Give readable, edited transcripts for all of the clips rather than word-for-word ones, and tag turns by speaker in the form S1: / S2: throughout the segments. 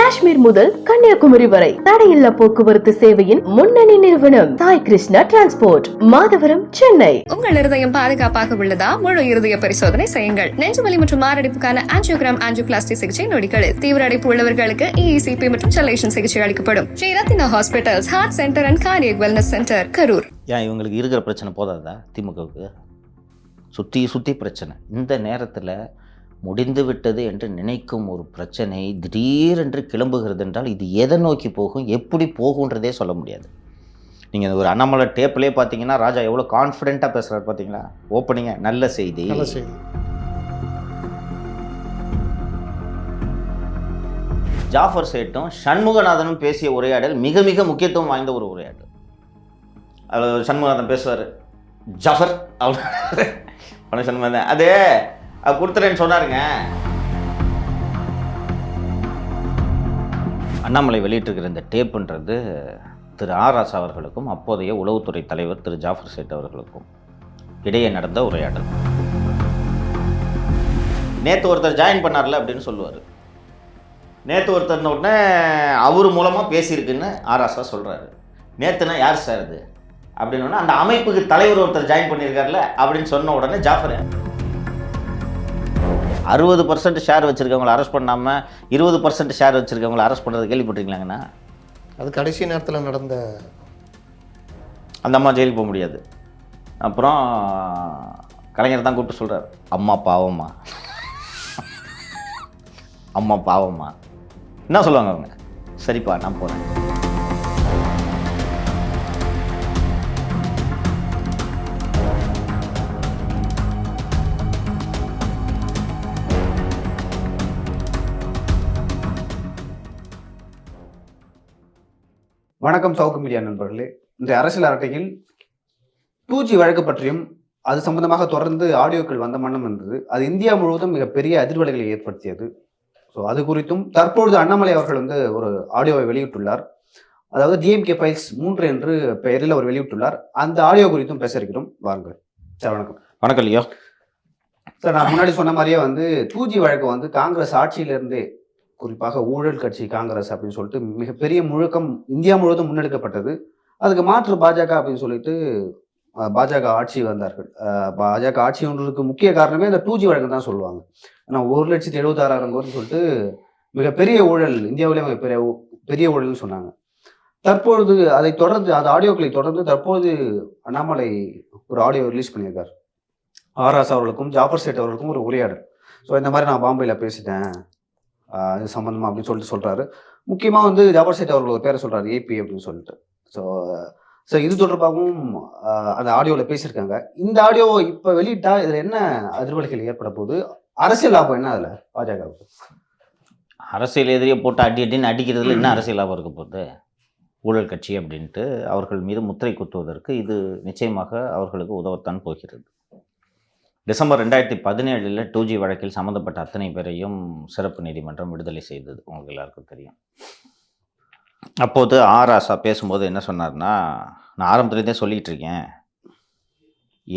S1: காஷ்மீர் முதல் கன்னியாகுமரி வரை தடையில்லா போக்குவரத்து சேவையின் முன்னணி நிறுவனம் சாய் கிருஷ்ணா டிரான்ஸ்போர்ட், மாதவரம், சென்னை.
S2: உங்கள் இருதயம் பாதுகாப்பாக உள்ளதா? முழு இருதய பரிசோதனை செய்யுங்கள். நெஞ்சுவலி மற்றும் மாரடைப்புக்கான ஆஞ்சியோகிராம், ஆஞ்சியோபிளாஸ்டி சிகிச்சை நொடிகளில். தீவிர அடைப்பு உள்ளவர்களுக்கு EECP மற்றும் செலேஷன் சிகிச்சை அளிக்கப்படும். Sri Rathina hospitals, heart centre and cardiac wellness centre, Karur.
S3: ஏன் இவங்களுக்கு இருக்கிற பிரச்சனை போதாதா? திமுகவுக்கு சுற்றி பிரச்சனை. இந்த நேரத்தில் முடிந்து விட்டது என்று நினைக்கும் ஒரு பிரச்சனை திடீரென்று கிளம்புகிறது என்றால் இது எதை நோக்கி போகும், எப்படி போகுன்றதே சொல்ல முடியாது. நீங்கள் ஒரு அண்ணாமலை டேப்லேயே பார்த்தீங்கன்னா ராஜா எவ்வளோ கான்ஃபிடென்ட்டாக பேசுகிறார் பார்த்தீங்களா? ஓப்பனிங்காக நல்ல செய்தி. ஜாஃபர் சேட்டும் சண்முகநாதனும் பேசிய உரையாடல் மிக மிக முக்கியத்துவம் வாய்ந்த ஒரு உரையாடல். அதில் சண்முகநாதன் பேசுவார், ஜாஃபர் அவனு சண்முகநாதன் அதே கொடுத்துறேன்னு சொன்னாருங்க. அண்ணாமலை வெளியிட்டிருக்கிற இந்த டேப்புன்றது திரு ராசா அவர்களுக்கும் அப்போதைய உளவுத்துறை தலைவர் திரு ஜாஃபர் சேட் அவர்களுக்கும் இடையே நடந்த உரையாடல். நேற்று ஒருத்தர் ஜாயின் பண்ணார்ல அப்படின்னு சொல்லுவார். நேற்று ஒருத்தர் உடனே அவர் மூலமாக பேசியிருக்குன்னு ராசா சொல்கிறாரு. நேற்றுனா யார் சார் அது அப்படின்னு அந்த அமைப்புக்கு தலைவர் ஒருத்தர் ஜாயின் பண்ணியிருக்காருல அப்படின்னு சொன்ன உடனே ஜாஃபர் 60% ஷேர் வச்சுருக்கவங்களை அரெஸ்ட் பண்ணாமல் 20% ஷேர் வச்சுருக்கவங்களை அரெஸ்ட் பண்ணுறது கேள்விப்பட்டிருக்கீங்களாங்கண்ணா?
S4: அது கடைசி நேரத்தில் நடந்த.
S3: அந்த அம்மா ஜெயிலுக்கு போக முடியாது. அப்புறம் கலைஞர் தான் கூப்பிட்டு சொல்கிறார், அம்மா பாவம்மா, அம்மா பாவம்மா. என்ன சொல்லுவாங்க அவங்க? சரிப்பா நான் போகிறேன்.
S5: வணக்கம் சவுக்கு மீடியா நண்பர்களே. இந்த அரசியல் அரட்டையில் 2G வழக்கு பற்றியும் அது சம்பந்தமாக தொடர்ந்து ஆடியோக்கள் வந்த வண்ணம் இருந்தது. அது இந்தியா முழுவதும் மிகப்பெரிய அதிர்வலைகளை ஏற்படுத்தியது. ஸோ அது குறித்தும் தற்பொழுது அண்ணாமலை அவர்கள் ஒரு ஆடியோவை வெளியிட்டுள்ளார். அதாவது DMK ஃபைல்ஸ் 3 என்று பெயரில் அவர் வெளியிட்டுள்ளார். அந்த ஆடியோ குறித்தும் பேச இருக்கிறோம். வாருங்கள் சார். வணக்கம்.
S3: வணக்கம் லியோ
S5: சார். நான் முன்னாடி சொன்ன மாதிரியே 2G வழக்கு காங்கிரஸ் ஆட்சியிலிருந்தே, குறிப்பாக ஊழல் கட்சி காங்கிரஸ் அப்படின்னு சொல்லிட்டு மிகப்பெரிய முழக்கம் இந்தியா முழுவதும் முன்னெடுக்கப்பட்டது. அதுக்கு மாற்று பாஜக அப்படின்னு சொல்லிட்டு பாஜக ஆட்சி வந்தார்கள். பாஜக ஆட்சி ஒன்றுக்கு முக்கிய காரணமே அந்த 2G வழக்கு தான் சொல்லுவாங்க. ஆனால் 1,76,000 கோடி சொல்லிட்டு மிகப்பெரிய ஊழல், இந்தியாவிலே பெரிய ஊழல்னு சொன்னாங்க. தற்பொழுது அதை தொடர்ந்து அந்த ஆடியோக்களை தொடர்ந்து தற்போது அண்ணாமலை ஒரு ஆடியோ ரிலீஸ் பண்ணியிருக்கார். ராசா அவர்களுக்கும் ஜாஃபர் சேட் அவர்களுக்கும் ஒரு உரையாடல். ஸோ இந்த மாதிரி நான் பாம்பேல பேசிட்டேன் இது சம்பந்தமா அப்படின்னு சொல்லிட்டு சொல்றாரு. முக்கியமாக ஜாஃபர் சேட் அவர்கள் ஒரு பேரை சொல்றாரு, AP அப்படின்னு சொல்லிட்டு. ஸோ இது தொடர்பாகவும் அந்த ஆடியோவில் பேசியிருக்காங்க. இந்த ஆடியோ இப்போ வெளியிட்டா இதில் என்ன அதிர்வலைகள் ஏற்பட போகுது? அரசியல் லாபம் என்ன அதில் பாஜகவுக்கு?
S3: அரசியல் எதிரியை போட்டு அடின்னு அடிக்கிறதுல என்ன அரசியல் லாபம் இருக்க போகுது? ஊழல் கட்சி அப்படின்ட்டு அவர்கள் மீது முத்திரை குத்துவதற்கு இது நிச்சயமாக அவர்களுக்கு உதவத்தான் போகிறது. டிசம்பர் 2017 2G வழக்கில் சம்மந்தப்பட்ட அத்தனை பேரையும் சிறப்பு நீதிமன்றம் விடுதலை செய்தது, உங்களுக்கு எல்லாருக்கும் தெரியும். அப்போது ராசா பேசும்போது என்ன சொன்னார்னா, நான் ஆரம்பத்துலேருந்தே சொல்லிகிட்டு இருக்கேன்,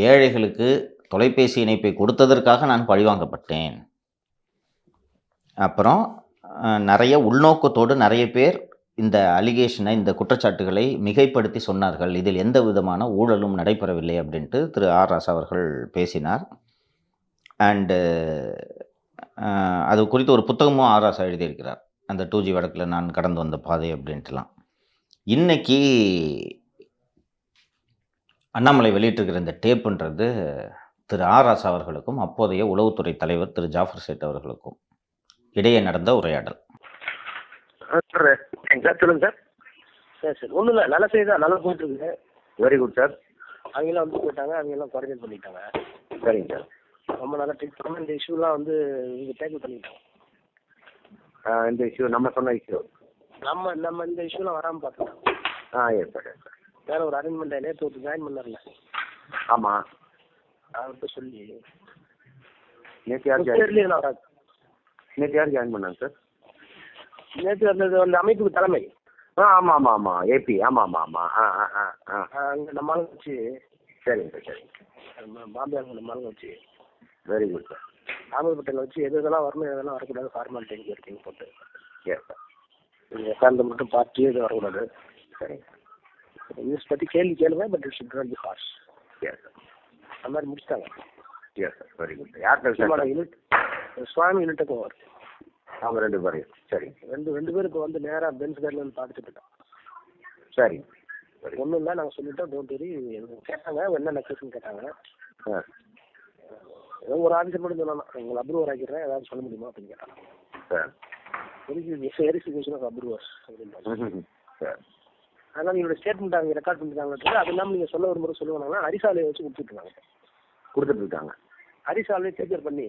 S3: ஏழைகளுக்கு தொலைபேசி இணைப்பை கொடுத்ததற்காக நான் பழிவாங்கப்பட்டேன். அப்புறம் நிறைய உள்நோக்கத்தோடு நிறைய பேர் இந்த அலிகேஷனை, இந்த குற்றச்சாட்டுகளை மிகைப்படுத்தி சொன்னார்கள், இதில் எந்த விதமான ஊழலும் நடைபெறவில்லை அப்படின்ட்டு திரு ராசா அவர்கள் பேசினார். அண்டு அது குறித்து ஒரு புத்தகமும் ராசா எழுதியிருக்கிறார், அந்த 2G வழக்கில் நான் கடந்து வந்த பாதை அப்படின்ட்டுலாம். இன்னைக்கு அண்ணாமலை வெளியிட்டிருக்கிற இந்த டேப்புன்றது திரு ராசா அவர்களுக்கும் அப்போதைய உளவுத்துறை தலைவர் திரு ஜாஃபர் சேட் அவர்களுக்கும் இடையே நடந்த உரையாடல்.
S6: சொல்லுங்க சார். சரி சார், ஒன்றும் இல்லை, நல்ல செய்தி தான், நல்லா போயிட்டு இருக்கு. Very good sir. அவங்கெல்லாம் போயிட்டாங்க, அவங்கெல்லாம் குவாரண்டைன் பண்ணிட்டாங்க. சரிங்க சார். ரொம்ப நல்லா ட்ரீட் பண்ணாமல் இந்த இஷ்யூலாம் இங்கே டேக்கிள் பண்ணிட்டாங்க. இந்த இஷ்யூ நம்ம சொன்ன இஷ்யூ நம்ம இந்த இஷ்யூலாம் வராமல் பார்த்துட்டோம். Yes sir, yes sir. வேறு ஒரு அரேஞ்ச்மெண்ட் நேற்று ஒரு ஜாயின் பண்ணார்ல. ஆமாம், அவர்கிட்ட சொல்லி நேற்று யார் ஜாயின் பண்ணாங்க சார்? நேற்று அந்த அமைப்புக்கு தலைமை. ஆமாம் ஆமாம் ஆமாம், AP. ஆமாம் ஆமாம் ஆமாம். அங்கே நம்ம ஆளுங்க வச்சு. சரிங்க சார், சரிங்க. பாம்பே அங்கே நம்ம ஆளுங்க வச்சு. Very good sir. அகமது பட்டேலை வச்சு எது இதெல்லாம் வரணும், எதெல்லாம் வரக்கூடாது, ஃபார்மாலிட்டி இருக்கீங்க போட்டு. Yes sir. எஃப்ஐஆர் மட்டும் பார்ட்டியே இது வரக்கூடாது. சரிங்க. நியூஸ் பற்றி கேள்வி கேளுங்க, but it should not be harsh. Yes sir. அந்த மாதிரி முடிச்சிட்டாங்க. Yes sir, very good. யார் யூனிட் சுவாமி யூனிட்டுக்கும் வரும் அவங்க 2 பேரையும். சரி, ரெண்டு பேரும் இப்போ வந்து நேராக பென்ஸ் கார்டில் வந்து பார்த்துட்டு போயிட்டோம். சரி, ஒன்றும் இல்லை, நாங்கள் சொல்லிட்டோம், டோன்ட் வெரி. கேட்டாங்க என்ன நெக்லஸ்ன்னு கேட்டாங்க. ஏதோ ஒரு ஆஃபீஸர் மட்டும் சொன்னாங்க, உங்களை அப்ரூவர் ஆக்கிடுறேன், ஏதாவது சொல்ல முடியுமா அப்படின்னு கேட்டாங்க. சார் வெரிஃபிகேஷன் ஆஃப் அப்ரூவர்ஸ் அப்படின்னு. சார், அதனால் என்னோட ஸ்டேட்மெண்ட் அவங்க ரெக்கார்ட் பண்ணிட்டாங்க. அது இல்லாமல் நீங்கள் சொல்ல ஒரு முறை சொல்லுவாங்கன்னா அரிசாலையை வச்சு கொடுத்துட்ருக்காங்க. அரிசாலையை டேக்கர் பண்ணி.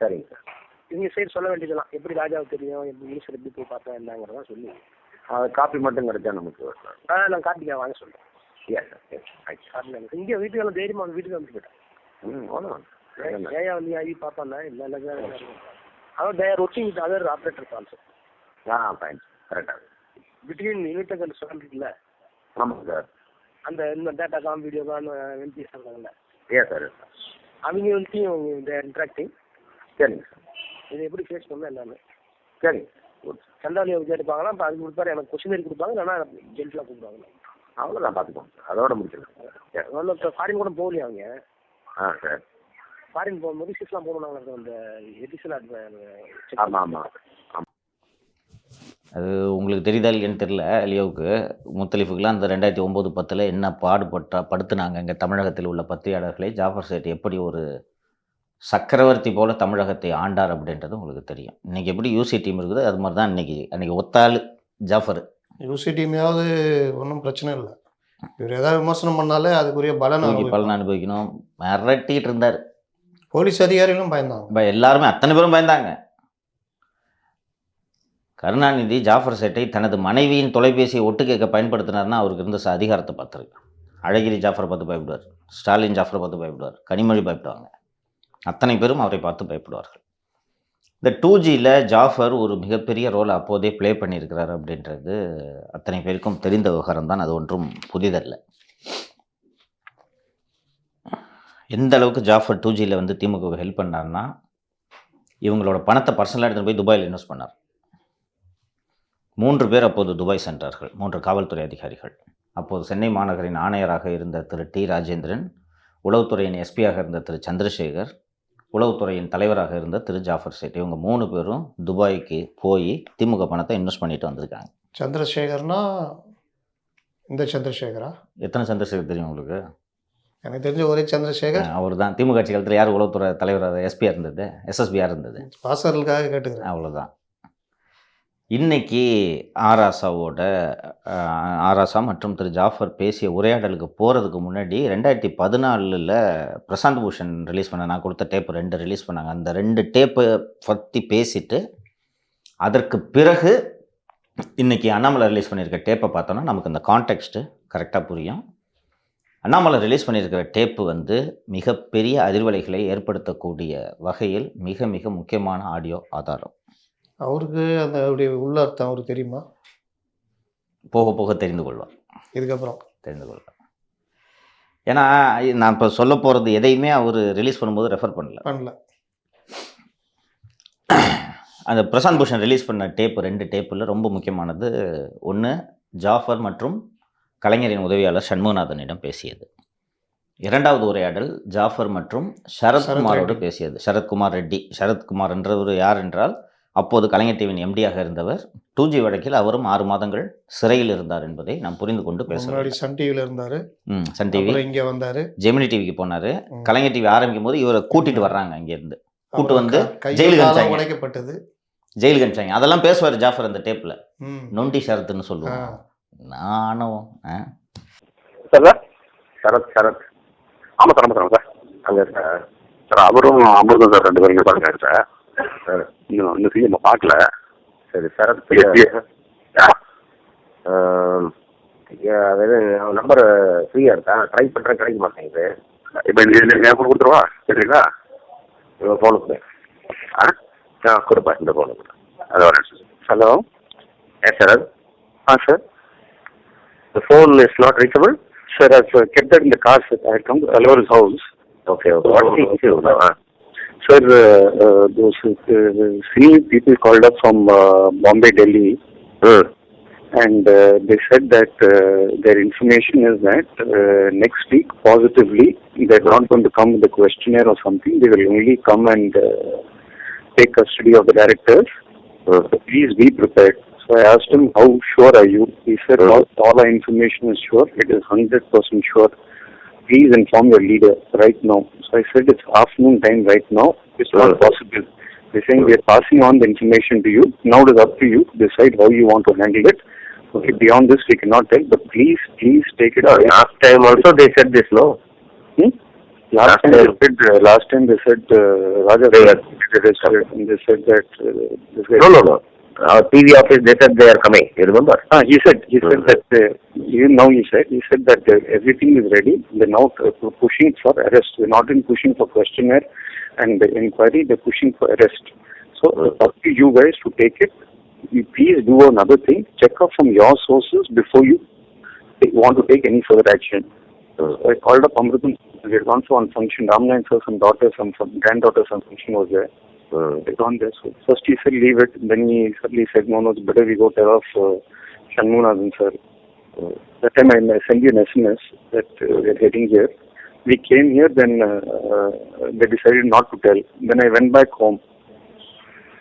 S6: சரிங்க சார். இவங்க சைடு சொல்ல வேண்டியதெல்லாம் எப்படி ராஜாவுக்கு தெரியும், எப்படி மினிஸ்டர் எப்படி போய் பார்த்தா என்னங்கிறதா சொல்லி காப்பி மட்டும் கிடைச்சா நமக்கு. நான் காப்பிக்காக வாங்க சொல்கிறேன். ஏன் சார், காப்பி வாங்க. இங்கே வீட்டுக்கெல்லாம் தைரியமாக அவங்க வீட்டுக்கு வந்து போயிட்டேன். ஏயா வந்து ஐவி பார்ப்பாண்ணா இல்லை இல்லை சார். அவன் there working with other operators also. Fine, கரெக்டாக. பிட்வீன் யூனிட் அண்ட் சொல்லிட்டுல. ஆமாம் சார். இந்த data com video com MBS இருக்காங்கல்ல. ஏன் சார், அவங்க வந்து தேர் இன்ட்ராக்டிங். சரிங்க சார். இதை எப்படி ஃபேஸ் பண்ணால் எல்லாமே. சரிங்க. சண்டாலியை கேட்டுப்பாங்கன்னா இப்போ அதுக்கு கொடுப்பாரு, எனக்கு கொஸ்டினரி கொடுப்பாங்க, இல்லைன்னா ஜென்டலாக கூப்பிடுவாங்க. அவ்வளோதான், பார்த்துப்போம் சார். அதோட முடிச்சிருக்கேன். ஒன்றும் ஃபாரின் கூட போகலையா அவங்க. சார், ஃபாரின் போகும்போது சிஸ்லாம் போகணும். அந்த எடிஷன். ஆமாம் ஆமாம் ஆமாம்.
S3: அது உங்களுக்கு தெரியுதா இல்லைன்னு தெரில. லியோவுக்கு முத்தலிஃபுக்கெலாம் அந்த 2009-10 என்ன படுத்துனாங்க இங்கே தமிழகத்தில் உள்ள பத்திரிகையாளர்களை. ஜாஃபர் சேட் எப்படி ஒரு சக்கரவர்த்தி போல் தமிழகத்தை ஆண்டார் அப்படின்றது உங்களுக்கு தெரியும். இன்றைக்கி எப்படி யூசி டீம் இருக்குது, அது மாதிரி தான் அன்றைக்கி ஒத்தாள் ஜாஃபர்.
S4: யூசி டீமையாவது ஒன்றும் பிரச்சனை இல்லை. இவர் ஏதாவது விமர்சனம் பண்ணாலே அதுக்குரிய பலன்
S3: அனுபவிக்கணும். மிரட்டிக்கிட்டு இருந்தார்.
S4: போலீஸ் அதிகாரிகளும் பயந்தாங்க.
S3: எல்லாருமே, அத்தனை பேரும் பயந்தாங்க. கருணாநிதி ஜாஃபர் சேட்டை தனது மனைவியின் தொலைபேசியை ஒட்டு கேட்க பயன்படுத்தினார்னா அவருக்கு இருந்த அதிகாரத்தை பார்த்துருக்கு. அழகிரி ஜாஃபரை பார்த்து பயப்படுவார், ஸ்டாலின் ஜாஃபரை பார்த்து பயப்படுவார், கனிமொழி பயப்படுவாங்க. அத்தனை பேரும் அவரை பார்த்து பயப்படுவார்கள். இந்த 2Gயில் ஜாஃபர் ஒரு மிகப்பெரிய ரோலை அப்போதே ப்ளே பண்ணியிருக்கிறார் அப்படின்றது அத்தனை பேருக்கும் தெரிந்த விவகாரம் தான். அது ஒன்றும் புதிதல்ல. எந்த அளவுக்கு ஜாஃபர் 2Gயில் வந்து திமுக ஹெல்ப் பண்ணார்னா, இவங்களோட பணத்தை பர்சனலாக எடுத்துகிட்டு போய் துபாயில் இன்வெஸ்ட் பண்ணார். 3 பேர் அப்போது துபாய் சென்றார்கள், 3 காவல்துறை அதிகாரிகள். அப்போது சென்னை மாநகரின் ஆணையராக இருந்த திரு டி ராஜேந்திரன், உளவுத்துறையின் எஸ்பியாக இருந்த திரு சந்திரசேகர், உளவுத்துறையின் தலைவராக இருந்த திரு ஜாஃபர் சேட். இவங்க 3 பேரும் துபாய்க்கு போய் திமுக பணத்தை இன்வெஸ்ட் பண்ணிட்டு வந்திருக்காங்க.
S4: சந்திரசேகர்னா இந்த சந்திரசேகரா?
S3: எத்தனை சந்திரசேகர் தெரியும் உங்களுக்கு?
S4: எனக்கு தெரிஞ்ச ஒரே சந்திரசேகர்
S3: அவர் தான். திமுக கட்சி காலத்தில் யார் உளவுத்துறை தலைவராக எஸ்பியாக இருந்தது? எஸ்எஸ்பியாக இருந்தது.
S4: பாசர்களுக்காக கேட்டுக்கிறேன்,
S3: அவ்வளோதான். இன்றைக்கி ஆராசா மற்றும் திரு ஜாஃபர் பேசிய உரையாடலுக்கு போகிறதுக்கு முன்னாடி 2014 பிரசாந்த் பூஷன் ரிலீஸ் பண்ண நான் கொடுத்த டேப்பு 2 ரிலீஸ் பண்ணாங்க. அந்த 2 டேப்பை பற்றி பேசிட்டு அதற்கு பிறகு இன்றைக்கி அண்ணாமலை ரிலீஸ் பண்ணியிருக்க டேப்பை பார்த்தோன்னா நமக்கு இந்த கான்டெக்ஸ்ட்டு கரெக்டாக புரியும். அண்ணாமலை ரிலீஸ் பண்ணியிருக்கிற டேப்பு வந்து மிகப்பெரிய அதிர்வலைகளை ஏற்படுத்தக்கூடிய வகையில் மிக மிக முக்கியமான ஆடியோ ஆதாரம்.
S4: அவருக்கு அந்த அப்படி உள்ள அர்த்தம் அவருக்கு தெரியுமா?
S3: போக போக தெரிந்து கொள்வார்.
S4: இதுக்கப்புறம்
S3: தெரிந்து கொள்வார். ஏன்னா நான் இப்போ சொல்ல போகிறது எதையுமே அவர் ரிலீஸ் பண்ணும்போது ரெஃபர் பண்ணல. அந்த பிரசாந்த் பூஷன் ரிலீஸ் பண்ண டேப்பு 2 டேப்பில் ரொம்ப முக்கியமானது ஒன்று ஜாஃபர் மற்றும் கலைஞரின் உதவியாளர் சண்முகநாதனிடம் பேசியது. 2வது உரையாடல் ஜாஃபர் மற்றும் சரத்குமாரோடு பேசியது. சரத்குமார் ரெட்டி. சரத்குமார் என்றவர் யார் என்றால் அப்போது கலைஞர் டிவியின் எம்டியாக இருந்தவர். 2G வழக்கில் அவரும் 6 மாதங்கள் சிறையில் இருந்தார் என்பதை நாம் புரிந்து கொண்டு பேசுகிறோம்.
S4: சன் டிவியில் இருந்தார்.
S3: சன் டிவி
S4: இங்கே வந்தார்,
S3: ஜெமினி டிவிக்கு போனார். கலைஞர் டிவி ஆரம்பிக்கும் போது இவரை கூட்டிட்டு வர்றாங்க. அங்கேருந்து கூட்டு வந்து ஜெயிலுக்கு
S4: உடைக்கப்பட்டது,
S3: ஜெயிலுக்கு அனுப்பிச்சாங்க. அதெல்லாம் பேசுவார் ஜாஃபர் அந்த டேப்பில். நொண்டி சரத்துன்னு சொல்லுவாங்க. நானும்
S6: சரத் ஆமாம் சார், ஆமாம் சார். அங்கே சார் அவரும் அமிர்தம் சார் 2 பேரும் இங்கே பாருங்க சார். இன்னும் நம்ம பார்க்கல. சரி சரத் அதாவது நம்பர் ஃப்ரீயாக இருக்கா? ட்ரை பண்ணுறேன், கிடைக்க மாட்டேங்குது. இப்போ என் ஃபோன் கொடுத்துருவா சரிங்களா? ஃபோனுக்கு கொடுப்பேன், இந்த ஃபோனுக்கு. அது ஒரு hello. Sarath. Sir, the phone is not reachable. Sir, I've kept that in the car. Sir, I come to Alvar's house. Okay. What is the issue? Sir, those senior people called up from Bombay, Delhi,
S7: And they said that their information is that next week, positively, they're not going to come with a questionnaire or something. They will only come and take custody of the directors. So please be prepared. So I asked him, how sure are you? He said, all our information is sure. It is 100% sure. Please inform your leader right now. So I said, it's afternoon time right now. It's not possible. They're saying we are passing on the information to you. Now it is up to you to decide how you want to handle it. Okay, beyond this we cannot tell, but please take it.
S8: Last time also they said this, no?
S7: Last time they said Raja they said that this guy.
S8: No. Our TV office, they said they are coming. You remember?
S7: He said that even now he said that everything is ready. They're now pushing for arrest. They're not in pushing for questionnaire and the inquiry. They're pushing for arrest. So it's up to you guys to take it. You please do another thing. Check out from your sources before you want to take any further action. I called up Amrutam. We had gone for one function. Ramnayan sir, some daughter, some granddaughter, some function was there. They gone there. So first he said leave it. Then he suddenly said no, it's better we go tell off Shanmunathan sir. That time I sent you an SMS that we are heading here. We came here. Then they decided not to tell. Then I went back home.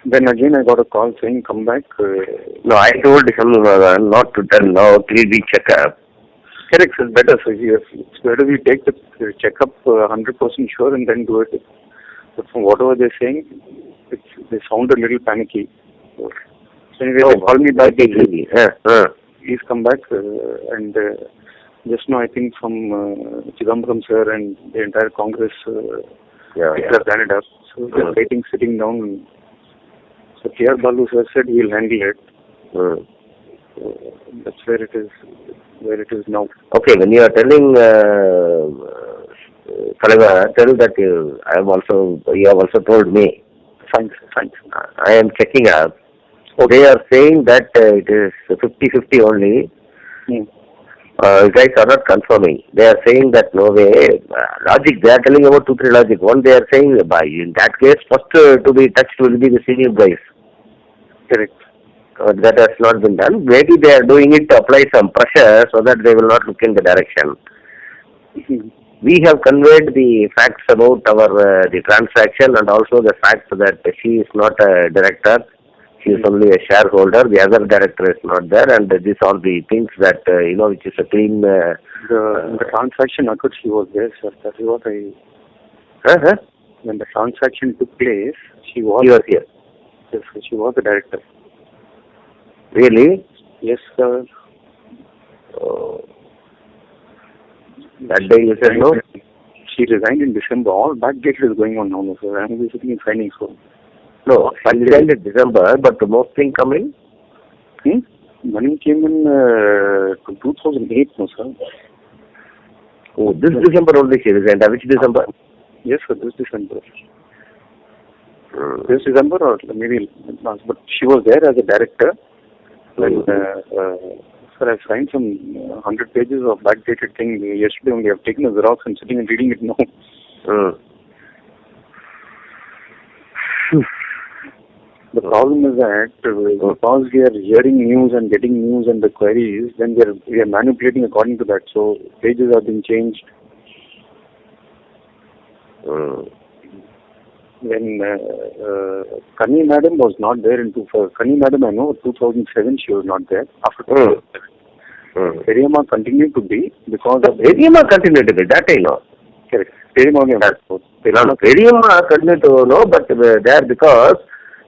S7: Then again I got a call saying come back.
S8: No, I told Shanmunathan not to tell now. 3D checkup.
S7: Correct, it's better. So it's better we take the checkup 100% sure and then do it. But from whatever they're saying, they sound a little panicky. So anyway, they called me back. Please come back. And just now, I think from Chidambaram sir and the entire Congress, people have done it up. So they're waiting, sitting down. So K.R. Balu sir said he'll handle it. That's where it is now.
S8: Okay, when you are telling Kalaga, tell that you have also told me.
S7: Fine.
S8: I am checking up. They are saying that it is 50-50 only. You guys are not confirming. They are saying that no way. Logic, they are telling about 2-3 logic. One, they are saying in that case, first to be touched will be the senior guys.
S7: Correct.
S8: That has not been done. Maybe they are doing it to apply some pressure so that they will not look in the direction. We have conveyed the facts about our the transaction and also the fact that she is not a director. She is only a shareholder. The other director is not there, and these are the things that which is a clean.
S7: The transaction occurred. She was there, sir. That is what I. When the transaction took place, she was
S8: here.
S7: Yes, she was the director.
S8: Really?
S7: Yes, sir.
S8: That day you said no?
S7: She resigned in December. All backdated is going on now, sir. I am visiting in signing soon.
S8: No, she resigned in December, but the most thing coming?
S7: Money came in 2008, no, sir.
S8: Oh, this December only she resigned. Which December?
S7: Yes, sir, this December. This December or maybe last, but she was there as a director. And sir, I signed some 100 pages of backdated thing yesterday only. I've taken a Xerox and sitting and reading it now. The problem is that because we are hearing news and getting news and the queries, then we are manipulating according to that. So pages have been changed. When Kani Madam was not there in Kani Madam, I know 2007 she was not there. After 2007, Periyamma continued to be because of
S8: Periyamma continued to be. That I know.
S7: Correct. Periyamma
S8: continued to know, but there because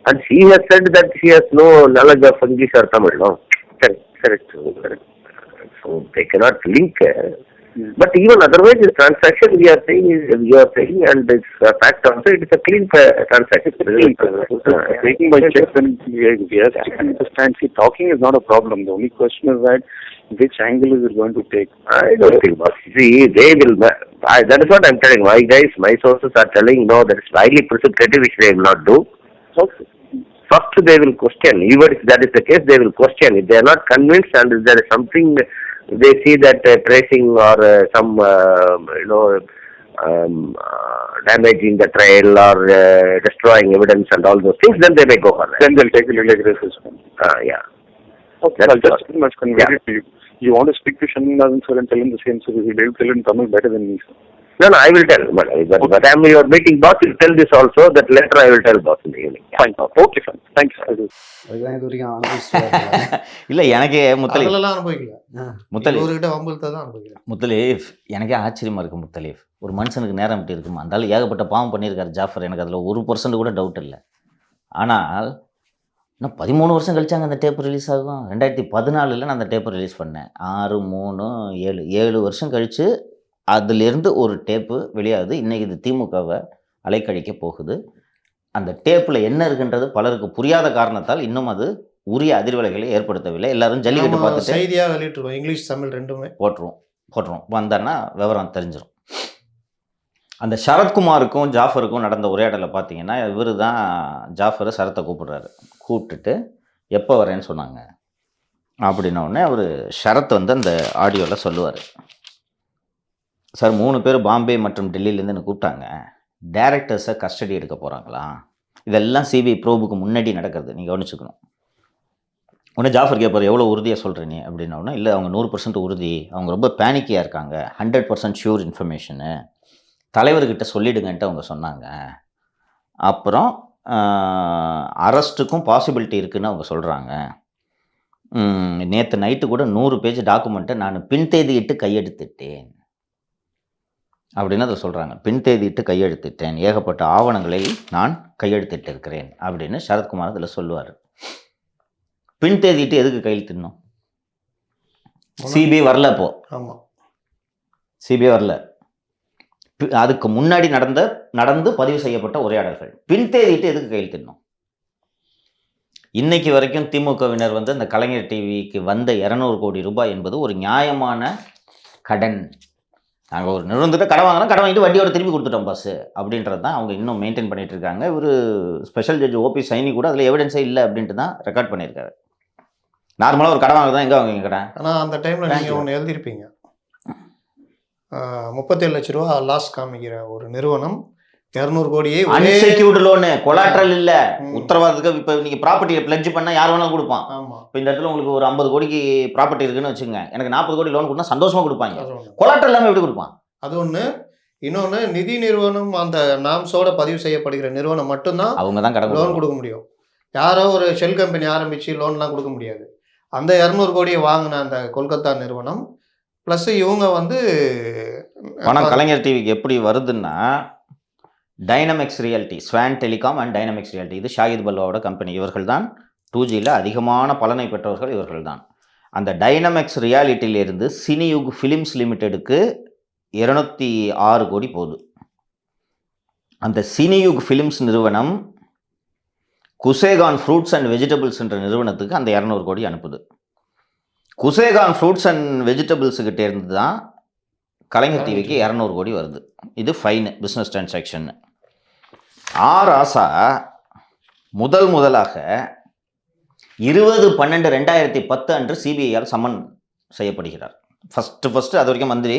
S8: and she has said that she has no knowledge of English or Tamil. No.
S7: Correct.
S8: So they cannot link. But even otherwise, the transaction we are saying, and it's a fact also, it is a clean transaction.
S7: Taking my checks and we are understand. See, talking is not a problem. The only question is that which angle is it going to take?
S8: I don't think. See, they will. That is what I'm telling. My guys, my sources are telling no, that is highly precipitative, which they will not do.
S7: Okay.
S8: First, they will question. Even if that is the case, they will question. If they are not convinced, and if there is something. They see that tracing or some, damaging the trail or destroying evidence and all those things, then they may go for that.
S7: Then they'll take a little aggressive.
S8: Yeah.
S7: Okay, I'll just pretty much convey it to you. You want to speak to Shanmugathan sir and tell him the same, so he will tell in Tamil better than me, sir.
S8: No, I will tell. But I'm your meeting boss. You tell this also. That later I will tell boss in the evening.
S7: Fine. Okay, fine. Thanks. I'll do.
S5: அதுதான் இது வரைக்கும் அனுபவிச்சுட்டு
S3: இல்லை எனக்கே முத்தலீஃப்
S4: அதெல்லாம் அனுபவிக்கல.
S3: முத்தலீஃப்
S4: இவர்கிட்ட வம்பிழுத்தா தான் அனுபவிக்கிறேன்.
S3: முத்தலீஃப் எனக்கே ஆச்சரியமாக இருக்குது முத்தலீஃப். ஒரு மனுஷனுக்கு நேரம் எப்படி இருக்குமா? அந்த ஏகப்பட்ட பாவம் பண்ணியிருக்காரு ஜாஃபர். எனக்கு அதில் 1% கூட டவுட் இல்லை. ஆனால் இன்னும் 13 வருஷம் கழிச்சாங்க அந்த டேப் ரிலீஸ் ஆகும். 2014 நான் அந்த டேப்பை ரிலீஸ் பண்ணேன். 6, 3, 7 வருஷம் கழித்து அதிலிருந்து ஒரு டேப்பு வெளியாகுது. இன்றைக்கி இது திமுகவை அலைக்கழிக்க போகுது. அந்த டேப்பில் என்ன இருக்குன்றது பலருக்கு புரியாத காரணத்தால் இன்னும் அது உரிய அதிர்வலைகளை ஏற்படுத்தவில்லை. எல்லாரும் ஜல்லிக்கட்டு பார்த்துட்டு
S4: செய்தியாக வெளியிட்டுருவோம், இங்கிலீஷ் தமிழ் ரெண்டுமே
S3: போட்டுருவோம். வந்தோன்னா விவரம் தெரிஞ்சிடும். அந்த சரத்குமாருக்கும் ஜாஃபருக்கும் நடந்த உரையாடலை பார்த்தீங்கன்னா, இவர் தான் ஜாஃபரை சரத்தை கூப்பிடுறாரு. கூப்பிட்டுட்டு எப்போ வரேன்னு சொன்னாங்க அப்படின்னோடனே அவர் ஷரத் வந்து அந்த ஆடியோவில் சொல்லுவார், சார் 3 பேர் பாம்பே மற்றும் டெல்லியிலேருந்து எனக்கு கூப்பிட்டாங்க. டேரக்டர்ஸை கஸ்டடி எடுக்க போகிறாங்களா? இதெல்லாம் சிபிஐ ப்ரோபுக்கு முன்னாடி நடக்கிறது, நீங்கள் கவனிச்சுக்கணும். உடனே ஜாஃபர் கேட்பார், எவ்வளோ உறுதியாக சொல்கிற நீ அப்படின்னோடனே, இல்லை அவங்க 100% உறுதி, அவங்க ரொம்ப பேனிக்கியாக இருக்காங்க, 100% ஷியூர் இன்ஃபர்மேஷனு, தலைவர்கிட்ட சொல்லிடுங்கன்ட்டு அவங்க சொன்னாங்க. அப்புறம் அரெஸ்ட்டுக்கும் பாசிபிலிட்டி இருக்குதுன்னு அவங்க சொல்கிறாங்க. நேற்று நைட்டு கூட 100 பேஜ் டாக்குமெண்ட்டை நான் பின்தேதியிட்டு கையெழுத்திட்டேன் அப்படின்னு அதை சொல்கிறாங்க. பின்தேதியிட்டு கையெழுத்திட்டேன், ஏகப்பட்ட ஆவணங்களை நான் கையெழுத்திட்டு இருக்கிறேன் அப்படின்னு சரத்குமார் அதில் சொல்லுவார். பின்தேதிட்டு எதுக்கு கையெழுத்திடணும்? சிபிஐ வரல. அப்போ
S4: ஆமாம்,
S3: சிபிஐ வரல. அதுக்கு முன்னாடி நடந்து பதிவு செய்யப்பட்ட உரையாடல்கள். பின்தேதிட்டு எதுக்கு கையெழுத்திடணும்? இன்னைக்கு வரைக்கும் திமுகவினர் வந்து அந்த கலைஞர் டிவிக்கு வந்த 200 கோடி ரூபாய் என்பது ஒரு நியாயமான கடன். நாங்கள் ஒரு நிறுவனத்திட்ட கடன் வாங்கினா கடன் வாங்கிட்டு வட்டியோட திருப்பி கொடுத்துட்டோம் பாஸ் அப்படின்றது தான் அவங்க இன்னும் மெயின்டைன் பண்ணிட்டு இருக்காங்க. ஒரு ஸ்பெஷல் ஜட்ஜ் ஓபி சைனி கூட அதில் எவிடன்ஸே இல்லை அப்படின்ட்டு தான் ரெக்கார்ட் பண்ணியிருக்காரு. நார்மலாக ஒரு கடன் வாங்க தான் எங்கே வாங்குவீங்க கடன்?
S4: ஆனால் அந்த டைமில் நீங்கள் ஒன்று எழுதியிருப்பீங்க, 37 லட்ச ரூபா லாஸ் காமிக்கிற ஒரு நிறுவனம் 200 கோடியே
S3: அன்செக்யூர்டு லோனு, கொலாட்ரல் இல்லை, உத்தரவாதத்துக்கு. இப்போ நீங்கள் ப்ராப்பர்ட்டியை பிளட்ஜ் பண்ணால் யார் வேணாலும் கொடுப்பான்.
S4: ஆமாம்,
S3: இப்போ இந்த இடத்துல உங்களுக்கு ஒரு 50 கோடிக்கு ப்ராப்பர்ட்டி இருக்குன்னு வச்சுங்க, எனக்கு 40 கோடி லோன் கொடுத்தா சந்தோஷமாக கொடுப்பாங்க. கொலாட்ரல் இல்லாமல் எப்படி கொடுப்பான்?
S4: அது ஒன்று. இன்னொன்று, நிதி நிறுவனம் அந்த நாம்ஸோட பதிவு செய்யப்படுகிற நிறுவனம் மட்டும்தான்
S3: அவங்க தான் கடன்
S4: லோன் கொடுக்க முடியும். யாரோ ஒரு ஷெல் கம்பெனி ஆரம்பித்து லோன்லாம் கொடுக்க முடியாது. அந்த 200 கோடியை வாங்கின அந்த கொல்கத்தா நிறுவனம் ப்ளஸ் இவங்க வந்து
S3: பணம் கலைஞர் டிவிக்கு எப்படி வருதுன்னா, dynamics reality, Swan telecom and dynamics reality, இது ஷாகித் பல்வாவோட கம்பெனி. இவர்கள் தான் 2Gயில் அதிகமான பலனை பெற்றவர்கள் இவர்கள் தான். அந்த டைனமிக்ஸ் ரியாலிட்டியிலிருந்து சினியுக் ஃபிலிம்ஸ் லிமிடெடுக்கு 206 கோடி போகுது. அந்த சினியுக் ஃபிலிம்ஸ் நிறுவனம் குசேகான் ஃப்ரூட்ஸ் அண்ட் வெஜிடபிள்ஸ் என்ற நிறுவனத்துக்கு அந்த 200 கோடி அனுப்புது. குசேகான் ஃப்ரூட்ஸ் அண்ட் வெஜிடபிள்ஸுக்கிட்டே இருந்து தான் கலைஞர் டிவிக்கு 200 கோடி வருது. இது ஃபைனு, பிஸ்னஸ் டிரான்சாக்ஷன். ஆசா முதலாக 20/12/2010 அன்று சிபிஐயால் சம்மன் செய்யப்படுகிறார். ஃபஸ்ட்டு அது வரைக்கும் மந்திரி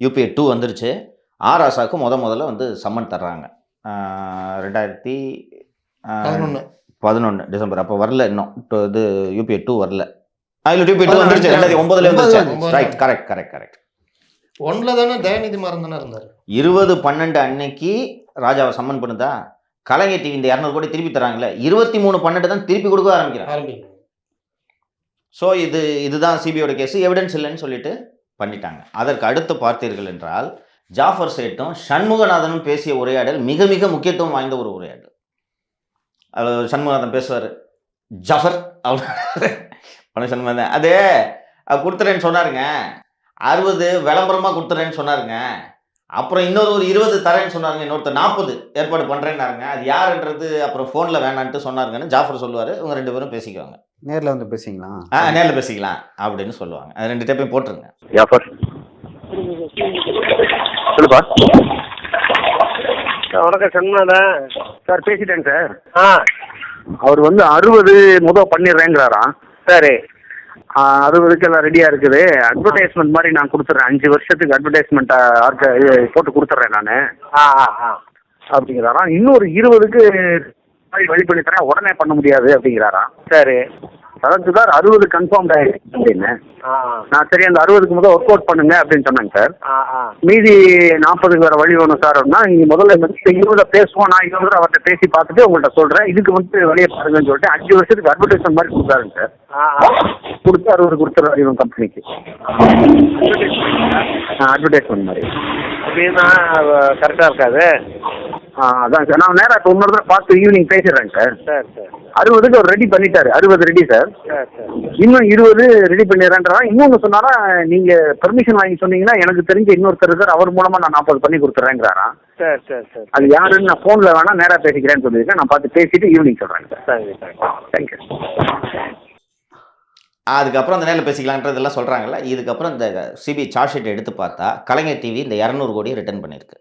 S3: UPA 2 வந்துருச்சு. ஆசாவுக்கு முதல்ல வந்து சம்மன் தர்றாங்க 2011 டிசம்பர். அப்போ வரல இன்னும், இது UPA 2 வரல. UPA 2 வந்துருச்சு, 2009 வந்துருச்சு. Right, correct.
S4: 1ல தானே தயாநிதி மாறன் தானே இருந்தார்.
S3: 20/12 அன்னைக்கு ராஜாவை சம்மன் பண்ணுதா, கலைஞர் டிவி இந்த 200 கோடி திருப்பி தராங்களே, 23/12 தான் திருப்பி கொடுக்க ஆரம்பிக்கிறாங்க. ஸோ இதுதான் சிபிஐயோட கேஸ். எவிடன்ஸ் இல்லைன்னு சொல்லிட்டு பண்ணிட்டாங்க. அதற்கு அடுத்து பார்த்தீர்கள் என்றால், ஜாஃபர் சேட்டும் சண்முகநாதனும் பேசிய உரையாடல் மிக மிக முக்கியத்துவம் வாய்ந்த ஒரு உரையாடல். அதில் சண்முகநாதன் பேசுவார், ஜாஃபர் அப்படின்னு சண்முகநாதன் அதே கொடுத்துறேன்னு சொன்னாருங்க, 60 விளம்பரமாக கொடுத்துறேன்னு சொன்னாருங்க, அப்புறம் இன்னொரு 20 தரேன்னு சொன்னாருங்க, இன்னொருத்தர் 40 ஏற்பாடு பண்ணுறேன்னாருங்க, அது யாருன்றது அப்புறம் ஃபோனில் வேணான்ட்டு சொன்னாருங்கன்னு ஜாஃபர் சொல்லுவார். இவங்க 2 பேரும் பேசிக்குவாங்க.
S5: நேரில் வந்து பேசிக்கலாம்,
S3: நேரில் பேசிக்கலாம் அப்படின்னு சொல்லுவாங்க. அது 2 டேப்பையும் போட்டுருங்க.
S8: ஜாஃபர் சொல்லுப்பா.
S6: வணக்கம் சண்முகநாதன் சார், பேசிட்டேங்க சார்.
S8: அவர் வந்து 60 பண்ணிடுறேங்கிறாராம்.
S6: சரி,
S8: 60க்கு எல்லாம் ரெடியாக இருக்குது. அட்வர்டைஸ்மெண்ட் மாதிரி நான் கொடுத்துட்றேன், 5 வருஷத்துக்கு அட்வர்டைஸ்மெண்ட்டை போட்டு கொடுத்துட்றேன் நான் அப்படிங்கிறாராம். இன்னொரு 20க்கு வழி பண்ணி தரேன், உடனே பண்ண முடியாது அப்படிங்கிறாராம்.
S6: சரி,
S7: சரத் சார் 60 கன்ஃபார்ம் ஆயிடுச்சு அப்படின்னு. நான் சரி அந்த 60க்கு முதல் ஒர்க் அவுட் பண்ணுங்க அப்படின்னு சொன்னாங்க சார். மீதி 40க்கு வேற வழி வேணும் சார் அப்படின்னா நீங்க முதல்ல 20 பேசுவோம், நான் 20 அவர்கிட்ட பேசி பார்த்துட்டு உங்கள்கிட்ட சொல்றேன், இதுக்கு வந்து வழியை பாருங்கன்னு சொல்லிட்டு 5 வருஷத்துக்கு அட்வர்டைஸ்மெண்ட் மாதிரி கொடுத்தாருங்க சார். கொடுத்து 60 கொடுத்துருவாரு இவங்க கம்பெனிக்கு அட்வர்டைஸ்மெண்ட் மாதிரி.
S6: அப்படின்னா கரெக்டாக இருக்காது.
S7: அதான் சார், நான் நேராக இப்போ இன்னொரு தடவை பார்த்து ஈவினிங் பேசிடுறேங்க சார்.
S6: சார் சார்
S7: 60க்கு அவர் ரெடி பண்ணிட்டாரு, 60 ரெடி சார்.
S6: சார் சார்
S7: இன்னும் 20 ரெடி பண்ணிடுறேன்றா. இன்னொன்று சொன்னாரா, நீங்க பெர்மிஷன் வாங்கி சொன்னீங்கன்னா எனக்கு தெரிஞ்ச இன்னொருத்தர் இருக்கார், அவர் மூலமா நான் 40 பண்ணி கொடுத்துட்றேங்கிறாரா.
S6: சார் சார் சார்
S7: அது யாருன்னு நான் ஃபோனில் வேணா நேராக பேசிக்கிறேன்னு சொல்லியிருக்கேன். நான் பார்த்து பேசிட்டு ஈவினிங் சொல்கிறேங்க சார்.
S6: Thank you thank you.
S7: தேங்க்யூ.
S3: அதுக்கப்புறம் அந்த நேரில் பேசிக்கலான்றதெல்லாம் சொல்கிறாங்கல்ல. இதுக்கப்புறம் இந்த சிபிஐ சார்ஜ் ஷீட்டை எடுத்து பார்த்தா கலைஞர் டிவி இந்த 200 கோடியை ரிட்டர்ன் பண்ணியிருக்கு.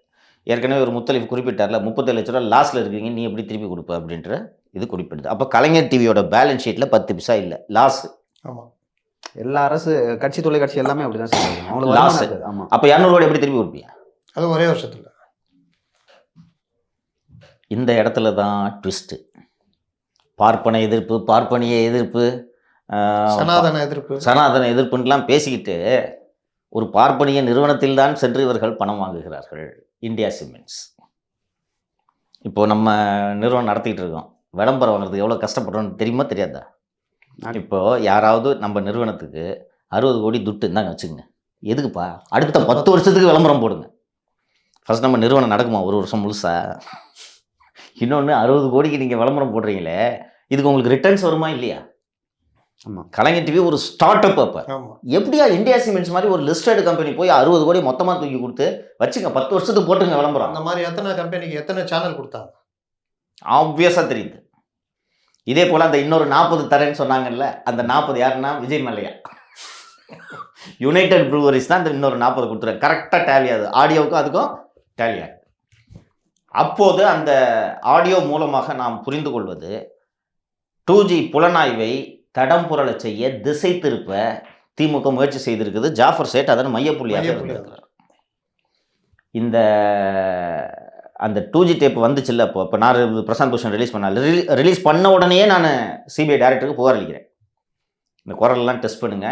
S3: ஏற்கனவே ஒரு முத்தலிஃப் குறிப்பிட்டார்ல, 37 லட்ச ரூபா லாஸில் இருக்கீங்க, நீ எப்படி திருப்பி கொடுப்ப அப்படின்ற இது குறிப்பிடுது. அப்போ கலைஞர் டிவியோட பேலன்ஸ் ஷீட்டில் 10 பைசா இல்லை, லாஸ்.
S4: ஆமாம்,
S5: எல்லா அரசு கட்சி தொலைக்காட்சி எல்லாமே அப்படிதான் செய்வாங்க. அவங்களுக்கு
S3: லாஸ்.
S5: வருமானம் இருக்காது. ஆமா.
S3: அப்போ 200 கோடி எப்படி திருப்பி கொடுப்பீங்க?
S4: அது ஒரே வருஷத்தில்.
S3: இந்த இடத்துல தான் ட்விஸ்ட்டு. பார்ப்பன எதிர்ப்பு, பார்ப்பனிய எதிர்ப்பு,
S4: சனாதன எதிர்ப்பு,
S3: சனாதன எதிர்ப்புலாம் பேசிக்கிட்டு ஒரு பார்ப்பனிய நிறுவனத்தில் தான் சென்று இவர்கள் பணம் வாங்குகிறார்கள். India cements. இப்போது நம்ம நிறுவனம் நடத்திக்கிட்டு இருக்கோம், விளம்பரம் வாங்குறதுக்கு எவ்வளோ கஷ்டப்படுறோன்னு தெரியுமா தெரியாதா? இப்போது யாராவது நம்ம நிறுவனத்துக்கு 60 கோடி துட்டு இருந்தாங்க வச்சுக்கோங்க, எதுக்குப்பா அடுத்த 10 வருஷத்துக்கு விளம்பரம் போடுங்க. ஃபஸ்ட் நம்ம நிறுவனம் நடக்குமா ஒரு வருஷம் முழுசா? இன்னொன்று 60 கோடிக்கு நீங்கள் விளம்பரம் போடுறீங்களே, இதுக்கு உங்களுக்கு ரிட்டர்ன்ஸ் வருமா இல்லையா?
S5: ஆமாம்.
S3: கலைஞர் டிவி ஒரு ஸ்டார்ட் அப். அப்போ
S4: ஆமாம்,
S3: எப்படியா இந்தியா சிமெண்ட்ஸ் மாதிரி ஒரு லிஸ்டட் கம்பெனி போய் 60 கோடி மொத்தமாக தூக்கி கொடுத்து வச்சுங்க, 10 வருஷத்துக்கு போட்டுங்க விளம்பரம்.
S4: அந்த மாதிரி எத்தனை கம்பெனிக்கு எத்தனை சேனல் கொடுத்தாங்க?
S3: ஆப்வியஸாக தெரியுது. இதே போல் அந்த இன்னொரு 40 தரேன்னு சொன்னாங்கல்ல, அந்த 40 யாருன்னா விஜய் மல்லையா, யுனைடெட் ப்ரூவரிஸ் தான் இந்த இன்னொரு 40 கொடுத்துருவேன். கரெக்டாக டேலி ஆகுது, ஆடியோவுக்கும் அதுக்கும் டேலி ஆகுது. அப்போது அந்த ஆடியோ மூலமாக நாம் புரிந்து கொள்வது, 2G புலனாய்வை தடம் புரள செய்ய, திசை திருப்ப திமுக முயற்சி செய்திருக்குது. ஜாஃபர் சேட் அதன் மையப்புள்ளியாக இருக்கிறார். இந்த அந்த 2G டேப் வந்துச்சுல்ல, இப்போ நான் பிரசாந்த் பூஷன் ரிலீஸ் ரிலீஸ் பண்ண உடனே நான் சிபிஐ டைரக்டருக்கு புகார் அளிக்கிறேன், இந்த குரலெல்லாம் டெஸ்ட் பண்ணுங்க,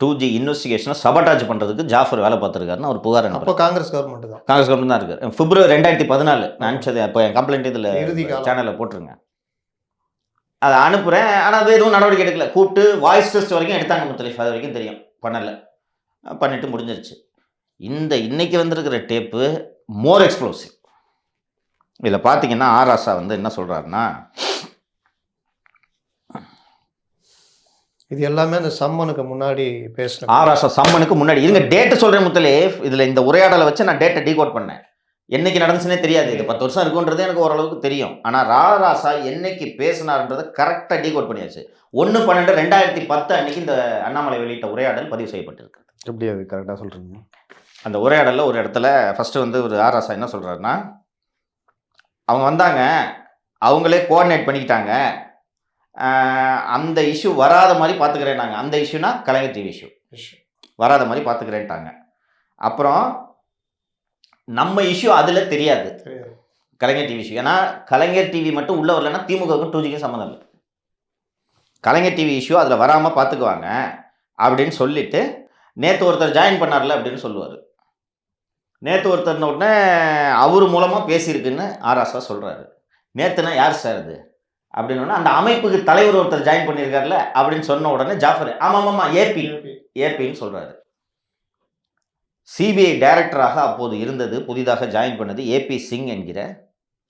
S3: 2G இன்வெஸ்டிகேஷனை சபட்டாஜ் பண்ணுறதுக்கு ஜாஃபர் வேலை பார்த்துருக்காருன்னு அவர் புகார்
S4: அப்போ
S3: அனுப்ப.
S4: காங்கிரஸ் கவர்மெண்ட் தான்,
S3: காங்கிரஸ் கவர்மெண்ட் தான் இருக்குது. பிப்ரவரி 2014 நான் அனுப்பிச்சது. இப்போ என் கம்ப்ளைண்ட் இதில்
S4: இறுதி காலம்.
S3: சேனலில் போட்டுருங்க, அதை அனுப்புகிறேன். ஆனால் அது எதுவும் நடவடிக்கை எடுக்கல. கூப்பிட்டு வாய்ஸ் டெஸ்ட் வரைக்கும் எடுத்தாங்க முத்தலிஃப், அது வரைக்கும் தெரியும், பண்ணலை, பண்ணிட்டு முடிஞ்சிருச்சு. இந்த இன்னைக்கு வந்திருக்கிற டேப்பு மோர் எக்ஸ்ப்ளோசிவ். இதில் பார்த்தீங்கன்னா ஆராசா என்ன சொல்கிறாருன்னா,
S4: இது எல்லாமே அந்த சம்மனுக்கு முன்னாடி பேசுகிறேன்.
S3: ஆராசா சம்மனுக்கு முன்னாடி இருங்க, டேட்டு சொல்கிறேன் முத்தலிஃப். இதில் இந்த உரையாடலை வச்சு நான் டேட்டை டீகோட் பண்ணேன். என்னைக்கு நடந்துச்சுன்னே தெரியாது, இது 10 வருஷம் இருக்குன்றது எனக்கு ஓரளவுக்கு தெரியும். ஆனால் ராசா என்னைக்கு பேசினார்ன்றதை கரெக்டாக டீகோட் பண்ணியாச்சு. 1/12/2010 அன்னைக்கு இந்த அண்ணாமலை வெளியிட்ட உரையாடல் பதிவு செய்யப்பட்டிருக்கு.
S5: எப்படி அது கரெக்டாக சொல்கிறீங்க?
S3: அந்த உரையாடலில் ஒரு இடத்துல ஃபஸ்ட்டு ஒரு ஆராசா என்ன சொல்கிறாருன்னா, அவங்க வந்தாங்க, அவங்களே கோஆர்டினேட் பண்ணிக்கிட்டாங்க, அந்த இஷ்யூ வராத மாதிரி பார்த்துக்கிறேன் நாங்கள். அந்த இஷ்யூனா கலைஞர் டிவி இஷ்யூ வராத மாதிரி பார்த்துக்கிறேன்ட்டாங்க. அப்புறம் நம்ம இஷ்யூ அதில் தெரியாது, கலைஞர் டிவி இஷ்யூ. ஏன்னா கலைஞர் டிவி மட்டும் உள்ளே வரலன்னா திமுகவுக்கும் 2Gக்கும் சம்மந்தம் இல்லை. கலைஞர் டிவி இஷ்யூ அதில் வராமல் பார்த்துக்குவாங்க அப்படின்னு சொல்லிட்டு, நேற்று ஒருத்தர் ஜாயின் பண்ணார்ல அப்படின்னு சொல்லுவார். நேற்று ஒருத்தர்ன உடனே அவர் மூலமாக பேசியிருக்குன்னு ஆராசா சொல்கிறாரு. நேற்றுனா யார் சார் அது அப்படின்னு, அந்த அமைப்புக்கு தலைவர் ஒருத்தர் ஜாயின் பண்ணியிருக்காருல அப்படின்னு சொன்ன உடனே ஜாஃபர் ஆமாம் ஏபின்னு சொல்கிறாரு. சிபிஐ டைரக்டராக அப்போது இருந்தது, புதிதாக ஜாயின் பண்ணது ஏபி சிங் என்கிற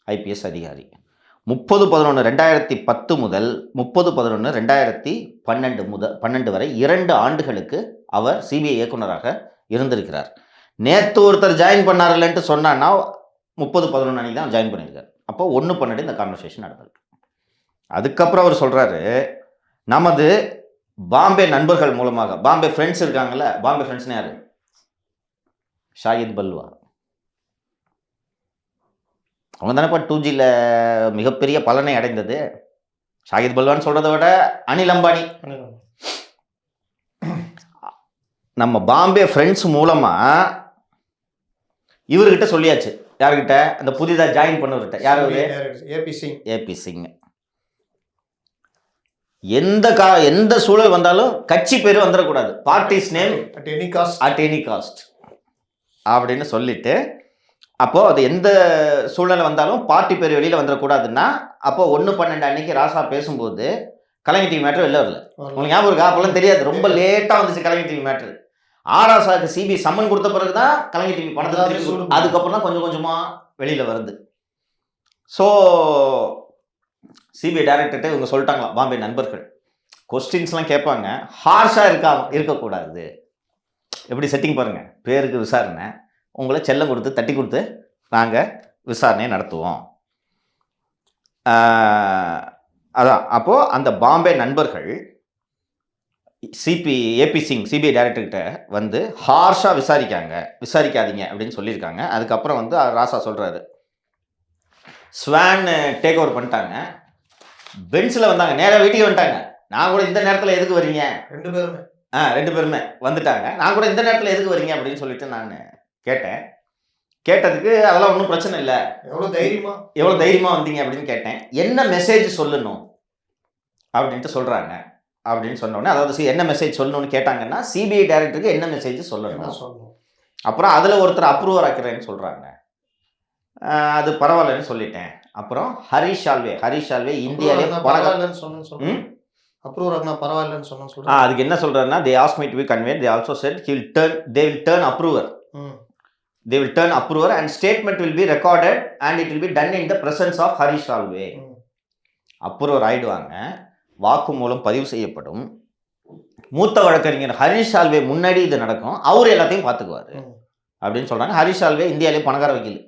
S3: ஐபிஎஸ் அதிகாரி. 30/11/2010 முதல் 30/11/2012 வரை 2 ஆண்டுகளுக்கு அவர் சிபிஐ இயக்குனராக இருந்திருக்கிறார். நேற்று ஒருத்தர் ஜாயின் பண்ணார்லன்ட்டு சொன்னான்னா 30/11 அன்னைக்கு தான் ஜாயின் பண்ணியிருக்கார். அப்போ 1/12 இந்த கான்வர்சேஷன் நடந்திருக்கு. அதுக்கப்புறம் அவர் சொல்கிறாரு, நமது பாம்பே நண்பர்கள் மூலமாக, பாம்பே ஃப்ரெண்ட்ஸ் இருக்காங்கல்ல, பாம்பே ஃப்ரெண்ட்ஸ்னு யார்? ஷாகித் பல்வா. அவங்க தானேப்பா 2Gயில் மிகப்பெரிய பலனை அடைந்தது. ஷாகித் பல்வான்னு சொல்கிறத விட அனில் அம்பானி. நம்ம பாம்பே ஃப்ரெண்ட்ஸ் மூலமாக இவர்கிட்ட சொல்லியாச்சு. யார்கிட்ட? அந்த புதிதாக ஜாயின் பண்ணவர்கிட்ட. யார்?
S4: ஏபி சிங்.
S3: ஏபி சிங். எந்த சூழல் வந்தாலும் கட்சி பேர் வந்துடக்கூடாது, parties name
S4: at any cost
S3: at any cost அப்படின்னு சொல்லிட்டு, அப்போது அது எந்த சூழ்நிலை வந்தாலும் பார்ட்டி பேர் வெளியில் வந்துடக்கூடாதுன்னா, அப்போ 1/12 அன்னைக்கு ராசா பேசும்போது கலைஞர் டிவி மேட்ரு வெளில வரல. உங்களுக்கு ஞாபகம் இருக்கா? அப்போல்லாம் தெரியாது, ரொம்ப லேட்டாக வந்துச்சு கலைஞர் டிவி மேட்ரு. ராசாவுக்கு சிபிஐ சம்மன் கொடுத்த பிறகு தான் கலைஞர் டிவி பணத்தை திருப்பி, அதுக்கப்புறம் தான் கொஞ்சம் கொஞ்சமாக வெளியில் வருது. ஸோ சிபிஐ டைரக்டர்கிட்ட இவங்க சொல்லிட்டாங்களா, பாம்பே நண்பர்கள் கொஸ்டின்ஸ்லாம் கேட்பாங்க, ஹார்ஷாக இருக்கக்கூடாது. எப்படி செட்டிங் பாருங்கள், பேருக்கு விசாரணை, உங்களை செல்லம் கொடுத்து தட்டி கொடுத்து நாங்கள் விசாரணையை நடத்துவோம். அதான் அப்போது அந்த பாம்பே நண்பர்கள் ஏபி சிங் சிபிஐ டைரக்டர்கிட்ட வந்து ஹார்ஷாக விசாரிக்காதீங்க அப்படின்னு சொல்லியிருக்காங்க. அதுக்கப்புறம் வந்து ராசா சொல்கிறாரு, ஸ்வான் டேக் ஓவர் பண்ணிட்டாங்க, பென்ஸில் வந்தாங்க, நேராக வீட்டுக்கு வந்துட்டாங்க. நான் கூட இந்த நேரத்தில் எதுக்கு வரீங்க, 2 பேருமே வந்துட்டாங்க, நான் கூட இந்த நேரத்தில் எதுக்கு வரீங்க அப்படின்னு சொல்லிட்டு நான் கேட்டதுக்கு அதெல்லாம் ஒன்றும் பிரச்சனை இல்லை, எவ்வளோ தைரியமாக வந்தீங்க அப்படின்னு கேட்டேன். என்ன மெசேஜ் சொல்லணும் அப்படின்ட்டு சொல்கிறாங்க அப்படின்னு சொன்னோடனே, அதாவது என்ன மெசேஜ் சொல்லணும்னு கேட்டாங்கன்னா, சிபிஐ டைரக்டருக்கு என்ன மெசேஜ் சொல்லணும். அப்புறம் அதில் ஒருத்தர் அப்ரூவர் ஆக்கிறேன்னு சொல்கிறாங்க, அது பரவாயில்லன்னு சொல்லிட்டேன். அப்புறம் ஹரிஷ் சால்வே இந்தியாவிலே
S4: பரவாயில்லன்னு சொன்னேன்.
S3: அதுக்கு என்ன சொல்றாருன்னா, they asked me to be conveyed, they also said they will turn approver. They will turn approver and statement will be recorded and it will be done in the presence of Harish Salve. Approver ஆயிடுவாங்க, வாக்குமூலம் பதிவு செய்யப்படும், மூத்த வழக்கறிஞர் ஹரிஷ் சால்வே முன்னாடி இது நடக்கும், அவர் எல்லாத்தையும் பார்த்துக்குவார் அப்படின்னு சொல்கிறாங்க. ஹரிஷ் சால்வே இந்தியாவிலே பணக்கார வக்கீல்,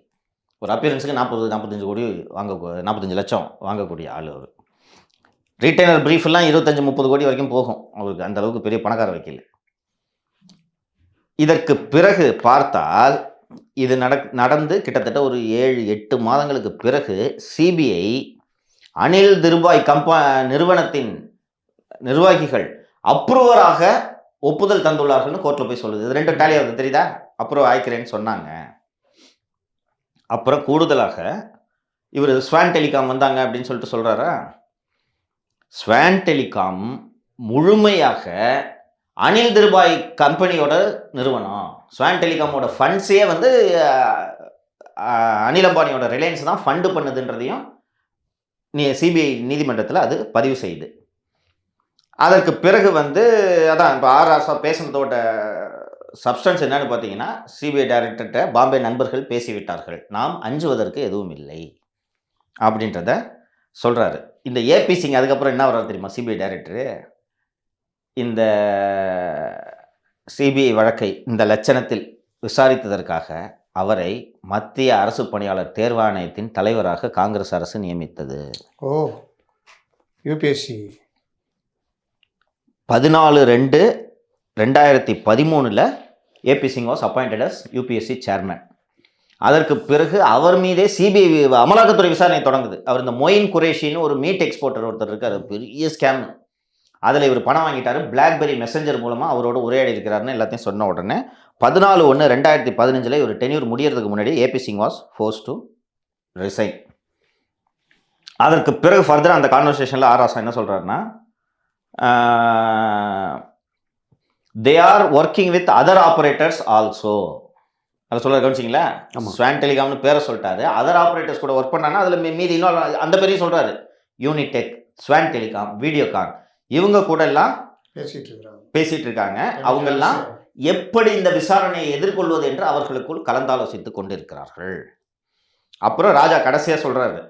S3: ஒரு அப்பியரன்ஸுக்கு 45 கோடி 45 லட்சம் வாங்கக்கூடிய ஆள். அவர் ரீட்டைனர் ப்ரீஃபெல்லாம் 25-30 கோடி வரைக்கும் போகும் அவருக்கு, அந்த அளவுக்கு பெரிய பணக்கார வக்கீல். இதற்கு பிறகு பார்த்தால் இது நடந்து கிட்டத்தட்ட ஒரு 7-8 மாதங்களுக்கு பிறகு சிபிஐ அனில் திருபாய் நிறுவனத்தின் நிர்வாகிகள் அப்ரூவராக ஒப்புதல் தந்துள்ளார்கள்னு கோர்ட்டில் போய் சொல்லுது. இது 2 டேலி ஆகுது, தெரியுதா? அப்ரூவ் ஆயிக்கிறேன்னு சொன்னாங்க. அப்புறம் கூடுதலாக இவர் ஸ்வான் டெலிகாம் வந்தாங்க அப்படின்னு சொல்லிட்டு சொல்கிறாரா, ஸ்வான் டெலிகாம் முழுமையாக அனில் திருபாய் கம்பெனியோட நிறுவனம். ஸ்வான் டெலிகாமோட ஃபண்ட்ஸே வந்து அனில் அம்பானியோட ரிலையன்ஸ் தான் ஃபண்டு பண்ணுதுன்றதையும் சிபிஐ நீதிமன்றத்தில் அது பதிவு செய்யுது. அதற்கு பிறகு வந்து அதான் இப்போ ராசா பேசுனதோட சப்ஸ்டன்ஸ் என்னன்னு பார்த்தீங்கன்னா, சிபிஐ டைரக்டர்கிட்ட பாம்பே நண்பர்கள் பேசிவிட்டார்கள், நாம் அஞ்சுவதற்கு எதுவும் இல்லை அப்படின்றத சொல்கிறாரு. இந்த ஏபி சிங் அதுக்கப்புறம் என்ன வர்றாரு தெரியுமா, சிபிஐ டைரக்டரு இந்த சிபிஐ வழக்கை இந்த லட்சணத்தில் விசாரித்ததற்காக அவரை மத்திய அரசு பணியாளர் தேர்வாணையத்தின் தலைவராக காங்கிரஸ் அரசு நியமித்தது.
S4: UPSC
S3: 14/2/2013 AP Singh was appointed as UPSC chairman. அதற்கு பிறகு அவர் மீதே சிபிஐ அமலாக்கத்துறை விசாரணை தொடங்குது. அவர் இந்த மொயின் குரேஷின்னு ஒரு மீட் எக்ஸ்போர்ட்டர் ஒருத்தர் இருக்கார், பெரிய ஸ்கேம். அதில் இவர் பணம் வாங்கிட்டார், பிளாக்பெரி மெசஞ்சர் மூலமாக அவரோட உரையாடி இருக்கிறாருன்னு எல்லாத்தையும் சொன்ன உடனே 14/1/2015 இவர் டென்யூர் முடியறதுக்கு முன்னாடி AP Singh was force to resign. அதற்கு பிறகு ஃபர்தராக அந்த கான்வர்சேஷனில் ராசா என்ன சொல்கிறாருன்னா, they are working with other operators also. அதை சொல்ல கவனிச்சிங்களா, ஸ்வான் டெலிகாம்னு பேரை சொல்லிட்டாரு, அதர் ஆப்ரேட்டர்ஸ் கூட ஒர்க் பண்ணாங்கன்னா அதில் மீதி இன்னொரு அந்த பேரையும் சொல்கிறாரு, யூனிடெக், ஸ்வான் டெலிகாம், வீடியோகான், இவங்க கூட எல்லாம் பேசிட்டு இருக்காங்க. அவங்கெல்லாம் எப்படி இந்த விசாரணையை எதிர்கொள்வது என்று அவர்களுக்குள் கலந்தாலோசித்து கொண்டிருக்கிறார்கள். அப்புறம் ராஜா கடைசியாக சொல்கிறாரு,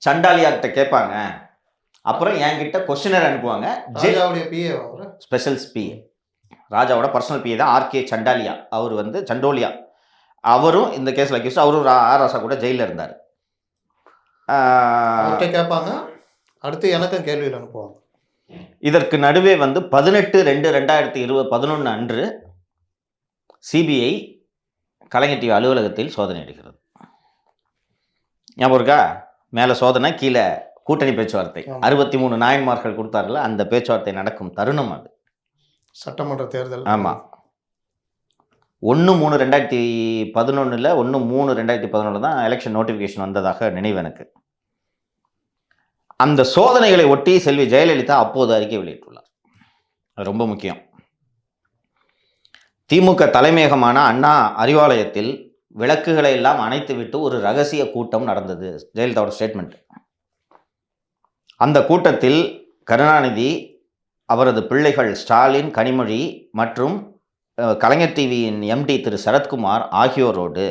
S3: சண்டாலியார்கிட்ட கேட்பாங்க, அப்புறம் என்கிட்ட கொஸ்டினர் அனுப்புவாங்க. ஸ்பெஷல் பிஏ, ராஜாவோட பர்சனல் பிஏ தான் ஆர்கே சண்டாலியா. அவர் வந்து சண்டோலியா, அவரும் இந்த கேஸில் அக்யூஸ்ட், அவரும் ராசா கூட ஜெயிலில் இருந்தார்.
S4: கேட்பாங்க, அடுத்து எனக்கும் கேள்வியில் அனுப்புவாங்க.
S3: இதற்கு நடுவே வந்து 18/2/2011 அன்று சிபிஐ கலைஞர் டிவி அலுவலகத்தில் சோதனை எடுக்கிறது. ஞாபகம் இருக்கா? மேலே சோதனை, கீழே கூட்டணி பேச்சுவார்த்தை. 63 நாயன்மார்கள் கொடுத்தார்கள், அந்த பேச்சுவார்த்தை நடக்கும் தருணம் அது.
S4: சட்டமன்ற தேர்தல்.
S3: ஆமாம், 1/3/2011 1/3/2011 தான் எலெக்ஷன் நோட்டிஃபிகேஷன் வந்ததாக நினைவு எனக்கு. அந்த சோதனைகளை ஒட்டி செல்வி ஜெயலலிதா அப்போது அறிக்கை வெளியிட்டுள்ளார். அது ரொம்ப முக்கியம். திமுக தலைமையகமான அண்ணா அறிவாலயத்தில் விளக்குகளை எல்லாம் அணைத்துவிட்டு ஒரு ரகசிய கூட்டம் நடந்தது. ஜெயலலிதாவோட ஸ்டேட்மெண்ட். அந்த கூட்டத்தில் கருணாநிதி, அவரது பிள்ளைகள் ஸ்டாலின், கனிமொழி மற்றும் கலைஞர் டிவியின் எம்டி திரு சரத்குமார் ஆகியோரோடு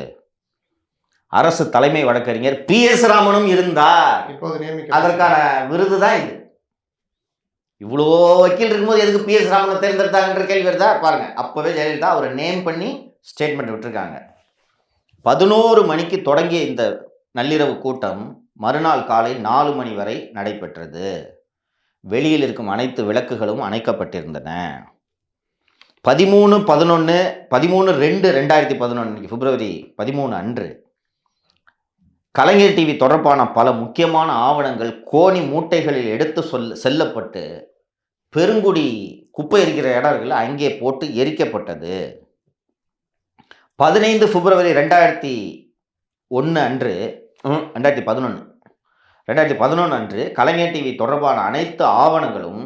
S3: அரசு தலைமை வழக்கறிஞர் PS ராமனும் இருந்தார்.
S4: இப்போது நியமிக்க
S3: அதற்கான விருது தான் இது. இவ்வளோ வக்கீல் இருக்கும்போது எதுக்கு PS ராமனை தேர்ந்தெடுத்தாங்கன்ற கேள்வி வருதா பாருங்க. அப்பவே ஜெயலலிதா அவரை நேம் பண்ணி ஸ்டேட்மெண்ட் விட்டுருக்காங்க. 11 மணிக்கு தொடங்கிய இந்த நள்ளிரவு கூட்டம் மறுநாள் காலை 4 மணி வரை நடைபெற்றது. வெளியில் இருக்கும் அனைத்து விளக்குகளும் அணைக்கப்பட்டிருந்தன. 13/2/2011 பிப்ரவரி 13 அன்று கலைஞர் டிவி தொடர்பான பல முக்கியமான ஆவணங்கள் கோணி மூட்டைகளில் எடுத்து செல்லப்பட்டு பெருங்குடி குப்பை எரிக்கிற இடங்கள் அங்கே போட்டு எரிக்கப்பட்டது. 15 பிப்ரவரி 2011 அன்று கலைஞர் டிவி தொடர்பான அனைத்து ஆவணங்களும்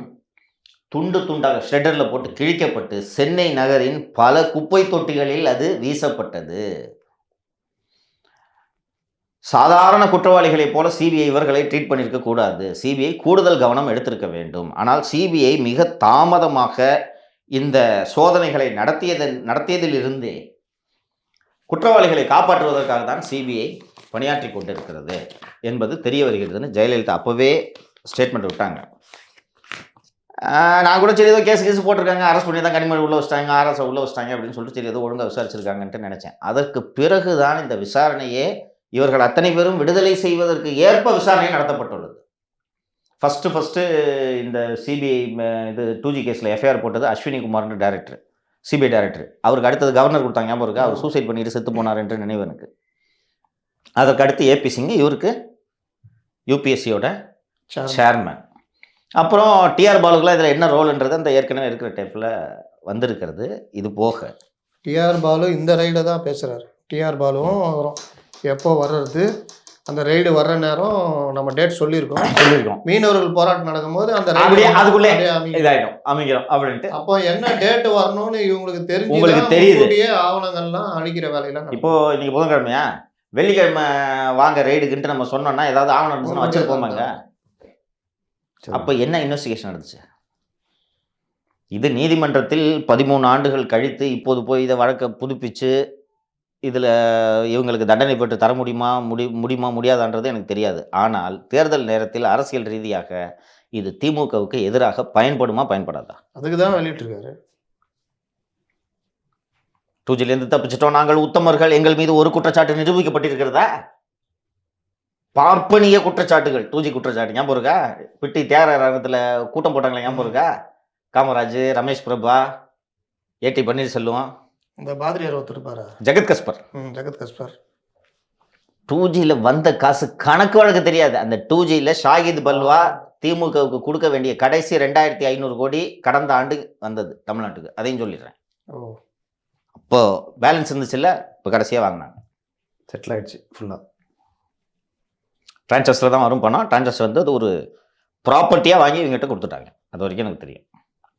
S3: துண்டு துண்டாக ஷ்ரெட்டரில் போட்டு கிழிக்கப்பட்டு சென்னை நகரின் பல குப்பை தொட்டிகளில் அது வீசப்பட்டது. சாதாரண குற்றவாளிகளைப் போல சிபிஐ இவர்களை ட்ரீட் பண்ணியிருக்க கூடாது. சிபிஐ கூடுதல் கவனம் எடுத்திருக்க வேண்டும். ஆனால் சிபிஐ மிக தாமதமாக இந்த சோதனைகளை நடத்தியதிலிருந்தே குற்றவாளிகளை காப்பாற்றுவதற்காக தான் சிபிஐ பணியாற்றி கொண்டிருக்கிறது என்பது தெரிய வருகிறதுன்னு ஜெயலலிதா அப்போவே ஸ்டேட்மெண்ட் விட்டாங்க. நான் கூட சரி ஏதோ கேஸ் போட்டிருக்காங்க, அரெஸ்ட் பண்ணி தான் கனிமொழி உள்ளே வச்சிட்டாங்க, ஆர்எஸ் உள்ளே வச்சிட்டாங்க அப்படின்னு சொல்லிட்டு சரி ஏதோ ஒழுங்காக விசாரிச்சிருக்காங்கன்ட்டு நினச்சேன். அதற்கு பிறகு தான் இந்த விசாரணையே இவர்கள் அத்தனை பேரும் விடுதலை செய்வதற்கு ஏற்ப விசாரணை நடத்தப்பட்டுள்ளது. ஃபஸ்ட்டு இந்த சிபிஐ இது 2G கேஸில் எஃப்ஐஆர் போட்டது அஸ்வினி குமார்னு டைரக்டர், சிபிஐ டைரக்டர். அவருக்கு அடுத்தது கவர்னர் கொடுத்தாங்க, ஞாபகம் இருக்கு. அவர் சூசைட் பண்ணிட்டு செத்து போனார் என்று நினைவு எனக்கு. அதற்கு அடுத்து ஏபி சிங், இவருக்கு யூபிஎஸ்சியோட சேர்மன். அப்புறம் டிஆர் பாலுக்குலாம் இதில் என்ன ரோல்ன்றது அந்த ஏற்கனவே இருக்கிற டைப்பில் வந்திருக்கிறது. இது போக
S4: டிஆர் பாலு இந்த ரைடை தான் பேசுகிறாரு. டிஆர் பாலுவும் வரும் எப்போ வர்றது, அந்த ரைடு வர்ற நேரம் நம்ம டேட் சொல்லியிருக்கோம். மீனவர்கள் போராட்டம் நடக்கும்போது அந்த
S3: அதுக்குள்ளே இதாயிடும் அமைக்கிறோம் அப்படின்ட்டு.
S4: அப்போ என்ன டேட் வரணும்னு இவங்களுக்கு தெரிஞ்சு
S3: உங்களுக்கு தெரியுது.
S4: ஆவணங்கள்லாம் அழிக்கிற வேலையெல்லாம்
S3: இப்போ இன்னைக்கு புதன்கிழமையா, வெள்ளிக்கிழமை வாங்க ரைடுக்குன்ட்டு நம்ம சொன்னோம்னா ஏதாவது ஆவணம் இருந்துச்சுன்னா வச்சிருப்போமாங்க. அப்போ என்ன இன்வெஸ்டிகேஷன் நடந்துச்சு? இது நீதிமன்றத்தில் 13 ஆண்டுகள் கழித்து இப்போது போய் இதை வழக்கை புதுப்பிச்சு இதில் இவங்களுக்கு தண்டனை பெற்று தர முடியுமா முடியாதான்றது எனக்கு தெரியாது. ஆனால் தேர்தல் நேரத்தில் அரசியல் ரீதியாக இது திமுகவுக்கு எதிராக பயன்படாதா?
S4: அதுக்கு தான் வெளியிட்டிருக்காரு.
S3: 2Gலேருந்து தப்பிச்சிட்டோம், நாங்கள் உத்தமர்கள், எங்கள் மீது ஒரு குற்றச்சாட்டு நிரூபிக்கப்பட்டிருக்கிறதா? பார்ப்பனிய குற்றச்சாட்டுகள், 2G குற்றச்சாட்டு ஞாபகம் இருக்கா? பிட்டி தியாகராகத்தில் கூட்டம் போட்டாங்களே ஞாபகம் இருக்கா? காமராஜ், ரமேஷ் பிரபா, ஏடி பன்னீர்செல்வம்,
S4: இந்த பாதிரியார் ஒருத்தருப்பாரா,
S3: ஜெகத் கஸ்பர். 2Gயில் வந்த காசு கணக்கு வழக்கு தெரியாது. அந்த 2Gயில் ஷாகித் பல்வா திமுகவுக்கு கொடுக்க வேண்டிய கடைசி 2500 கோடி கடந்த ஆண்டு வந்தது தமிழ்நாட்டுக்கு. அதையும் சொல்லிடுறேன். அப்போ பேலன்ஸ் இருந்துச்சுல்ல, இப்போ கடைசியாக வாங்கினாங்க,
S5: செட்டில் ஆயிடுச்சு ஃபுல்லாக.
S3: டிரான்சாக்ஷனில் தான் வரும் பணம். டிரான்சாக்ஷன் வந்து அது ஒரு ப்ராப்பர்ட்டியாக வாங்கி இவங்ககிட்ட கொடுத்துட்டாங்க. அது வரைக்கும் எனக்கு தெரியும்.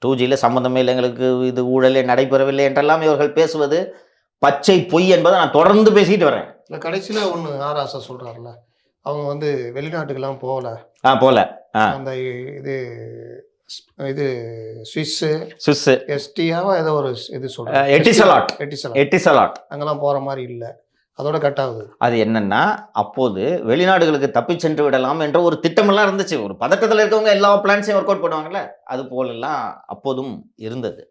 S3: 2Gயில் சம்மந்தமே இல்லை, எங்களுக்கு இது ஊழலே நடைபெறவில்லை என்றெல்லாம் இவர்கள் பேசுவது பச்சை பொய் என்பதை நான் தொடர்ந்து பேசிட்டு வரேன்.
S4: இல்லை கடைசியில் ஒன்று ஆராசா சொல்கிறாருல, அவங்க வந்து வெளிநாட்டுக்கெல்லாம் போகல அந்த இது சுவிஸ் எஸ்டியாவா ஏதோ ஒரு இது சொல்கிறேன், எட்டிசலாட் அங்கெல்லாம் போகிற மாதிரி இல்லை, அதோட கட் ஆகுது.
S3: அது என்னன்னா, அப்போது வெளிநாடுகளுக்கு தப்பி சென்று விடலாம் என்ற ஒரு திட்டமெல்லாம் இருந்துச்சு. ஒரு பதட்டத்தில் இருக்கவங்க எல்லா பிளான்ஸையும் ஒர்க் அவுட் பண்ணுவாங்கல்ல, அது போலெல்லாம் அப்போதும் இருந்தது.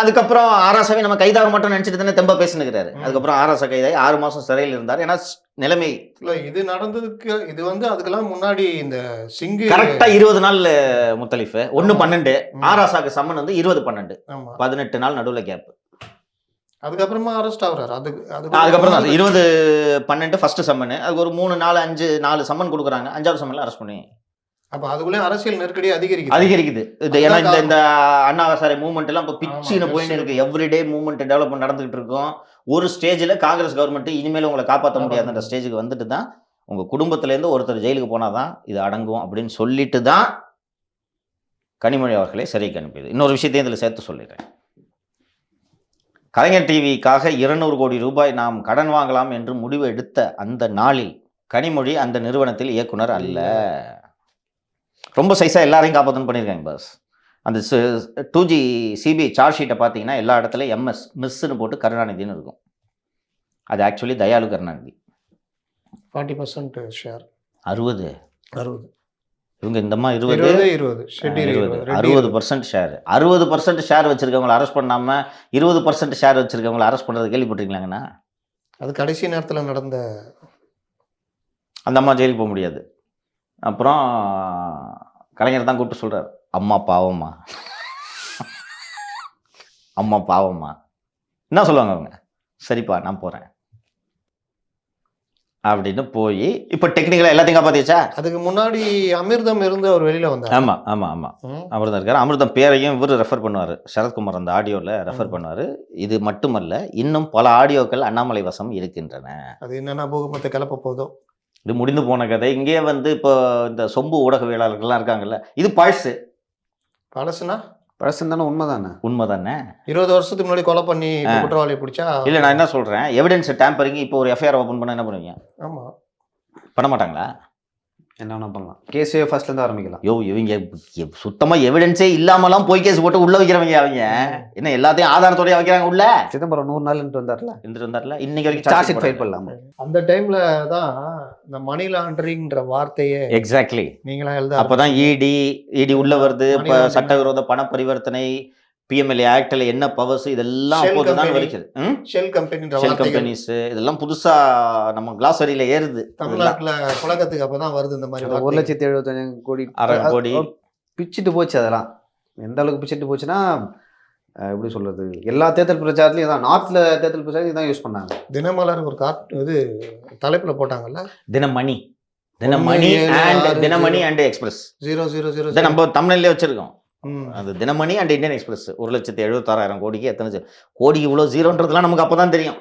S3: அதுக்கப்புறம் ஆராசாவை நம்ம கைதாக மட்டும் நினைச்சிட்டு தானே தெம்பா பேசினுக்கிறாரு. அதுக்கப்புறம் ஆராசா கைதாகி 6 மாசம் சிறையில் இருந்தார். ஏன்னா நிலைமை
S4: இல்லை இது நடந்ததுக்கு இது வந்து அதுக்கெல்லாம் முன்னாடி இந்த சிங்கு
S3: கரெக்டாக 20 நாள் முத்தலிஃபு 1/12, ஆராசாக்கு சம்மன் வந்து 20/12, 18 நாள் நடுவில் கேப்.
S4: அதுக்கப்புறமா அரெஸ்ட் ஆகுறாரு.
S3: அதுக்கப்புறம் தான் 20/12 ஃபர்ஸ்ட் சம்மன். அதுக்கு ஒரு 3 4 5 4 சம்மன் கொடுக்குறாங்க. 5வது சம்மன்ல அரெஸ்ட் பண்ணி.
S4: அப்போ அதுக்குள்ளே அரசியல் நெருக்கடி
S3: அதிகரிக்குது. ஏன்னா இந்த அண்ணா ஹசாரே மூவ்மெண்ட் எல்லாம் இப்போ பிச்சுன்னு போயின்னு இருக்கு. எவ்ரிடே மூவ்மெண்ட் டெவலப்மெண்ட் நடந்துகிட்டு இருக்கும். ஒரு ஸ்டேஜில் காங்கிரஸ் கவர்மெண்ட் இனிமேல் உங்களை காப்பாற்ற முடியாதுன்ற ஸ்டேஜுக்கு வந்துட்டு தான் உங்கள் குடும்பத்திலேருந்து ஒருத்தர் ஜெயிலுக்கு போனால் தான் இது அடங்கும் அப்படின்னு சொல்லிட்டு தான் கனிமொழி அவர்களை சிறைக்கு அனுப்பியது. இன்னொரு விஷயத்தையும் இதில் சேர்த்து சொல்லிடுறேன். கலைஞர் டிவிக்காக 200 கோடி ரூபாய் நாம் கடன் வாங்கலாம் என்று முடிவு எடுத்த அந்த நாளில் கனிமொழி அந்த நிறுவனத்தில் இயக்குனர் அல்ல. ரொம்ப சைஸாக எல்லாரையும் காப்பாற்றணும் பண்ணியிருக்காங்க பாஸ். அந்த 2G சிபிஐ சார்ஜ் ஷீட்டை பார்த்தீங்கன்னா எல்லா இடத்துலையும் MS மிஸ்ன்னு போட்டு கருணாநிதினு இருக்கும். அது ஆக்சுவலி தயாளு கருணாநிதி.
S4: 40% ஷேர்.
S3: 60 இவங்க இந்தம்மா
S4: 20
S3: 60% ஷேர். 60% ஷேர் வச்சிருக்கவங்களை அரெஸ்ட் பண்ணாமல் 20% ஷேர் வச்சிருக்கவங்களை அரெஸ்ட் பண்ணுறது கேள்விப்பட்டிருக்கீங்களாங்கண்ணா?
S4: அது கடைசி நேரத்தில் நடந்த.
S3: அந்த அம்மா ஜெயிலுக்கு போக முடியாது. அப்புறம் கலைஞர் தான் கூப்பிட்டு சொல்கிறார், அம்மா பாவம்மா, அம்மா பாவம்மா. என்ன சொல்லுவாங்க அவங்க? சரிப்பா நான் போகிறேன் அப்படின்னு போய் இப்போ டெக்னிக்கலாக எல்லாத்தையும் காப்பாற்றிச்சா?
S4: அதுக்கு முன்னாடி அமிர்தம் இருந்து அவர் வெளியில் வந்தார்.
S3: ஆமாம் அமிர்தம் இருக்கார். அமிர்தம் பேரையும் இவர் ரெஃபர் பண்ணுவார். சரத்குமார் அந்த ஆடியோவில் ரெஃபர் பண்ணுவார். இது மட்டுமல்ல, இன்னும் பல ஆடியோக்கள் அண்ணாமலை வசம் இருக்கின்றன.
S4: அது என்னென்ன பூகம்பத்தை கிளப்ப போதோ.
S3: இது முடிந்து போன கதை. இங்கே வந்து இப்போ இந்த சொம்பு ஊடகவியலாளர்கள்லாம் இருக்காங்கல்ல, இது பழசு.
S5: பழசு தானே?
S3: உண்மைதானே?
S4: 20 வருஷத்துக்கு முன்னாடி கொலை பண்ணி குற்றவாளியை பிடிச்சா.
S3: இல்லை, நான் என்ன சொல்கிறேன், எவிடன்ஸ் டேம்பரிங். இப்போ ஒரு எஃப்ஐஆர் ஓப்பன் பண்ண என்ன பண்ணுவீங்க?
S4: ஆமாம்,
S3: பண்ண மாட்டாங்களா?
S5: என்ன பண்ணலாம்? கேஸே ஃபர்ஸ்ட்லேருந்து ஆரம்பிக்கலாம்.
S3: இவங்க சுத்தமாக எவிடன்ஸே இல்லாமலாம் போய் கேஸ் போட்டு உள்ளே வைக்கிறவங்க. அவங்க என்ன எல்லாத்தையும் ஆதாரத்தோடய வைக்கிறாங்க உள்ள.
S5: சிதம்பரம் 100 நாள் வந்தார்ல, இன்னைக்கு வரைக்கும் சார்ஜ் ஷீட் ஃபைல் பண்ணலாமா?
S4: அந்த டைம்ல தான் இந்த மணி லாண்டரிங்ன்ற வார்த்தையே
S3: எக்ஸாக்ட்லி
S4: நீங்களா எழுத.
S3: அப்போதான் இடி உள்ள வருது. இப்போ சட்டவிரோத பண பரிவர்த்தனை, PMLA ஆக்டில் என்ன பவர்ஸ், இதெல்லாம் அப்போதுதான் வரைக்குது.
S4: ஷெல்
S3: கம்பெனிஸ் இதெல்லாம் புதுசாக நம்ம கிளாஸரியில் ஏறுது.
S4: தமிழ்நாட்டில் புழக்கத்துக்கு அப்போ தான் வருது இந்த மாதிரி.
S5: 1,75,000 கோடி பிச்சுட்டு போச்சு. அதெல்லாம் எந்த அளவுக்கு பிச்சுட்டு போச்சுன்னா, எப்படி சொல்றது, எல்லா தேர்தல் பிரச்சாரத்துலையும் தான், நார்த்தில் தேர்தல் பிரச்சாரத்தையும் தான் யூஸ் பண்ணாங்க.
S4: தினமலர் ஒரு இது தலைப்பில் போட்டாங்கல்ல,
S3: தினமணி அண்ட் எக்ஸ்பிரஸ்
S4: 000
S3: நம்ம தமிழ்லேயே வச்சிருக்கோம். அது தினமணி அண்ட் இந்தியன் எக்ஸ்பிரஸ் 1,76,000 கோடிக்கு எத்தனை கோடி இவ்வளோ ஜீரோன்றதுலாம் நமக்கு அப்போ தான் தெரியும்.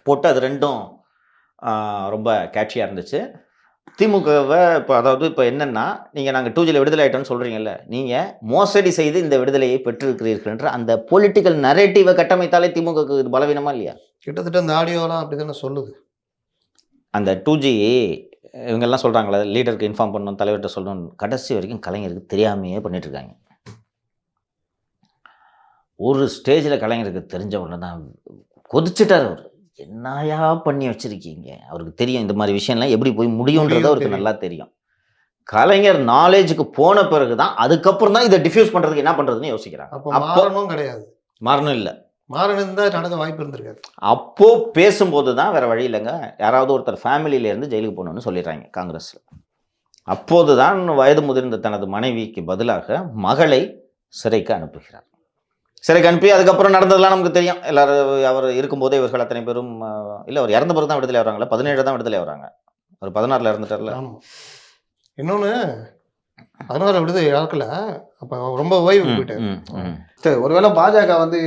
S3: போட்டு அது ரெண்டும் ரொம்ப கேட்சியாக இருந்துச்சு. திமுகவை இப்போ இப்போ என்னென்னா, நீங்கள் நாங்கள் 2Gல விடுதலை ஆகிட்டோன்னு சொல்கிறீங்கல்ல, நீங்கள் மோசடி செய்து இந்த விடுதலையை பெற்றிருக்கிறீர்கள்ன்ற அந்த பொலிட்டிக்கல் நரேட்டிவை கட்டமைத்தாலே திமுகவுக்கு இது பலவீனமா இல்லையா?
S4: கிட்டத்தட்ட அந்த ஆடியோலாம் அப்படி தானே சொல்லுது.
S3: அந்த 2G இவங்கெல்லாம் சொல்கிறாங்களே, லீடருக்கு இன்ஃபார்ம் பண்ணணும், தலைவர்கிட்ட சொல்லணும், கடைசி வரைக்கும் கலைஞருக்கு தெரியாமையே பண்ணிட்டுருக்காங்க. ஒரு ஸ்டேஜில் கலைஞருக்கு தெரிஞ்ச உடனே தான் கொதிச்சுட்டார் அவர். என்னையா பண்ணி வச்சுருக்கீங்க? அவருக்கு தெரியும் இந்த மாதிரி விஷயம்லாம் எப்படி போய் முடியுன்றது அவருக்கு நல்லா தெரியும். கலைஞர் நாலேஜுக்கு போன பிறகு தான், அதுக்கப்புறம் தான் இதை டிஃப்யூஸ் பண்ணுறதுக்கு என்ன பண்ணுறதுன்னு யோசிக்கிறாங்க.
S4: அப்போ கிடையாது,
S3: மாறணும் இல்லை,
S4: மாறணும் நடந்த வாய்ப்பு இருந்திருக்காது.
S3: அப்போ பேசும்போது தான் வேற வழி இல்லைங்க, யாராவது ஒருத்தர் ஃபேமிலியிலேருந்து ஜெயிலுக்கு போகணும்னு சொல்லிடுறாங்க காங்கிரஸில். அப்போது தான் வயது முதிர்ந்த தனது மனைவிக்கு பதிலாக மகளை சிறைக்கு அனுப்புகிறார். சிறைக்கு அனுப்பி அதுக்கப்புறம் நடந்ததெல்லாம் நமக்கு தெரியும். எல்லாரும் அவர் இருக்கும்போதே இவர்கள் அத்தனை பேரும், இல்லை அவர் இறந்த பிறகு தான் விடுதலை ஆகிறாங்களா? 17 தான் விடுதலை ஆகிறாங்க. அவர் 16 இறந்துட்டார்ல.
S4: இன்னொன்று 16 விடுதலை ஆக்கல, அப்போ ரொம்ப ஓய்வு போயிட்டார்.
S5: ஒருவேளை பாஜக வந்து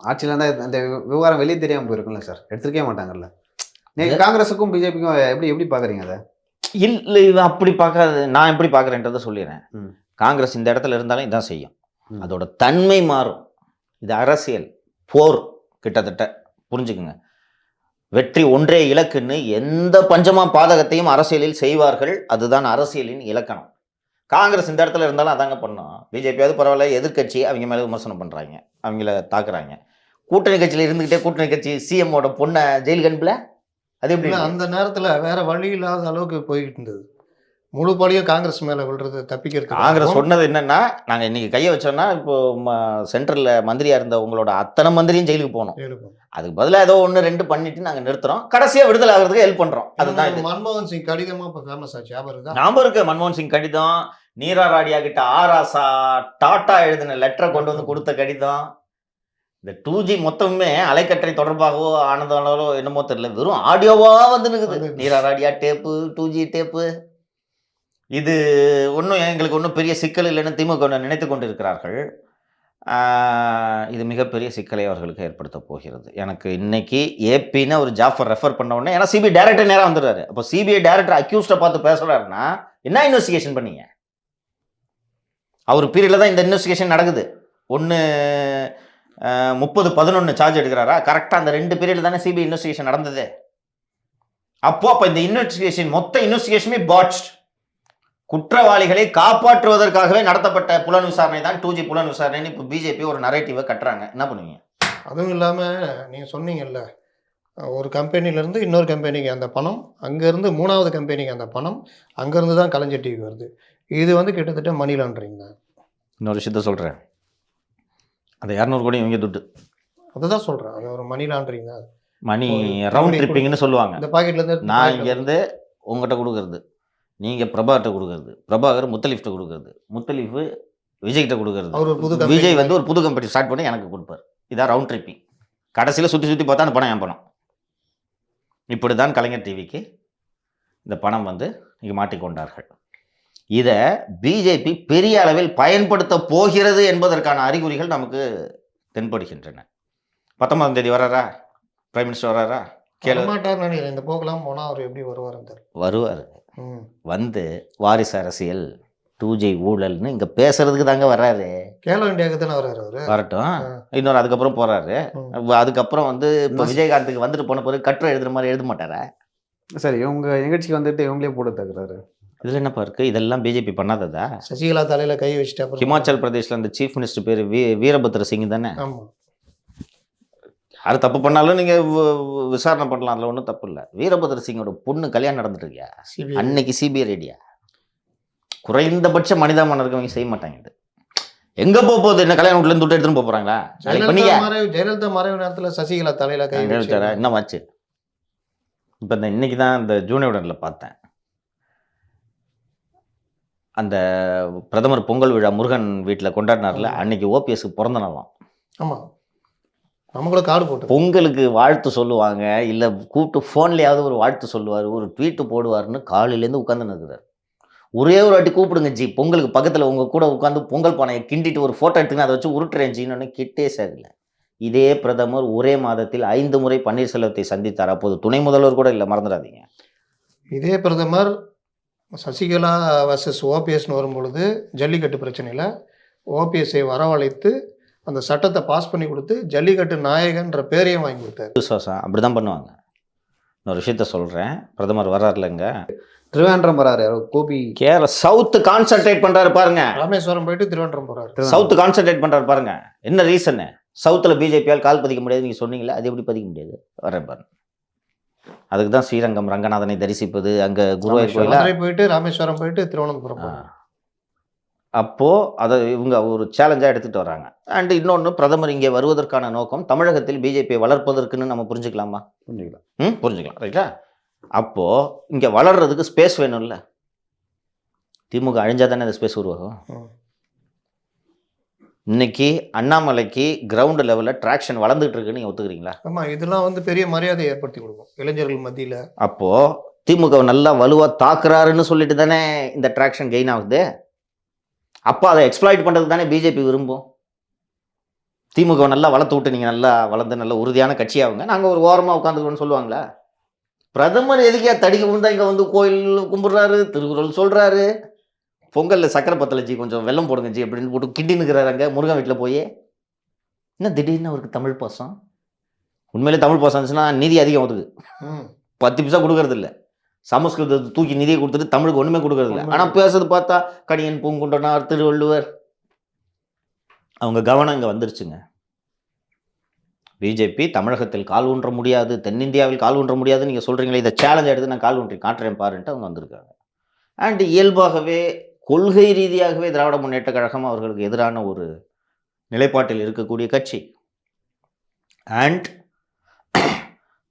S5: ஆட்சியில் இருந்தால் அந்த விவகாரம் வெளியே தெரியாமல் போயிருக்கும்ல சார், எடுத்துருக்கவே மாட்டாங்கல்ல. நீங்கள் காங்கிரஸுக்கும் பிஜேபிக்கும் எப்படி பார்க்குறீங்க அதை?
S3: இல்லை, அப்படி பார்க்காது. நான் எப்படி பார்க்குறேன்றதை சொல்லிடுறேன். காங்கிரஸ் இந்த இடத்துல இருந்தாலும் இதான் செய்யும். அதோட தன்மை மாறும். இது அரசியல் போர் கிட்டத்தட்ட, புரிஞ்சுக்குங்க. வெற்றி ஒன்றே இலக்குன்னு எந்த பஞ்சமா பாதகத்தையும் அரசியலில் செய்வார்கள். அதுதான் அரசியலின் இலக்கணம். காங்கிரஸ் இந்த இடத்துல இருந்தாலும் அதாங்க பண்ணோம். பிஜேபியாவது பரவாயில்ல, எதிர்கட்சி அவங்க மேலே விமர்சனம் பண்ணுறாங்க, அவங்கள தாக்குறாங்க. கூட்டணி கட்சியில் இருந்துக்கிட்டே கூட்டணி கட்சி சிஎம்மோட பொண்ணை ஜெயிலுக்கு அனுப்பல. அது எப்படி? அந்த
S4: நேரத்தில் வேற வழி இல்லாத அளவுக்கு போய்கிட்டு இருந்தது. முழு பழியும் காங்கிரஸ் மேலே விழுறது தப்பிக்கிறது.
S3: காங்கிரஸ் சொன்னது என்னன்னா, நாங்கள் இன்னைக்கு கையை வச்சோன்னா இப்போ சென்ட்ரலில் மந்திரியாக இருந்த உங்களோட அத்தனை மந்திரியும் ஜெயிலுக்கு போகணும். அதுக்கு பதிலாக ஏதோ 1-2 பண்ணிட்டு நாங்கள் நிறுத்துறோம், கடைசியாக விடுதலை ஆகிறதுக்கு ஹெல்ப் பண்ணுறோம். அதுதான்
S4: மன்மோகன் சிங் கடிதமாக இப்போ ஃபேமஸ் ஆச்சு.
S3: ஞாபகம் இருக்கு மன்மோகன் சிங் கடிதம், நீரா ராடியா கிட்ட ஆராசா டாட்டா எழுதின லெட்டரை கொண்டு வந்து கொடுத்த கடிதம். இந்த 2G மொத்தமே அலைக்கற்றை தொடர்பாகவோ ஆனதாலோ என்னமோ தெரியல, வெறும் ஆடியோவாக வந்து இருக்குது. நீரா ராடியா டேப்பு, 2G டேப்பு. இது ஒன்றும் எங்களுக்கு ஒன்றும் பெரிய சிக்கல் இல்லைன்னு திமுக நினைத்து கொண்டு இருக்கிறார்கள். இது மிகப்பெரிய சிக்கலை அவர்களுக்கு ஏற்படுத்த போகிறது. எனக்கு இன்னைக்கு ஏபின்னு ஒரு ஜாஃபர் ரெஃபர் பண்ண உடனே, ஏன்னா சிபிஐ டைரக்டர் நேராக வந்துடுறாரு. அப்போ சிபிஐ டைரக்டர் அக்யூஸ்டை பார்த்து பேசுறாருன்னா என்ன இன்வெஸ்டிகேஷன் பண்ணீங்க? அவர் பீரியடில் தான் இந்த இன்வெஸ்டிகேஷன் நடக்குது. 1/30/11 சார்ஜ் எடுக்கிறாரா? கரெக்டாக அந்த 2 பீரியடில் தானே சிபிஐ இன்வெஸ்டிகேஷன் நடந்தது. அப்போ இந்த இன்வெஸ்டிகேஷன் மொத்த இன்வெஸ்டிகேஷனே பாட்ச்ட். குற்றவாளிகளை காப்பாற்றுவதற்காகவே நடத்தப்பட்ட புலன் விசாரணை தான் 2G புலன் விசாரணைன்னு இப்போ பிஜேபி ஒரு நரேட்டிவை கட்டுறாங்க. என்ன பண்ணுவீங்க?
S4: அதுவும் இல்லாமல் நீங்கள் சொன்னீங்கல்ல, ஒரு கம்பெனிலேருந்து இன்னொரு கம்பெனிக்கு அந்த பணம், அங்கேருந்து 3வது கம்பெனிக்கு அந்த பணம், அங்கேருந்து தான் கலைஞர் டிவிக்கு வருது. இது வந்து கிட்டத்தட்ட மணி லாண்டரிங் தான். இன்னொரு
S3: விஷயத்த சொல்கிறேன், அந்த 200 கோடி இவங்க துட்டு.
S4: அதுதான் சொல்கிறேன், அது ஒரு மணி லாண்டரிங் தான்.
S3: மணி ரவுண்ட் ட்ரிப்பிங்னு சொல்லுவாங்க.
S4: இந்த பாக்கெட்லேருந்து
S3: நான் இங்கேருந்து உங்கள்கிட்ட கொடுக்கறது, நீங்கள் பிரபாகிட்ட கொடுக்கறது, பிரபாகர் முத்தலீஃப்ட்ட கொடுக்கறது, முத்தலீஃப் விஜய்கிட்ட கொடுக்கறது, விஜய் வந்து ஒரு புது கம்பெனி ஸ்டார்ட் பண்ணி எனக்கு கொடுப்பார். இதான் ரவுண்ட் ட்ரிப்பிங். கடைசியில் சுற்றி சுற்றி பார்த்தா அந்த பணம் என் பணம். இப்படி தான் கலைஞர் டிவிக்கு இந்த பணம் வந்து இங்கே மாட்டிக்கொண்டார்கள். இதை பிஜேபி பெரிய அளவில் பயன்படுத்த போகிறது என்பதற்கான அறிகுறிகள் நமக்கு தென்படுகின்றன. 19ஆம் தேதி வராரா பிரைம் மினிஸ்டர்? வராரா?
S4: கேள்விமாட்டார் நினைக்கிறேன். இந்த போகலாம் போனால் அவர் எப்படி வருவார்?
S3: வருவார். வந்து வாரிசு அரசியல் 2G ஊழல்னு இங்கே பேசுறதுக்கு தாங்க வர்றாரு.
S4: கேலோ இண்டியாவுக்கு தானே வர்றாரு அவர்.
S3: வரட்டும். இன்னொரு அதுக்கப்புறம் போகிறாரு. அதுக்கப்புறம் வந்து இப்போ விஜயகாந்துக்கு வந்துட்டு போன பிறகு கட்டுரை எழுதுற மாதிரி எழுத மாட்டாரா?
S5: சரி, இவங்க நிகழ்ச்சிக்கு வந்துட்டு இவங்களே போட்டு தகுறாரு.
S3: இதில் என்னப்பா இருக்குது? இதெல்லாம் பிஜேபி பண்ணாததா?
S4: சசிகலா தலையில் கை வச்சுட்டு
S3: ஹிமாச்சல் பிரதேஷில் அந்த சீஃப் மினிஸ்டர் பேர் வீரபத்ர சிங் தானே?
S4: ஆமாம்.
S3: யார் தப்பு பண்ணாலும் நீங்கள் விசாரணை பண்ணலாம், அதில் ஒன்றும் தப்பு இல்லை. வீரபத்ர சிங்கோட பொண்ணு கல்யாணம் நடந்துட்டு இருக்கியா? அன்னைக்கு சிபிஐ ரெடியா? குறைந்தபட்ச மனிதாமனருக்கு செய்ய மாட்டாங்க. இது எங்கே போகுது? என்ன கல்யாண வீட்டிலேருந்து துட்டு எடுத்துன்னு போகிறாங்களா?
S4: ஜெயலலிதா மறைவு நேரத்தில் சசிகலா தலையில் கை வச்சாரா?
S3: என்னமாச்சு? இப்போ இந்த இன்னைக்கு தான் இந்த ஜூனியர்டனில் பார்த்தேன், அந்த பிரதமர் பொங்கல் விழா முருகன் வீட்டில் கொண்டாடினார்ல, அன்னைக்கு ஓபிஎஸ்க்கு பிறந்த நாளாம்.
S4: ஆமாம், நம்மளோட கார்டு போட்டு
S3: பொங்கலுக்கு வாழ்த்து சொல்லுவாங்க, இல்லை கூப்பிட்டு ஃபோன்லேயாவது ஒரு வாழ்த்து சொல்லுவார், ஒரு ட்வீட்டு போடுவார்னு காலையிலேருந்து உட்காந்துன்னு இருக்கிறார். ஒரே ஒரு வாட்டி கூப்பிடுங்க ஜி, பொங்கலுக்கு பக்கத்தில் உங்கள் கூட உட்காந்து பொங்கல் பானையை கிண்டிட்டு ஒரு ஃபோட்டோ எடுத்துங்க, அதை வச்சு உருட்டுறேன் ஜின்னு கிட்டே சேரல. இதே பிரதமர் ஒரே மாதத்தில் 5 முறை பன்னீர்செல்வத்தை சந்தித்தார். அப்போது துணை முதல்வர் கூட இல்லை, மறந்துடாதீங்க.
S4: இதே பிரதமர் சசிகலா வர்சஸ் ஓபிஎஸ்னு வரும்பொழுது ஜல்லிக்கட்டு பிரச்சனையில் ஓபிஎஸ்ஐ வரவழைத்து அந்த சட்டத்தை பாஸ் பண்ணி கொடுத்து ஜல்லிக்கட்டு நாயகன்ற பேரையும் வாங்கி கொடுத்தாரு.
S3: விசுவாசம் அப்படி தான் பண்ணுவாங்க. இன்னொரு விஷயத்த சொல்கிறேன், பிரதமர் வர்றாருலங்க,
S5: திருவேண்டரம் வராரு, கோபி
S3: கேரளா சவுத்து கான்சென்ட்ரேட் பண்ணுறாரு பாருங்க.
S4: ராமேஸ்வரம் போயிட்டு திருவேண்டரம் போகிறாரு.
S3: சவுத்து கான்சென்ட்ரேட் பண்ணுறாரு பாருங்க. என்ன ரீசன்னு? சவுத்தில் பிஜேபியால் கால் பதிக்க முடியாது நீங்கள் சொன்னீங்களே, அது எப்படி பதிக்க முடியாது? வரேன் பாருங்க. அதுக்கு தான் ஸ்ரீரங்கம் ரங்கநாதனை தரிசிப்பது, அங்கே குருவாயூர் கோயிலில்
S4: போயிட்டு ராமேஸ்வரம் போயிட்டு திருவனந்தபுரம்.
S3: அப்போது அதை இவங்க ஒரு சேலஞ்சாக எடுத்துகிட்டு வராங்க. அண்ட் இன்னொன்று, பிரதமர் இங்கே வருவதற்கான நோக்கம் தமிழகத்தில் பிஜேபியை வளர்ப்பதற்குன்னு நம்ம புரிஞ்சுக்கலாமா? புரிஞ்சுக்கலாம். புரிஞ்சுக்கலாம், ரைட்டா? அப்போது இங்கே வளர்றதுக்கு ஸ்பேஸ் வேணும்ல. திமுக அழிஞ்சால் தானே அந்த ஸ்பேஸ் உருவாகும். இன்னைக்கு அண்ணாமலைக்கு கிரவுண்ட் லெவலில் ட்ராக்ஷன் வளர்ந்துட்டு இருக்குன்னு நீங்கள் ஒத்துக்கிறீங்களா?
S4: ஆமாம், இதெல்லாம் வந்து பெரிய மரியாதை ஏற்படுத்தி கொடுக்கும் இளைஞர்கள் மத்தியில்.
S3: அப்போது திமுக நல்லா வலுவாக தாக்குறாருன்னு சொல்லிட்டு தானே இந்த ட்ராக்ஷன் கெயின் ஆகுது. அப்போ அதை எக்ஸ்ப்ளாய்ட் பண்ணுறது தானே பிஜேபி விரும்பும். திமுக நல்லா வளர்த்து விட்டு நீங்கள் நல்லா வளர்ந்து நல்ல உறுதியான கட்சியாகுங்க, நாங்கள் ஒரு ஓரமாக உட்காந்துக்கணும்னு சொல்லுவாங்களா? பிரதமர் எதுக்கே தடிக்க விழுந்தா இங்கே வந்து கோயில் கும்பிட்றாரு, திருக்குறள் சொல்கிறாரு, பொங்கலில் சக்கரை பத்தலை ஜி, கொஞ்சம் வெள்ளம் போடுங்க ஜி அப்படின்னு போட்டு கிண்டின்னுக்கிறாரு அங்கே முருகன் வீட்டில் போய். என்ன திடீர்னு அவருக்கு தமிழ் பாசம்? உண்மையிலே தமிழ் பாசம் இருந்துச்சுன்னா நிதி அதிகம் ஒதுக்கு, 10 பைசா கொடுக்கறது இல்லை. சமஸ்கிருதத்தை தூக்கி நிதியை கொடுத்துட்டு தமிழுக்கு ஒன்றுமே கொடுக்கறது இல்லை. ஆனால் பேசுறது பார்த்தா கணியன், பூங்குன்றனார், திருவள்ளுவர், அவங்க கவனம் இங்கே வந்துருச்சுங்க. பிஜேபி தமிழகத்தில் கால் ஊன்ற முடியாது, தென்னிந்தியாவில் கால் ஊன்ற முடியாதுன்னு நீங்கள் சொல்கிறீங்களே, இதை சேலஞ்ச் எடுத்து நான் கால் ஊன்றி காட்டுறேன் பாருன்ட்டு அவங்க வந்திருக்காங்க. அண்ட் இயல்பாகவே கொள்கை ரீதியாகவே திராவிட முன்னேற்ற கழகம் அவர்களுக்கு எதிரான ஒரு நிலைப்பாட்டில் இருக்கக்கூடிய கட்சி. அண்ட்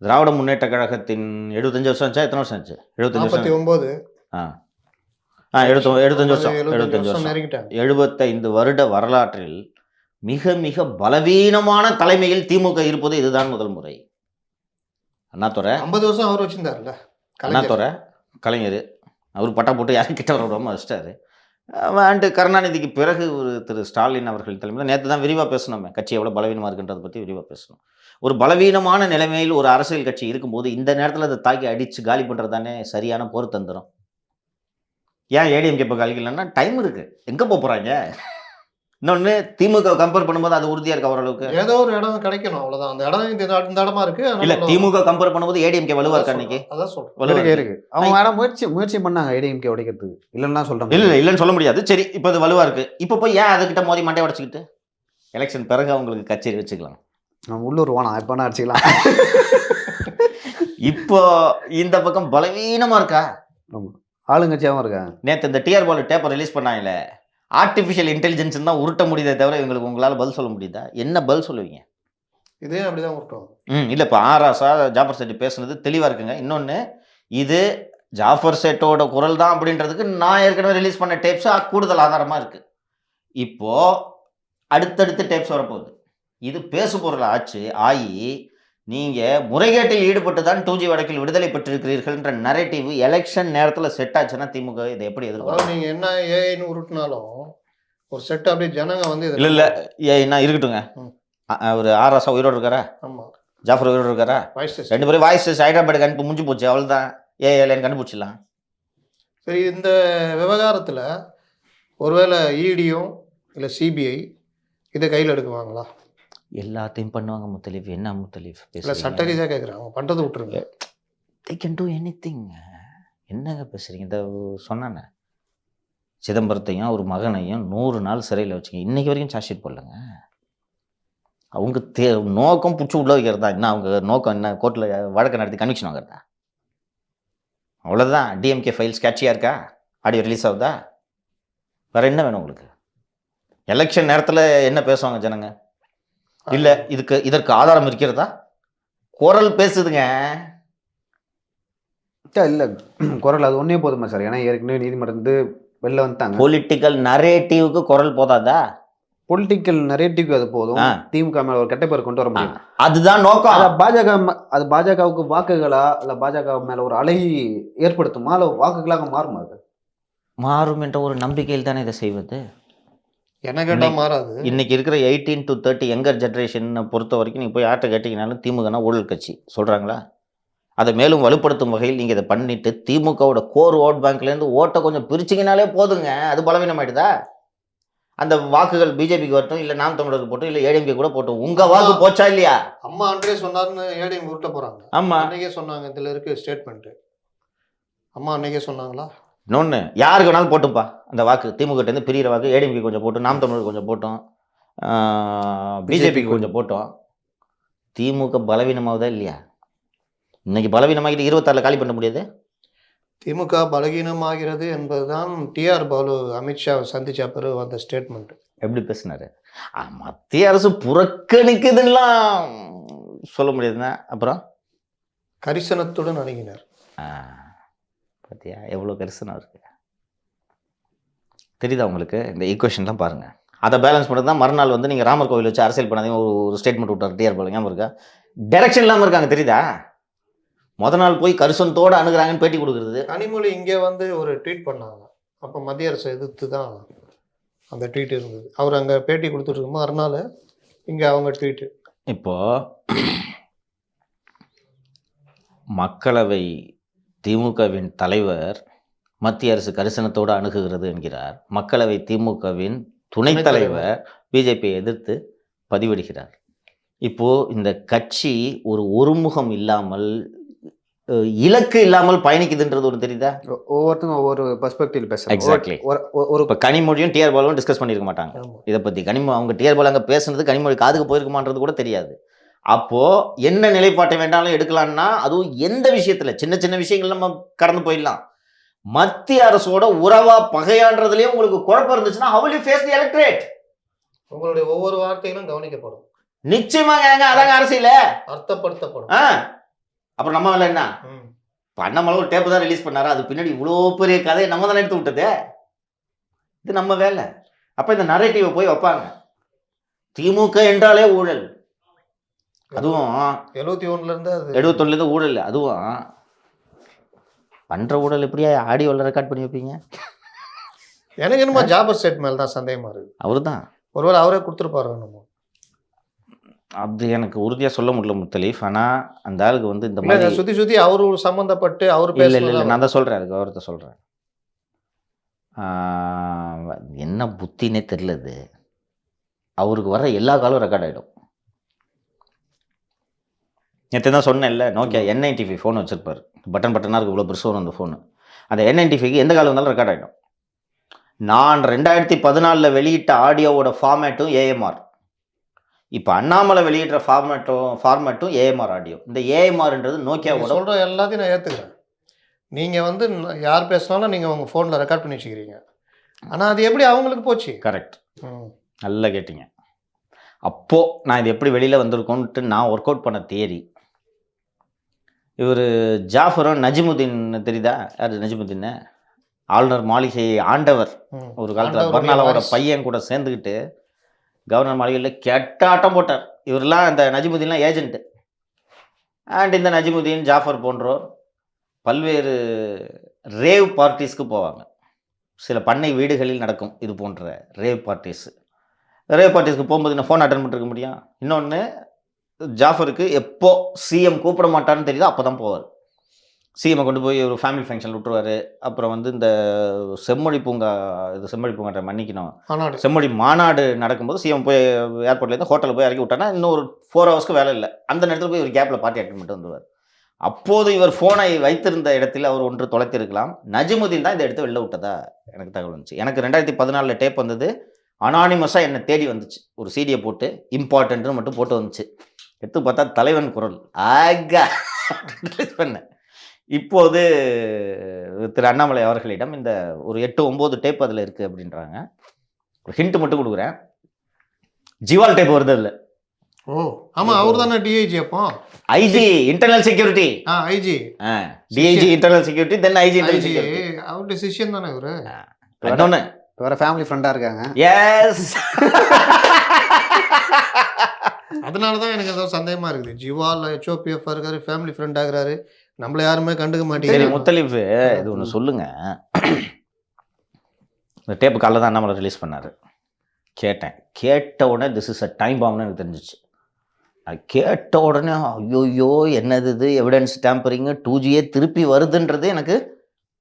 S3: திராவிட முன்னேற்ற கழகத்தின் 75 வருஷம் ஆச்சா? எத்தனை வருஷம் ஆச்சு? 75 வருஷம். 75 வருட வரலாற்றில் மிக மிக பலவீனமான தலைமையில் திமுக இருப்பது இதுதான் முதல் முறை. அண்ணாதுரை
S4: 50 வருஷம் அவர் வச்சிருந்தார்ல,
S3: அண்ணாதுரை கலைஞர் அவர் பட்டா போட்டு யாரும் கிட்ட வர விடாமல் வச்சிட்டாரு. அண்டு கருணாநிதிக்கு பிறகு ஒரு திரு ஸ்டாலின் அவர்கள் தலைமையில் நேற்று தான் விரிவாக பேசணுமே, கட்சி எவ்வளோ பலவீனமாக இருக்குன்றதை பற்றி விரிவாக பேசணும். ஒரு பலவீனமான நிலைமையில் ஒரு அரசியல் கட்சி இருக்கும்போது இந்த நேரத்தில் அதை தாக்கி அடித்து காலி பண்ணுறது தானே சரியான போர் தந்திரம். ஏன் ஏடிஎம்கே இப்போ காலிக்கலன்னா டைம் இருக்குது, எங்கே போகிறாங்க. இன்னொன்று திமுக கம்பேர் பண்ணும்போது அது உறுதியாக இருக்கு ஓரளவுக்கு.
S4: ஏதோ ஒரு இடம் கிடைக்கணும், அவ்வளவுதான். அந்த இடம் இந்த இடமா இருக்கு.
S3: இல்லை, திமுக கம்பேர் பண்ணும்போது ஏடிஎம்கே வலுவாக இருக்கா இன்னைக்கு?
S4: அதான் சொல்றேன்.
S5: இருக்கு. அவங்க வேணா முயற்சி பண்ணாங்க ஏடிஎம்கே உடைக்கிறதுக்கு, இல்லைன்னா சொல்றேன்.
S3: இல்லைன்னு சொல்ல முடியாது. சரி, இப்போ அது வலுவாக இருக்கு. இப்போ போய் ஏன் அதுக்கிட்ட மோதி மண்டை உடச்சிக்கிட்டு எலெக்ஷன் பிறகு அவங்களுக்கு கச்சேரி வச்சுக்கலாம்.
S5: உள்ளூர் வேணாம், எப்போ வேணா அடிச்சுக்கலாம்.
S3: இப்போ இந்த பக்கம் பலவீனமாக இருக்கா,
S5: ஆளுங்கட்சியாகவும் இருக்கா.
S3: நேற்று இந்த டிஆர் பால் டேப்பை ரிலீஸ் பண்ணாங்களே, ஆர்டிஃபிஷியல் இன்டெலிஜென்ஸ் தான் உருட்ட முடியுதே தவிர இவங்களுக்கு உங்களால் பதில் சொல்ல முடியுதா? என்ன பதில் சொல்லுவீங்க?
S4: இதே அப்படிதான் உருட்டும்.
S3: இல்லை, இப்போ ஆராசா ஜாஃபர் சேட் பேசுனது தெளிவாக இருக்குங்க. இன்னொன்று, இது ஜாஃபர் சேட்டோட குரல் தான் அப்படின்றதுக்கு நான் ஏற்கனவே ரிலீஸ் பண்ண டேப்ஸ் கூடுதல் ஆதாரமாக இருக்குது. இப்போது அடுத்தடுத்து டேப்ஸ் வரப்போகுது. இது பேசு பொருள் ஆகி நீங்கள் முறைகேட்டில் ஈடுபட்டு தான் 2G வழக்கில் விடுதலை பெற்றிருக்கிறீர்கள்ன்ற நரேட்டிவ் எலெக்ஷன் நேரத்தில் செட் ஆச்சுன்னா திமுக இதை எப்படி எதிர்பார்க்கும்?
S4: நீங்கள் என்ன ஏஐன்னு உருட்டினாலும் ஒரு செட் அப்படியே ஜனங்க வந்து
S3: இல்லை ஏன்னா இருக்கட்டுங்க. ஒரு ஆராசா உயிரோடு இருக்காரா?
S4: ஆமாம்.
S3: ஜாஃபர் உயிரோடு இருக்காரா?
S4: ரெண்டு
S3: பேரும் வாய்ஸ் ஹைதராபாடுக்கு அனுப்பி முடிஞ்சு போச்சு, அவ்வளோதான். ஏஐன்னு கண்டுபிடிச்சிடலாம்.
S4: சரி, இந்த விவகாரத்தில் ஒருவேளை இடியும் இல்லை சிபிஐ இதை கையில் எடுக்குவாங்களா?
S3: எல்லாத்தையும் பண்ணுவாங்க முத்தலீஃப். என்ன முத்தலீஃப்
S4: இல்லை, சட்ட ரீதியாக கேட்குறேன். அவங்க பண்ணுறது விட்டுருங்க.
S3: they can do anything. என்னங்க பேசுகிறீங்க? இந்த சொன்னானே சிதம்பரத்தையும் ஒரு மகனையும் 100 நாள் சிறையில் வச்சுங்க, இன்றைக்கி வரைக்கும் சார்ஜ் ஷீட் போடலங்க. அவங்க நோக்கம் பிடிச்சி உள்ள வைக்கிறதா? என்ன அவங்க நோக்கம் என்ன? கோர்ட்டில் வழக்கு நடத்தி கன்விக்ஷன் வாங்குறதா? அவ்வளோதான். டிஎம்கே ஃபைல்ஸ் கேட்சியாக இருக்கா? ஆடியோ ரிலீஸ் ஆகுதா? வேறு என்ன வேணும் உங்களுக்கு? எலெக்ஷன் நேரத்தில் என்ன பேசுவாங்க ஜனங்க? இல்லை, இதற்கு ஆதாரம் இருக்கிறதா? குரல் பேசுதுங்க.
S5: இல்லை, குரல் அது ஒன்றே போதுமா சார்? ஏன்னா ஏற்கனவே நீதிமன்றத்து வெளில வந்துட்டாங்க.
S3: பொலிட்டிக்கல் நரேட்டிவ்க்கு குரல் போதாதா?
S5: பொலிட்டிக்கல் நரேட்டிவ்க்கு அது போதும். திமுக மேல ஒரு கெட்ட பேர் கொண்டு வர முடியும்,
S3: அதுதான் நோக்கம்.
S5: அது பாஜகவுக்கு வாக்குகளா இல்லை பாஜக மேல ஒரு அலை ஏற்படுத்துமா, இல்லை வாக்குகளாக மாறுமா? அது மாறும்
S3: என்ற ஒரு நம்பிக்கையில் தானே இதை செய்வது.
S4: என்ன கேட்டால் மாறாது.
S3: இன்னைக்கு இருக்கிற 18 to 30 யங்கர் ஜென்ரேஷனை பொறுத்த வரைக்கும் நீங்கள் போய் ஆட்டை கேட்டிங்கனாலும் திமுகனா ஊழல் கட்சி சொல்கிறாங்களா? அதை மேலும் வலுப்படுத்தும் வகையில் நீங்கள் இதை பண்ணிவிட்டு திமுகவோட கோர் ஓட் பேங்க்லேருந்து ஓட்டை கொஞ்சம் பிரிச்சிங்கனாலே போதுங்க. அது பலவீனமாயிடுதா? அந்த வாக்குகள் பிஜேபிக்கு வரட்டும், இல்லை நாம் தமிழருக்கு போட்டும், இல்லை ஏடிஎம்கே கூட போட்டும், உங்கள் வாக்கு போச்சா இல்லையா?
S4: அம்மா அன்றே சொன்னார்னு ஏடிஎம் உருட்ட போகிறாங்க.
S3: ஆமாம்,
S4: அன்றைக்கே சொன்னாங்க. இதில் இருக்குது ஸ்டேட்மெண்ட்டு. அம்மா அன்றைக்கே சொன்னாங்களா?
S3: இன்னொன்று, யாருக்கு வேணாலும் போட்டும்ப்பா அந்த வாக்கு. திமுகட்டேருந்து பிரிகிற வாக்கு ஏடிஎம்கே கொஞ்சம் போட்டோம், நாம் தமிழருக்கு கொஞ்சம் போட்டோம், பிஜேபிக்கு கொஞ்சம் போட்டோம். திமுக பலவீனமாகுதா இல்லையா? இன்னைக்கு பலவீனமாகிட்டு 26 காலி பண்ண முடியாது.
S4: திமுக பலகீனமாகிறது என்பதுதான் டிஆர் பாலு அமித்ஷா சந்திச்ச பிறகு வந்த ஸ்டேட்மெண்ட்.
S3: எப்படி பேசினாரு? மத்திய அரசு புறக்கணிக்குதுலாம் சொல்ல முடியாதுன்னா அப்புறம்
S4: கரிசனத்துடன் அணுகினார்.
S3: பார்த்தியா எவ்வளோ கரிசனம் இருக்கு? தெரியுதா உங்களுக்கு? இந்த ஈக்குவேஷன்லாம் பாருங்கள். அதை பேலன்ஸ் பண்ணுறது தான் மறுநாள் வந்து நீங்கள் ராமர் கோவில் வச்சு அரசியல் பண்ணாதீங்க ஒரு ஸ்டேட்மெண்ட் விட்டார் டிஆர் பாலு. ஞாபகம் இருக்கா? டைரக்ஷன் இல்லாமல் இருக்காங்க, தெரியுதா? முத நாள் போய் கரிசனத்தோடு அணுகிறாங்கன்னு பேட்டி கொடுக்குறது.
S4: கனிமொழி இங்கே வந்து ஒரு ட்வீட் பண்ணாங்க. அப்போ மத்திய அரசு எதிர்த்து தான் அந்த ட்வீட் இருந்தது. அவர் அங்கே பேட்டி கொடுத்துட்டு மறுநாள் இங்கே அவங்க ட்வீட்டு.
S3: இப்போது மக்களவை திமுகவின் தலைவர் மத்திய அரசு கரிசனத்தோடு அணுகுகிறது என்கிறார். மக்களவை திமுகவின் துணைத் தலைவர் பிஜேபியை எதிர்த்து பதிவிடுகிறார். இப்போது இந்த கட்சி ஒரு ஒருமுகம் இல்லாமல், இலக்கு இல்லாமல் பயணிக்குதுன்றது ஒன்று தெரியுதா?
S5: ஒவ்வொருத்தரும் ஒவ்வொரு பெர்ஸ்பெக்டிவ் பேசுறாங்க.
S3: எக்ஸாக்ட்லி. ஒரு இப்போ கனிமொழியும் டிஆர் பாலுவும் டிஸ்கஸ் பண்ணியிருக்க மாட்டாங்க இதை பற்றி. அவங்க டிஆர் பாலு அங்கே பேசுனது கனிமொழி காதுக்கு போயிருக்குமான்றது கூட தெரியாது. அப்போது என்ன நிலைப்பாட்டை வேண்டாலும் எடுக்கலாம்னா, அதுவும் எந்த விஷயத்தில் சின்ன சின்ன விஷயங்கள் நம்ம கடந்து போயிடலாம். மத்திய அரசோட உறவா பகையான்றதுலேயே உங்களுக்கு குழப்பம் இருந்துச்சுன்னா how will you face the electorate?
S4: உங்களுடைய ஒவ்வொரு வார்த்தைகளும் கவனிக்கப்படும்.
S3: நிச்சயமாங்க, அதாங்க அரசியல
S4: அர்த்தப்படுத்தப்படும்.
S3: அப்புறம் நம்ம வேலை என்ன? பண்ணமளவு ஒரு டேப்பு தான் ரிலீஸ் பண்ணாரு, அது பின்னாடி இவ்வளோ பெரிய கதையை நம்ம தானே எடுத்து விட்டது. இது நம்ம வேலை. அப்போ இந்த நரேட்டிவை போய் வைப்பாங்க. திமுக என்றாலே ஊழல், அதுவும் 71 ஊழல். அதுவும் பண்ற ஊழல் எப்படியா ஆடியோவில் ரெக்கார்ட் பண்ணி வைப்பீங்க?
S4: எனக்கு என்னமோ ஜாபர் சேட் மேல தான் சந்தேகமா இருக்கு.
S3: அவர் தான்.
S4: ஒருவேளை அவரே கொடுத்துருப்பாரு என்னமோ.
S3: அது எனக்கு உறுதியாக சொல்ல முடியல முத்தலீஃப். ஆனால் அந்த ஆளுக்கு வந்து இந்த
S4: இல்ல
S3: மாதிரி
S4: சுத்தி சுத்தி அவரு சம்பந்தப்பட்டு அவர்
S3: இல்லை இல்லை இல்லை
S4: பேசுறது
S3: நான் தான் சொல்கிறேன், அதுக்கு அவர்கிட்ட சொல்கிறேன். என்ன புத்தினே தெரியலது. அவருக்கு வர எல்லா காலும் ரெக்கார்ட் ஆகிடும். நேற்று தான் சொன்னேன்ல, நோக்கியா N95 ஃபோன் வச்சுருப்பார், பட்டனாக இருக்குது, இவ்வளோ பெருசு வரும் அந்த ஃபோனு. அந்த N95க்கு எந்த காலம் வந்தாலும் ரெக்கார்ட் ஆகிடும். நான் 2014 வெளியிட்ட ஆடியோவோட ஃபார்மேட்டும் ஏஎம்ஆர், இப்போ அண்ணாமலை வெளியிடுற ஃபார்மேட்டும் ஏஎம்ஆர் ஆடியோ. இந்த ஏஎம்ஆர்ன்றது நோக்கியாவோட
S4: சொல்ற எல்லாத்தையும் நான் ஏத்துக்கிறேன். நீங்க வந்து யார் பேசினாலும் நீங்க உங்க போன்ல ரெக்கார்ட் பண்ணி வச்சுக்கிறீங்க. ஆனா அது எப்படி அவங்களுக்கு போச்சு?
S3: கரெக்ட், நல்லா கேட்டிங்க. அப்போது நான் இது எப்படி வெளியில் வந்திருக்கோன்ட்டு நான் ஒர்க் அவுட் பண்ண தியரி, இவர் ஜாஃபரும் நஜிமுதீன் தெரியுதா? யார் நஜிமுதீன்? ஆளுநர் மாளிகை ஆண்டவர். ஒரு காலத்தில் பர்னாலாவோட பையன் கூட சேர்ந்துக்கிட்டு கவர்னர் மாளிகையில் கெட்டாட்டம் போட்டார். இவரெல்லாம் இந்த நஜிமுதீன்லாம் ஏஜென்ட்டு. அண்ட் இந்த நஜிமுதீன், ஜாஃபர் போன்றோர் பல்வேறு ரேவ் பார்ட்டிஸ்க்கு போவாங்க. சில பண்ணை வீடுகளில் நடக்கும் இது போன்ற ரேவ் பார்ட்டிஸ். ரேவ் பார்ட்டிஸ்க்கு போகும்போது என்ன ஃபோன் அட்டன் பண்ணிருக்க முடியும்? இன்னொன்று, ஜாஃபருக்கு எப்போ சிஎம் கூப்பிட மாட்டான்னு தெரியுதோ அப்போ தான் போவார். சிஎம்மை கொண்டு போய் ஒரு ஃபேமிலி ஃபங்க்ஷன் விட்டுருவார். அப்புறம் வந்து இந்த செம்மொழி பூங்காட்ட மன்னிக்கணும், செம்மொழி மாநாடு நடக்கும்போது சிஎம் போய் ஏர்போர்ட்லேருந்து ஹோட்டலில் போய் இறக்கி விட்டானா இன்னும் ஒரு 4 ஹவர்ஸ்க்கு வேலை இல்லை. அந்த நேரத்தில் போய் ஒரு கேப்பில் பார்ட்டி அட்டன் பண்ணிட்டு வந்துடுவார். அப்போது இவர் ஃபோனை வைத்திருந்த இடத்தில் அவர் ஒன்று தொலைத்திருக்கலாம். நஜிமுதீன் தான் இதை எடுத்து வெளில விட்டதா எனக்கு தகவல் வந்துச்சு. எனக்கு 2014 டேப் வந்தது, அனானிமஸாக என்னை தேடி வந்துச்சு. ஒரு சீடியை போட்டு இம்பார்ட்டன்ட்னு மட்டும் போட்டு வந்துச்சு. எடுத்து பார்த்தா தலைவன் குரல் ஆகா பண்ணேன். இப்போது திரு அண்ணாமலை அவர்களிடம் இந்த ஒரு 8-9 டேப் அதில் இருக்குது அப்படின்றாங்க. ஒரு ஹிண்ட் மட்டும் கொடுக்குறேன், ஜிவால் டேப் வருது அதில்.
S4: ஓ ஆமா, அவர் தானே டிஐஜி. அப்போ
S3: IG internal security,
S4: IG
S3: DIG internal security, then IG internal security.
S4: அவருடைய சிஷ்யன் தானே இவரு.
S3: இன்னொன்று
S5: வேற ஃபேமிலி ஃப்ரெண்டாக இருக்காங்க.
S3: எஸ்,
S4: அதனால தான் எனக்கு ஏதோ சந்தேகமா இருக்குது. ஜிவால் HOPF இருக்காரு, ஃபேமிலி ஃப்ரெண்ட் ஆகுறாரு, நம்மள யாருமே கண்டுக்க
S3: சரி
S4: மாட்டேங்குது.
S3: முத்தலீஃப், இது ஒன்று சொல்லுங்க. இந்த டேப்பு காலைல தான் அண்ணாமலை ரிலீஸ் பண்ணார். கேட்ட உடனே திஸ் இஸ் அ டைம் பாம்னு எனக்கு தெரிஞ்சிச்சு. அது கேட்ட உடனே ஐயோயோ என்னது இது, எவிடன்ஸ் டேம்பரிங்கு, 2Gயே திருப்பி வருதுன்றது எனக்கு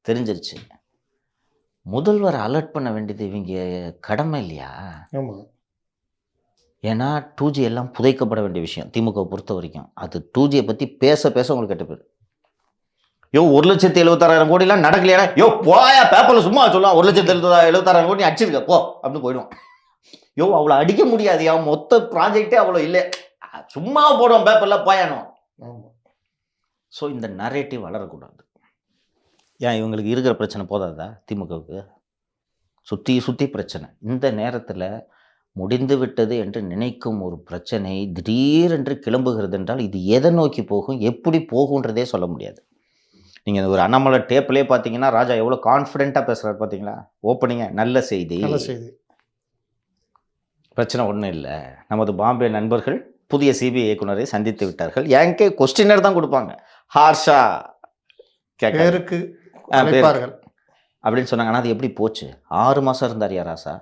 S3: தெரிஞ்சிருச்சு. முதல்வர் அலர்ட் பண்ண வேண்டியது இவங்க கடமை இல்லையா?
S4: ஆமா,
S3: ஏன்னா 2G எல்லாம் புதைக்கப்பட வேண்டிய விஷயம் திமுக பொறுத்த வரைக்கும். அது 2Gயை பற்றி பேச உங்களுக்கு கெட்ட பேர். யோ 1,76,000 கோடிலாம் நடக்கலையா? யோ போயா, பேப்பரில் சும்மா சொல்லலாம் 1,76,000 கோடி அடிச்சிருக்க போ அப்படின்னு போயிடுவான். யோ அவ்வளோ அடிக்க முடியாது, அவன் மொத்த ப்ராஜெக்டே அவ்வளோ இல்லை, சும்மா போடுவான் பேப்பரில் போயானோம். ஸோ இந்த நரேட்டிவ் வளரக்கூடாது. ஏன் இவங்களுக்கு இருக்கிற பிரச்சனை போதாதா? திமுகவுக்கு சுற்றி பிரச்சனை. இந்த நேரத்தில் முடிந்து விட்டது என்று நினைக்கும் ஒரு பிரச்சனை திடீரென்று கிளம்புகிறது என்றால் இது எதை நோக்கி போகும், எப்படி போகுன்றதே சொல்ல முடியாது. நீங்கள் ஒரு அண்ணாமலை டேப்லேயே பார்த்தீங்கன்னா ராஜா எவ்வளோ கான்ஃபிடென்ட்டாக பேசுகிறார் பார்த்தீங்களா? ஓப்பனிங்காக நல்ல செய்தி, பிரச்சனை ஒன்றும் இல்லை, நமது பாம்பே நண்பர்கள் புதிய சிபிஐ இயக்குனரை சந்தித்து விட்டார்கள். ஏங்கே கொஸ்டினர் தான் கொடுப்பாங்க, ஹார்ஷா
S4: பேருக்கு
S3: அப்படின்னு சொன்னாங்க. ஆனால் அது எப்படி போச்சு? 6 மாதம் இருந்தார் யாராசா,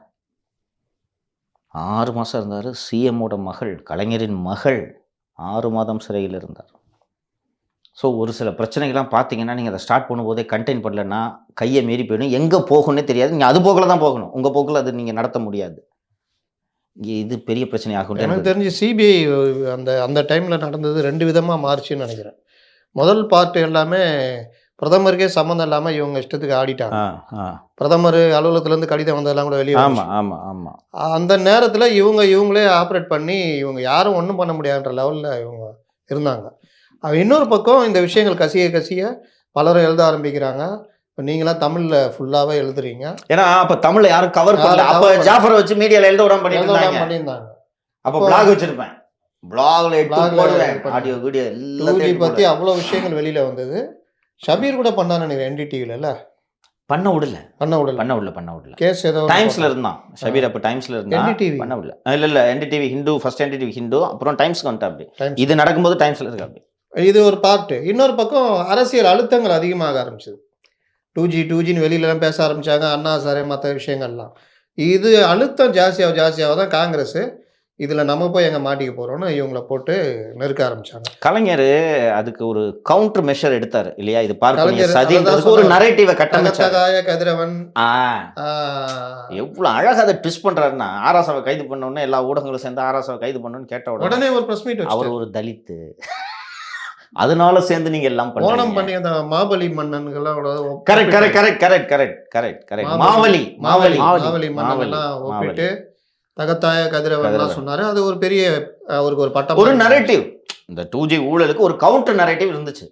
S3: 6 மாதம் இருந்தார். சிஎம்மோட மகள், கலைஞரின் மகள் 6 மாதம் சிறையில் இருந்தார். ஸோ ஒரு சில பிரச்சனைகள்லாம் பார்த்தீங்கன்னா நீங்கள் அதை ஸ்டார்ட் பண்ணும்போதே கண்டெயின் பண்ணலன்னா கையை மீறி போயிடும், எங்கே போகணுன்னே தெரியாது. நீங்கள் அது போக்கில் தான் போகணும், உங்கள் போக்கில் அது நீங்கள் நடத்த முடியாது. இது பெரிய பிரச்சனை ஆகும்.
S4: எனக்கு தெரிஞ்சு சிபிஐ அந்த டைமில் நடந்தது 2 விதமாக மாறுச்சுன்னு நினைக்கிறேன். முதல் பார்ட் எல்லாமே பிரதமருக்கே சம்மந்தம் இல்லாமல் இவங்க இஷ்டத்துக்கு ஆடிட்டாங்க. பிரதமர் அலுவலகத்துலேருந்து கடிதம் வந்ததெல்லாம் கூட வெளியே.
S3: ஆமாம்.
S4: அந்த நேரத்தில் இவங்களே ஆப்ரேட் பண்ணி இவங்க யாரும் ஒன்றும் பண்ண முடியாதுன்ற லெவலில் இவங்க இருந்தாங்க. இன்னொரு பக்கம் இந்த விஷயங்கள் கசிய பலரும் எழுத ஆரம்பிக்கிறாங்க. இப்போ நீங்களாம் தமிழில் ஃபுல்லாகவே எழுதுறீங்க.
S3: ஏன்னா அப்போ தமிழில் யாரும் கவர் பண்ணல. அப்போ ஜாஃபரை வச்சு மீடியாவில் எழுத விடாம பண்ணியிருந்தாங்க. அப்போ பிளாக் வச்சுருப்பேன், பிளாகில் ஆடியோ வீடியோ எல்லாத்தையும்
S4: பற்றி அவ்வளோ விஷயங்கள் வெளியில் வந்தது. ஷபீர் கூட பண்ணான்னு நினைக்கிறேன் NDTVல. பண்ண விடல. கேஸ் ஏதோ
S3: டைம்ஸ்ல இருந்தான் ஷபீர், அப்போ டைம்ஸ்ல இருந்தான். பண்ண விடல. இல்ல NDTV Hindu, first NDTV Hindu, அப்புறம் டைம்ஸ்க்கு வந்துட்டா. அப்படி இது நடக்கும்போது டைம்ஸ்ல இருக்கு. அப்படி
S4: இது ஒரு பார்ட்டு. இன்னொரு பக்கம் அரசியல் அழுத்தங்கள் அதிகமாக ஆரம்பிச்சது. டூஜின்னு வெளியிலலாம் பேச ஆரம்பித்தாங்க, அண்ணா சாரே மற்ற விஷயங்கள்லாம். இது அழுத்தம் ஜாஸ்தியாக தான் காங்கிரஸ் இதில் நம்ம போய் எங்கே மாட்டிக்க போகிறோன்னு இவங்கள போட்டு நெருக்க ஆரம்பித்தாங்க.
S3: கலைஞர் அதுக்கு ஒரு கவுண்டர் மெஷர் எடுத்தார் இல்லையா? இது பார்க்க
S4: கலைஞர்
S3: சதின்றதுக்கு ஒரு நரேட்டிவை கட்டமைச்சார்.
S4: தகத்தகாய கதிரவன்
S3: எவ்வளவு அழகா அதை ட்விஸ்ட் பண்றாருன்னா, ஆராசாவை கைது பண்ண உடனே எல்லா ஊடகங்களும் சேர்ந்து ஆராசாவை கைது பண்ணணும்னு கேட்ட
S4: உடனே ஒரு பிரஸ் மீட்
S3: அவர் ஒரு தலித்து, அதனால சேர்ந்து நீங்க எல்லாம்
S4: ஓணம் பண்ணி அந்த மாபலி மன்னன்களோட
S3: கரெக்ட்
S4: மாவலி மன்னன்லாம் ஒப்பிட்டு தகத்தாய கதிரவன் சொன்னாரு. அது ஒரு பெரிய அவருக்கு ஒரு பட்டம்,
S3: ஒரு நரேட்டிவ். இந்த 2G ஊழலுக்கு ஒரு கவுண்டர் நரேட்டிவ் இருந்துச்சு.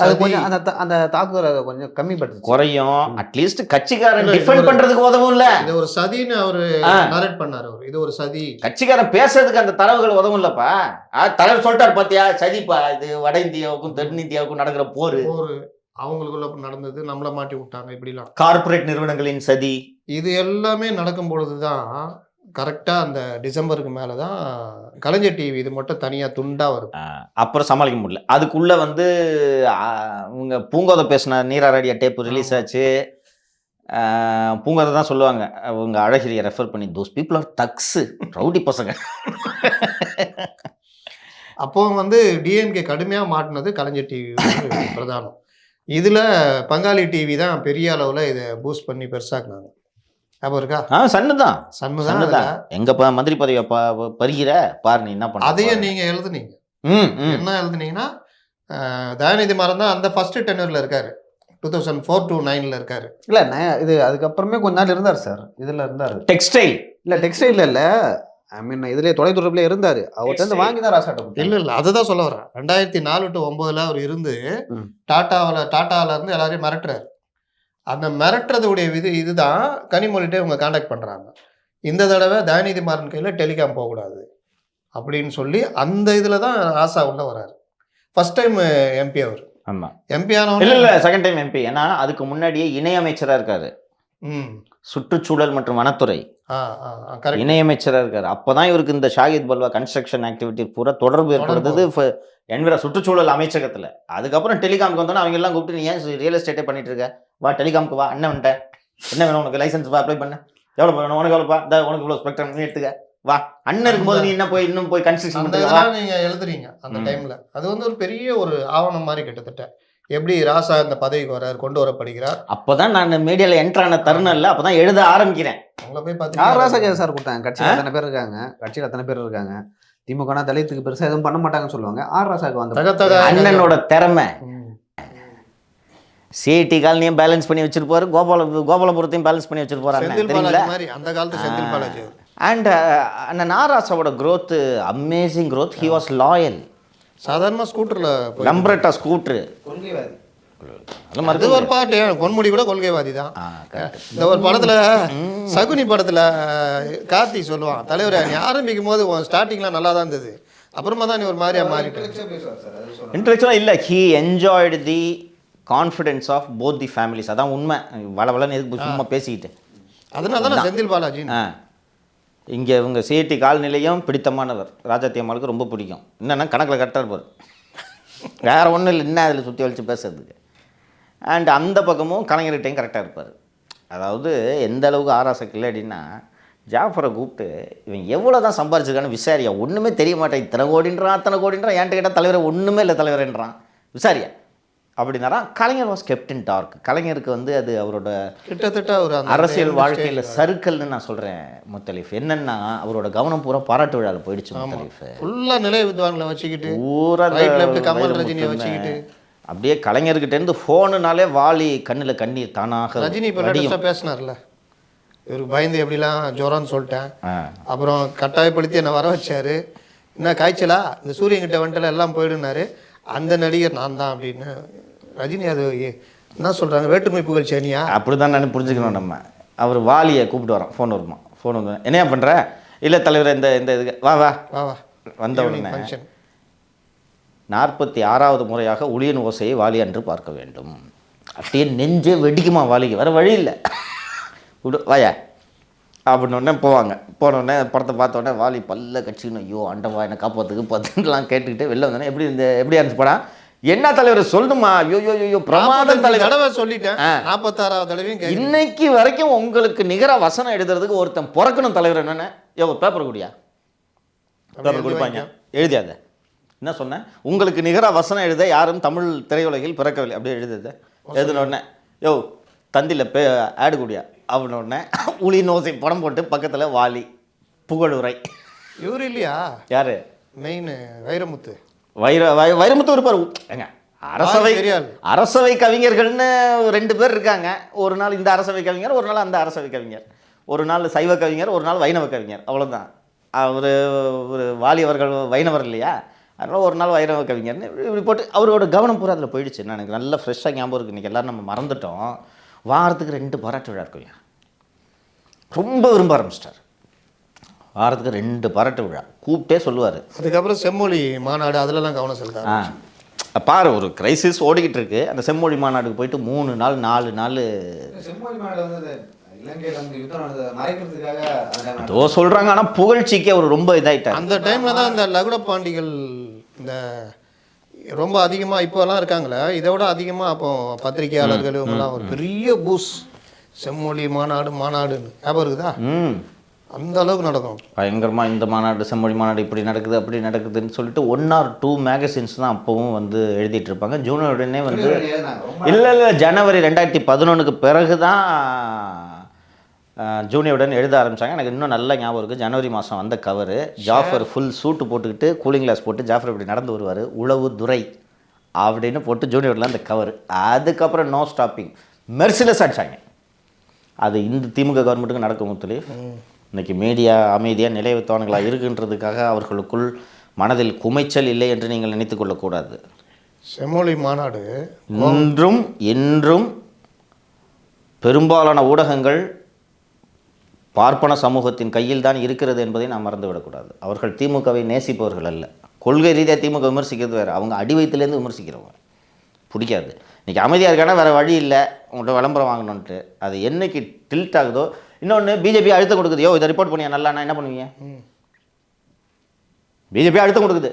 S5: அது கொஞ்சம் அந்த தாக்குதலை கொஞ்சம் கம்மிப்படுத்து
S3: குறையும். அட்லீஸ்ட் கட்சிக்காரன் டிஃபெண்ட் பண்றதுக்கு உதவும் இல்ல.
S4: இது ஒரு சதின்னு அவரு நரேட் பண்ணாரு. அவரு இது ஒரு சதி.
S3: கட்சிக்காரன் பேசுறதுக்கு அந்த தரவுகள் உதவும் இல்லப்பா. தலைவர் சொல்லிட்டாரு பாத்தியா, சதிப்பா இது வட இந்தியாவுக்கும் தென்னிந்தியாவுக்கும் நடக்கிற போர்
S4: அவங்களுக்குள்ள நடந்தது, நம்மள மாட்டி விட்டாங்க இப்படிலாம்.
S3: கார்பரேட் நிறுவனங்களின் சதி,
S4: இது எல்லாமே நடக்கும் பொழுதுதான் கரெக்டாக அந்த டிசம்பருக்கு மேலே தான் கலைஞர் டிவி இது மட்டும் தனியாக துண்டாக வருது.
S3: அப்புறம் சமாளிக்க முடியல. அதுக்குள்ளே வந்து இவங்க பூங்கோதை பேசின நீராரடியா டேப்பு ரிலீஸ் ஆச்சு. பூங்கோதை தான் சொல்லுவாங்க, அவங்க அழகிரியை ரெஃபர் பண்ணி, தோஸ் பீப்புள் ஆர் தக்ஸு, ரவுடி பசங்க.
S4: அப்போ வந்து டிஎம்கே கடுமையாக மாட்டினது கலைஞர் டிவி பிரதானம். இதில் பங்காளி டிவி தான் பெரிய அளவில் இதை பூஸ்ட் பண்ணி பெருசாக்குனாங்க. அப்போ இருக்கா?
S3: சன்னுதான் எங்க மந்திரி பதவியை பறிகிற பாரு, நீ என்ன பண்ண.
S4: அதையும் நீங்க எழுதுனீங்க. என்ன எழுதுனீங்கன்னா, தயாநிதி மாறன் தான் அந்த ஃபர்ஸ்ட் டெனர்ல இருக்காரு, 2004 to 9 இருக்காரு.
S5: இல்ல இது அதுக்கப்புறமே கொஞ்ச நாள் இருந்தார் சார். இதுல இருந்தாரு
S3: டெக்ஸ்டைல்
S5: இல்ல ஐ மீன் இதுல தொலைதொடர்புல இருந்தாரு. அவர்கிட்ட இருந்து வாங்கி தான் ராசாட்டம்.
S4: இல்ல அதுதான் சொல்ல வரேன். 2004 to 9 அவர் இருந்து டாட்டாவில இருந்து எல்லாரையும் மிரட்டுறாரு. அந்த மிரட்டுறதுடைய இதுதான் கனிமொழிகிட்ட இவங்க கான்டாக்ட் பண்ணுறாங்க. இந்த தடவை தயாநிதி மாறன் கையில் டெலிகாம் போகக்கூடாது அப்படின்னு சொல்லி அந்த இதில் தான் ராசா உள்ள வர்றாரு. ஃபர்ஸ்ட் டைம் எம்பி அவர்.
S3: ஆமாம்,
S4: எம்பி ஆனவங்க
S3: இல்லை செகண்ட் டைம் எம்பி. ஏன்னா அதுக்கு முன்னாடியே இணையமைச்சராக இருக்காரு, சுற்றுச்சூழல் மற்றும் வனத்துறை இணையமைச்சராக இருக்காரு. அப்போ தான் இவருக்கு இந்த ஷாகித் பல்வா கன்ஸ்ட்ரக்ஷன் ஆக்டிவிட்டி பூரா தொடர்பு ஏற்படுறது சுற்றுச்சூழல் அமைச்சகத்தில். அதுக்கப்புறம் டெலிகாமுக்கு வந்தோன்னா அவங்க எல்லாம் கூப்பிட்டு, நீ ஏன் ரியல் எஸ்டேட்டே பண்ணிட்டு இருக்க, வா டெலிகாமுக்கு வா, அண்ணன் வந்துட்ட, என்ன வேணும் உனக்கு, லைசன்ஸ் அப்ளை பண்ண, எவ்வளோ வேணும் உனக்கு, எவ்வளோப்பா இந்த உனக்கு இவ்வளோ ஸ்பெக்ட்ரம் நீ எடுத்துக்க, வா அண்ணன் இருக்கும்போது நீ என்ன போய் இன்னும் போய் கன்ஸ்ட்ரக்ஷன்
S4: நீங்க எழுதுறீங்க அந்த டைம்ல. அது வந்து ஒரு பெரிய ஒரு ஆவணம் மாதிரி கிட்டத்தட்ட எப்படி ராசா இந்த பதவிக்கு வர்றாரு, கொண்டு வரப்படுகிறார்.
S3: அப்போதான் நான் மீடியாவில் என்ட்ரான தருணம் இல்லை, அப்போதான் எழுத ஆரம்பிக்கிறேன்.
S4: உங்களை போய் பார்த்தீங்கன்னா
S5: ராசா கேஸ் சார் கொடுத்தாங்க. கட்சியில் அத்தனை பேர் இருக்காங்க. திமுக தலித்துக்கு பெருசா எதுவும் பண்ண மாட்டாங்கன்னு சொல்லுவாங்க. ராசாக்கு வந்து
S3: அண்ணனோட திறமை. சிஐடி காலனியும் பேலன்ஸ் பண்ணி வச்சிருப்பாரு, கோபாலபுரத்தையும் பேலன்ஸ் பண்ணி வச்சிருப்பாரு.
S4: அந்த காலத்து செந்தில் பாலாஜி.
S3: அண்ட் அண்ணன் ஆராசாவோட growth amazing growth. He was loyal.
S4: சாதாரண ஸ்கூட்டர்ல
S3: லம்பரட்டா ஸ்கூட்டர்,
S5: கொள்கைவாதி.
S4: அது ஒரு பாட்டு பொன்முடி கூட கொள்கைவாதி தான். இந்த ஒரு படத்துல சகுனி படத்துல கார்த்தி சொல்லுவான், தலைவர் நீ ஆரம்பிக்கும் போது ஸ்டார்டிங்லாம் நல்லா தான் இருந்தது, அப்புறமா தான் நீ ஒரு மாதிரியா மாறிட்டு.
S3: இன்டெலெக்சுவலாக இல்லை, he enjoyed the confidence of both the families. அதான் உண்மை. வளவளன்னு எதுக்கு சும்மா பேசிக்கிட்டு,
S4: அதனால தான் செந்தில் பாலாஜி.
S3: இங்கே இவங்க சிஐடி கால்நிலையம் பிடித்தமானவர், ராஜாத்தி அம்மாளுக்கு ரொம்ப பிடிக்கும். என்னென்னா கணக்கில் கரெக்டாக இருப்பார், வேறு ஒன்றும் இல்லை, என்ன அதில் சுற்றி வலிச்சு பேசுறதுக்கு. அண்ட் அந்த பக்கமும் கலைஞர்கிட்டையும் கரெக்டாக இருப்பார். அதாவது எந்த அளவுக்கு ஆராசக்கு இல்லை அப்படின்னா, ஜாஃபரை கூப்பிட்டு இவன் எவ்வளோ தான் சம்பாரிச்சிருக்கான்னு விசாரியா, ஒன்றுமே தெரிய மாட்டேன், இத்தனை கோடின்றான் என்கிட்ட கேட்டால் தலைவரை ஒன்றுமே இல்லை தலைவரன்றான், விசாரியா அப்படின்னாரான். கலைஞர் வாஸ் கெப்ட் இன் டார்க். கலைஞருக்கு வந்து அது அவரோட
S4: கிட்டத்தட்ட ஒரு
S3: அரசியல் வாழ்க்கையில் சர்க்கிள்னு நான் சொல்கிறேன் முத்தலீஃப். என்னென்னா அவரோட கவனம் பூரா பாராட்டு விழாவில் போயிடுச்சு முத்தலீஃப்.
S4: ஃபுல்லாக நிலை வித்வான்களை வச்சுக்கிட்டு
S3: பூரா
S4: கமல் ரஜினியை வச்சுக்கிட்டு
S3: அப்படியே கலைஞர்கிட்டேருந்து ஃபோனுனாலே வாலி கண்ணில் கண்ணீர் தானாக.
S4: ரஜினி இப்போ பேசினார்ல, இவருக்கு பயந்து எப்படிலாம் ஜுரம்னு சொல்லிட்டேன், அப்புறம் கட்டாயப்படுத்தி என்னை வர வச்சாரு, என்ன காய்ச்சலா இந்த சூரியன்கிட்ட வந்துட்டு எல்லாம் போயிடுனாரு, அந்த நடிகர் நான் தான் அப்படின்னு. ரஜினி அது என்ன சொல்கிறாங்க, வேற்றுமை புகழ் சேனியா
S3: அப்படி தான் நான் புரிஞ்சுக்கணும். நம்ம அவர் வாலியை கூப்பிட்டு வரோம், ஃபோன் வருமா, ஃபோன் வந்து என்னையா பண்ணுற, இல்லை தலைவர் இந்த இதுக்கு வா வா வா வா வந்த உடனே ஃபங்க்ஷன் 46வது முறையாக ஒளியன் ஓசையை வாலி அன்று பார்க்க வேண்டும். அப்படியே நெஞ்சே வெடிக்குமா வாலிக்கு, வேறு வழி இல்லை, விடு வாயா அப்படின்னோடனே போவாங்க. போனோடனே படத்தை பார்த்தோடனே வாலி பல்ல கட்சின்னு, ஐயோ அண்டவா என்னை காப்பாற்றுக்கு பார்த்துலாம் கேட்டுக்கிட்டு வெளில வந்தோடனே எப்படி இருந்துச்சு படம், என்ன தலைவர் சொல்லணுமா? ஐயோ பிரமாதம் தலைவர்.
S4: தடவை சொல்லிட்டேன்,
S3: ஆ.
S4: 46வது தடவையும் கேட்குறீங்க.
S3: இன்னைக்கு வரைக்கும் உங்களுக்கு நிகர வசனம் எழுதுறதுக்கு ஒருத்தன் பிறக்கணும் தலைவர். என்னென்ன பேப்பர் குடியா, பேப்பர் கொடுப்பாங்க, எழுதியாத. என்ன சொன்னேன்? உங்களுக்கு நிகர வசனம் எழுத யாரும் தமிழ் திரையுலகில் பிறக்கவில்லை. அப்படியே எழுதுது. எழுதின உடனே தந்தியில் ஆடு குடியா அப்படின்ன உடனே உளி நோசை படம் போட்டு பக்கத்தில் வாலி புகழுரை.
S4: இவர் இல்லையா
S3: யாரு
S4: மெயின்? வைரமுத்து.
S3: வைரமுத்து இருப்பார். ஏங்க அரசவை
S4: தெரியாது.
S3: அரசவை கவிஞர்கள்னு 2 பேர் இருக்காங்க. ஒரு நாள் இந்த அரசவை கவிஞர், ஒரு நாள் அந்த அரசவை கவிஞர். ஒரு நாள் சைவ கவிஞர், ஒரு நாள் வைணவ கவிஞர். அவ்வளோதான். அவர் ஒரு வாலி அவர்கள் வைணவர் இல்லையா, அதனால் ஒரு நாள் வைணவ கவிஞர்னு இப்படி போட்டு அவரோட கவனம் பூரா அதில் போயிடுச்சு. எனக்கு நல்லா ஃப்ரெஷ்ஷாக ஞாபகம் இருக்குது. இன்றைக்கி எல்லோரும் நம்ம மறந்துட்டோம். வாரத்துக்கு 2 பாராட்டு விழா இருக்குங்க. ரொம்ப விரும்ப ஆரம்பிச்சிட்டார். வாரத்துக்கு 2 பாராட்டு விழா கூப்பிட்டே சொல்லுவார்.
S4: அதுக்கப்புறம் செம்மொழி மாநாடு அதிலலாம் கவனம் செலுத்தாங்க.
S3: பாரு, ஒரு கிரைசிஸ் ஓடிக்கிட்டு இருக்கு. அந்த செம்மொழி மாநாடுக்கு போயிட்டு 3 நாள் 4 நாள்
S5: செம்மொழி மாநாடு வந்து இலங்கையில் வந்து யுத்தம் நடந்ததை மறைக்கிறதுக்காக
S3: ஏதோ சொல்கிறாங்க. ஆனால் புகழ்ச்சிக்கு அவர் ரொம்ப இதாகிட்டார்.
S4: அந்த டைமில் தான் இந்த லகுட பாண்டிகள் இந்த ரொம்ப அதிகமாக இப்போலாம் இருக்காங்களே, இதை விட அதிகமாக அப்போ பத்திரிகையாளர்கள் இவங்கெல்லாம் ஒரு பெரிய பூஸ் செம்மொழி மாநாடுன்னு ஞாபகம் இருக்குதா? அந்த அளவுக்கு நடக்கும்
S3: பயங்கரமாக. இந்த மாநாடு செம்மொழி மாநாடு இப்படி நடக்குது அப்படி நடக்குதுன்னு சொல்லிட்டு 1 or 2 மேகசின்ஸ் தான் அப்போவும் வந்து எழுதிட்டு இருப்பாங்க. ஜூனியருடனே வந்து இல்லை ஜனவரி 2011க்கு பிறகு தான் ஜூனியருடன் எழுத ஆரம்பித்தாங்க. எனக்கு இன்னும் நல்ல ஞாபகம் இருக்குது. ஜனவரி மாதம் வந்த கவரு ஜாஃபர் ஃபுல் சூட்டு போட்டுக்கிட்டு கூலிங் கிளாஸ் போட்டு ஜாஃபர் இப்படி நடந்து வருவார். உளவு துரை அப்படின்னு போட்டு ஜூனியரில் அந்த கவர். அதுக்கப்புறம் நோ ஸ்டாப்பிங் மெர்சிலஸ் அடிச்சாங்க. அது இந்த திமுக கவர்மெண்ட்டுக்கு நடக்கும். முத்துலி இன்றைக்கி மீடியா அமைதியாக நிலைவத்தவன்களாக இருக்குன்றதுக்காக அவர்களுக்குள் மனதில் குமைச்சல் இல்லை என்று நீங்கள் நினைத்து கொள்ளக்கூடாது.
S4: செம்மொழி மாநாடு
S3: என்றும் பெரும்பாலான ஊடகங்கள் பார்ப்பன சமூகத்தின் கையில் தான் இருக்கிறது என்பதை நாம் மறந்துவிடக்கூடாது. அவர்கள் திமுகவை நேசிப்பவர்கள் அல்ல. கொள்கை ரீதியாக திமுக விமர்சிக்கிறது வேறு, அவங்க அடி வயிற்றுலேருந்து விமர்சிக்கிறவங்க. பிடிக்காது. இன்றைக்கி அமைதியாக இருக்கானா வேறு வழி இல்லை, உங்கள்கிட்ட விளம்பரம் வாங்கணுன்ட்டு. அது என்னைக்கு டில்ட் ஆகுதோ. இன்னொன்று, பிஜேபி அழுத்தம் கொடுக்குது. இதை ரிப்போர்ட் பண்ணியா நல்லாண்ணா என்ன பண்ணுவீங்க? பிஜேபி அழுத்தம் கொடுக்குது,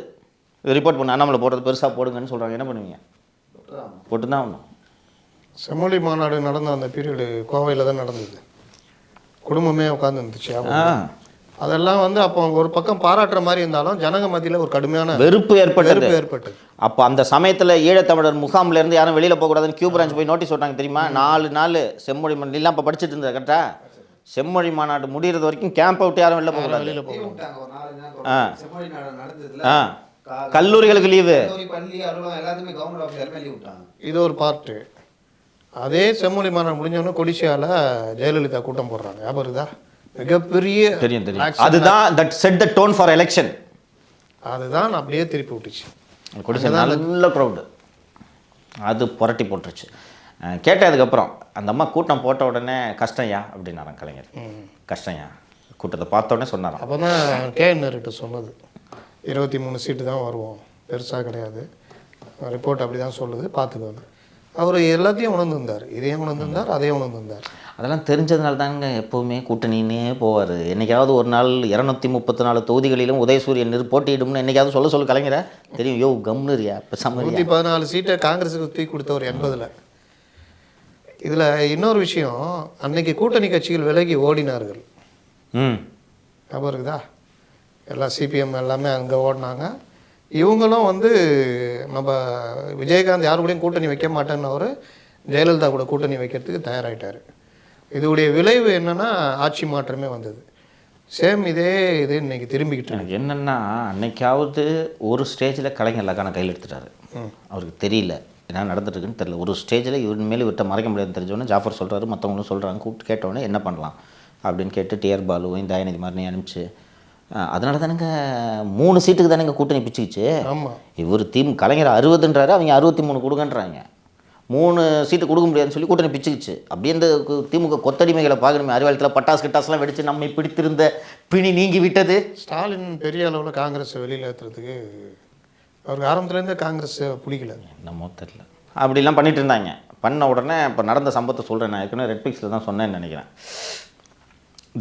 S3: இதை ரிப்போர்ட் பண்ண அண்ணாமலை போடுறது பெருசாக போடுங்கன்னு சொல்கிறாங்க. என்ன பண்ணுவீங்க? போட்டு தான் ஆகணும்.
S4: செம்மொழி மாநாடு நடந்த அந்த பீரியடு கோவையில் தான் நடந்தது. குடும்பமே உட்காந்து இருந்துச்சு. அதெல்லாம் வந்து அப்போ ஒரு பக்கம் பாராட்டுற மாதிரி இருந்தாலும் ஜனங்க மத்தியில் ஒரு கடுமையான
S3: வெறுப்பு ஏற்பட்டது.
S4: அப்போ
S3: அந்த சமயத்தில் ஈழத்தமிழர் முகாம்லேருந்து யாரும் வெளியில் போகக்கூடாதுன்னு கியூ பிரான்ச் போய் நோட்டீஸ் விட்டாங்க தெரியுமா? 4 நாள் செம்மொழி எல்லாம் இப்போ படிச்சுட்டு இருந்தது கரெக்டா? செம்மொழி மாநாடு முடிகிறது வரைக்கும் கேம்ப் அவுட் யாரும் வெளில போகக்கூடாது. கல்லூரிகளுக்கு லீவு.
S4: இது ஒரு பார்ட்டு. அதே செம்மொழி மாநாடு முடிஞ்சவொடனே கொடிசியாவில் ஜெயலலிதா கூட்டம் போடுறாங்க. ஞாபகம் இருக்குதா? மிகப்பெரிய
S3: தெரியும். அதுதான் that set the tone for election.
S4: அதுதான் அப்படியே திருப்பி விட்டுச்சு.
S3: கொடிசியா நல்ல க்ரௌடு. அது புரட்டி போட்டுருச்சு. கேட்டதுக்கப்புறம் அந்த அம்மா கூட்டம் போட்ட உடனே கஷ்டம்யா அப்படின்னாராம் கலைஞர். கஷ்டம்யா கூட்டத்தை பார்த்த உடனே சொன்னாராம்.
S4: அப்போ தான் கேஎன்ஆர்கிட்ட சொன்னது 23 சீட்டு தான் வருவோம், பெருசாக கிடையாது, ரிப்போர்ட் அப்படி தான் சொல்லுது, பார்த்துக்கோங்க. அவர் எல்லாத்தையும் உணர்ந்துருந்தார். இதையும் உணர்ந்துருந்தார், அதையும் உணர்ந்துருந்தார்.
S3: அதெல்லாம் தெரிஞ்சதுனால தாங்க எப்போவுமே கூட்டணின்னே போவார். என்றைக்காவது ஒரு நாள் 234 தொகுதிகளிலும் உதயசூரியன் போட்டியிடும்னு என்றைக்காவது சொல்ல கலைஞரை தெரியும். கம்னுரியா இப்போ
S4: 114 சீட்டை காங்கிரஸுக்கு தூக்கி கொடுத்தவர் 80ல். இதில் இன்னொரு விஷயம், அன்னைக்கு கூட்டணி கட்சிகள் விலகி ஓடினார்கள். ஞாபகம் இருக்குதா? எல்லாம் சிபிஎம் எல்லாமே அங்கே ஓடினாங்க. இவங்களும் வந்து நம்ம விஜயகாந்த் யாரு கூடயும் கூட்டணி வைக்க மாட்டேன்னு அவர் ஜெயலலிதா கூட கூட்டணி வைக்கிறதுக்கு தயாராகிட்டார். இதோடைய விளைவு என்னென்னா ஆட்சி மாற்றமே வந்தது. சேம் இதே இது இன்னைக்கு திரும்பிக்கிட்டு
S3: எனக்கு என்னென்னா, அன்னைக்காவது ஒரு ஸ்டேஜில் கலைஞர் லக்கான கையில் எடுத்துட்டாரு. அவருக்கு தெரியல என்ன நடந்துட்டுருக்குன்னு தெரியல. ஒரு ஸ்டேஜில் இவர் மேலே இவர்கிட்ட மறைக்க முடியாதுன்னு தெரிஞ்சோன்னே ஜாஃபர் சொல்கிறாரு, மற்றவங்களும் சொல்கிறாங்க. கூப்பிட்டு கேட்டோன்னே என்ன பண்ணலாம் அப்படின்னு கேட்டு டிஆர் பாலுவையும் தயாநிதி மாறனையும் அனுப்பிச்சு. அதனால தானுங்க 3 சீட்டுக்கு தானேங்க கூட்டணி பிச்சுக்கிச்சு.
S4: ஆமாம்.
S3: இவர் கலைஞர் 60ன்றாரு, அவங்க 63 கொடுங்கன்றாங்க. 3 சீட்டு கொடுக்க முடியாதுன்னு சொல்லி கூட்டணி பிச்சுக்கிச்சு. அப்படியே இந்த திமுக கொத்தடிமைகளை பார்க்கணுமே. அறிவாளத்தில் கிட்டாஸ்லாம் வெடித்து நம்மை பிடித்திருந்த பிணி நீங்கி விட்டது.
S4: ஸ்டாலின் பெரிய அளவில் காங்கிரஸை வெளியில் ஏற்றுறதுக்கு அவருக்கு ஆரம்பத்துலேருந்தே காங்கிரஸ் பிடிக்கல.
S3: என்னமோ தெரியல, அப்படிலாம் பண்ணிட்டு இருந்தாங்க. பண்ண உடனே இப்போ நடந்த சம்பவத்தை சொல்கிறேன். நான் ஏற்கனவே ரெட்பிக்ஸில் தான் சொன்னேன்னு நினைக்கிறேன்.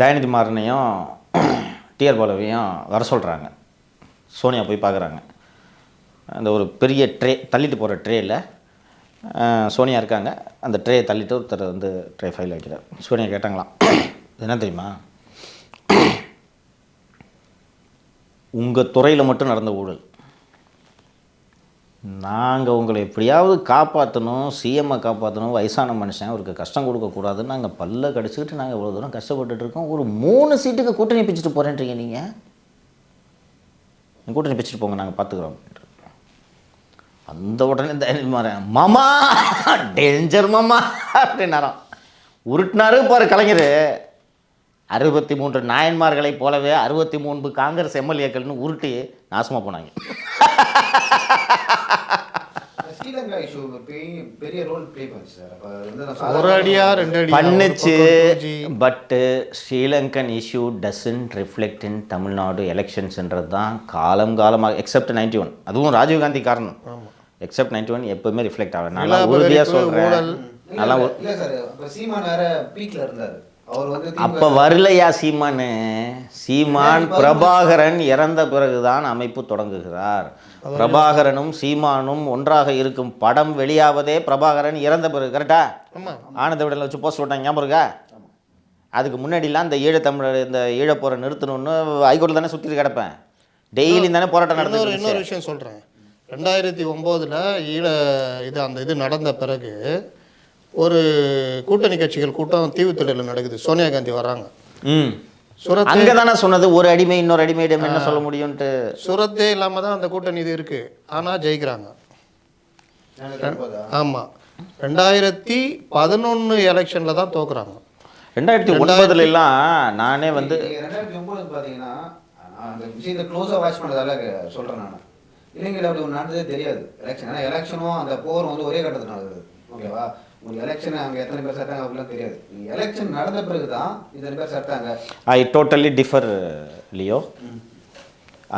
S3: தயாநிதி மாறனையும் டிஆர் பாலுவையும் வர சொல்கிறாங்க. சோனியா போய் பார்க்குறாங்க. அந்த ஒரு பெரிய ட்ரே தள்ளிட்டு போகிற ட்ரேயில் சோனியா இருக்காங்க. அந்த ட்ரேயை தள்ளிட்டு ஒருத்தர் வந்து ட்ரே ஃபைல் வைக்கிறார். சோனியா கேட்டாங்களாம், என்ன தெரியுமா, உங்கள் துறையில் மட்டும் நடந்த ஊழல், நாங்கள் உங்களை எப்படியாவது காப்பாற்றணும், சிஎம்ஐ காப்பாற்றணும், வயசான மனுஷன் அவருக்கு கஷ்டம் கொடுக்கக்கூடாதுன்னு நாங்கள் பல்ல கடிச்சிக்கிட்டு நாங்கள் இவ்வளோ தூரம் கஷ்டப்பட்டுட்டு இருக்கோம். ஒரு 3 சீட்டுக்கு கூட்டணி பிச்சுட்டு போகிறேன்றீங்க, நீங்கள் கூட்டணி பிச்சுட்டு போங்க, நாங்கள் பார்த்துக்குறோம். அந்த உடனே தைரியமாறேன், மாமா டேஞ்சர் மாமா அப்படின்னாராம். உருட்டினாரு பாரு கலைஞர். 63 நாயன்மார்களைப் போலவே 63 காங்கிரஸ் எம்எல்ஏக்கள்னு உருட்டி நாசமாக போனாங்க.
S5: ஸ்ரீலங்கா இஷ்யூ பெரிய ரோல் ப்ளே பண்ணுச்சு சார்.
S4: ஒரு அடியா 2 அடி
S3: பண்ணுச்சு. But Sri Lankan issue doesn't reflect in Tamil Nadu எலெக்ஷன்ஸ்ன்றது தான் காலமாக எக்ஸப்ட் 91, அதுவும் ராஜீவ்காந்தி காரணம். எக்ஸப்ட் 91 எப்பவுமே ரிஃப்ளெக்ட் ஆகும். நல்லா உறுதியாக சொல்கிறேன். நல்லா
S5: இல்லை சார், அப்போ சீமான் வேற பீக்ல இருந்தார். அவர் வந்து
S3: அப்போ வரலையா சீமானு? சீமான் பிரபாகரன் இறந்த பிறகுதான் அமைப்பு தொடங்குகிறார். பிரபாகரனும் சீமானும் ஒன்றாக இருக்கும் படம் வெளியாவதே பிரபாகரன் இறந்த பிறகு. கரெக்டா? ஆனந்த விடல வச்சு போஸ்ட் போட்டாங்க, ஞாபகம் இருக்கா? அதுக்கு முன்னாடிலாம் இந்த ஈழத்தமிழர் இந்த ஈழப்போரை நிறுத்தணும்னு ஹைகோர்ட்டில் தானே சுற்றிட்டு கிடப்பேன். டெய்லி தானே போராட்டம் நடந்து.
S4: இன்னொரு விஷயம் சொல்கிறேன், 2009 இது நடந்த பிறகு ஒரு கூட்டணி கட்சிகள் கூட்டம் தீவுத்திடலில் நடக்குது. சோனியா காந்தி வர்றாங்க.
S3: அங்கே தானே சொன்னது ஒரு அடிமை இன்னொரு அடிமையிடம் என்ன சொல்ல முடியும்ட்டு.
S4: சுரத்தே இல்லாமல் தான் அந்த கூட்டணி இது இருக்குது. ஆனால் ஜெயிக்கிறாங்க. ஆமாம், 2011 எலெக்ஷனில் தான் தோக்குறாங்க.
S3: 2009 எல்லாம் நானே வந்து
S5: 2009 பார்த்தீங்கன்னா அந்த விஷயத்தை க்ளோஸாக வாட்ச் பண்ணதால சொல்கிறேன் நான். இலங்கையில் அப்படி ஒன்று நடந்ததே தெரியாது எலெக்ஷன். ஏன்னா எலெக்ஷனும் அந்த போரும் வந்து ஒரே கட்டத்தில் நடக்குது. ஓகேவா? உங்களுக்கு எலெக்ஷன் அங்கே எத்தனை பேர் சேர்த்தாங்க அப்படிலாம் தெரியாது. எலெக்ஷன் நடந்த பிறகு தான் இத்தனை பேர் சேர்த்தாங்க.
S3: I totally differ Leo.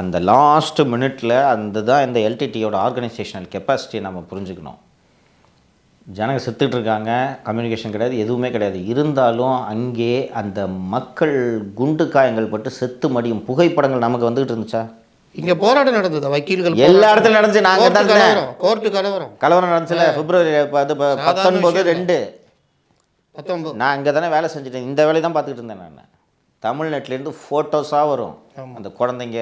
S3: அந்த லாஸ்ட் மினிட்ல அந்த தான் இந்த எல்டிடியோட ஆர்கனைசேஷனல் கெப்பாசிட்டியை நம்ம புரிஞ்சுக்கணும். ஜனங்க செத்துட்டு இருக்காங்க, கம்யூனிகேஷன் கிடையாது, எதுவுமே கிடையாது. இருந்தாலும் அங்கே அந்த மக்கள் குண்டு காயங்கள் பட்டு செத்து மடியும் புகைப்படங்கள் நமக்கு வந்துகிட்டு இருந்துச்சா?
S4: இங்கே போராட்டம் நடந்தது, வக்கீல்கள்
S3: எல்லா இடத்துலையும் நடந்துச்சு. நாங்கள் தான்
S4: கோர்ட்டு கலவரம்
S3: நடந்துச்சுல February 19 நான் இங்கே தானே வேலை செஞ்சுட்டேன். இந்த வேலையை தான் பார்த்துக்கிட்டு இருந்தேன் நான். தமிழ்நாட்டிலேருந்து ஃபோட்டோஸாக வரும், அந்த குழந்தைங்க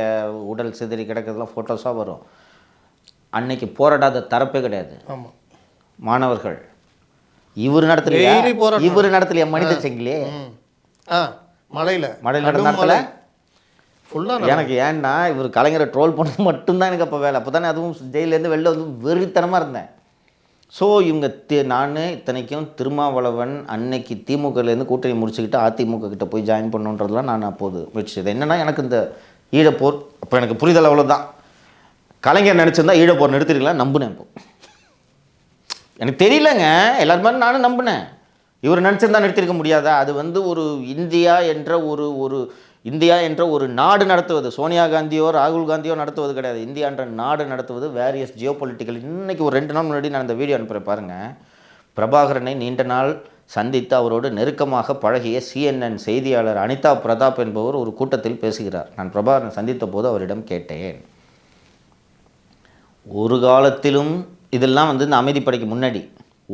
S3: உடல் சிதறி கிடக்கிறதுலாம் ஃபோட்டோஸாக வரும். அன்னைக்கு போராடாத தரப்பே கிடையாது. மாணவர்கள் இவர் நடத்தலையா மனித செங்கிலே
S4: மழையில்
S3: நடத்தல. ஃபுல்லாக எனக்கு ஏன்னா இவர் கலைஞரை ட்ரோல் பண்ணது மட்டும்தான் எனக்கு அப்போ வேலை. அப்போ தானே அதுவும் ஜெயிலேருந்து வெளில வந்து வெறித்தனமாக இருந்தேன். ஸோ இவங்க நான் இத்தனைக்கும் திருமாவளவன் அன்னைக்கு திமுகலேருந்து கூட்டணி முடிச்சுக்கிட்டு அதிமுக கிட்ட போய் ஜாயின் பண்ணுன்றதுலாம் நான் அப்போது முயற்சி செய்தேன். என்னென்னா எனக்கு இந்த ஈழப்போர் அப்போ எனக்கு புரிதல் அவ்வளோதான். கலைஞர் நினச்சிருந்தா ஈழப்போர் நிறுத்திருக்கலாம் நம்பினேன். இப்போ எனக்கு தெரியலங்க, எல்லாருமே நானும் நம்பினேன். இவர் நினச்சிருந்தா நிறுத்திருக்க முடியாதா? அது வந்து ஒரு இந்தியா என்ற ஒரு நாடு நடத்துவது, சோனியா காந்தியோ ராகுல் காந்தியோ நடத்துவது கிடையாது. இந்தியா என்ற நாடு நடத்துவது வேரியஸ் ஜியோ பொலிட்டிக்கல். இன்றைக்கி ஒரு 2 நாள் முன்னாடி நான் இந்த வீடியோ அனுப்புகிறேன் பாருங்கள். பிரபாகரனை நீண்ட நாள் சந்தித்து அவரோடு நெருக்கமாக பழகிய CNN செய்தியாளர் அனிதா பிரதாப் என்பவர் ஒரு கூட்டத்தில் பேசுகிறார். நான் பிரபாகரனை சந்தித்த போது அவரிடம் கேட்டேன், ஒரு காலத்திலும் இதெல்லாம் வந்து இந்த அமைதிப்படைக்கு முன்னாடி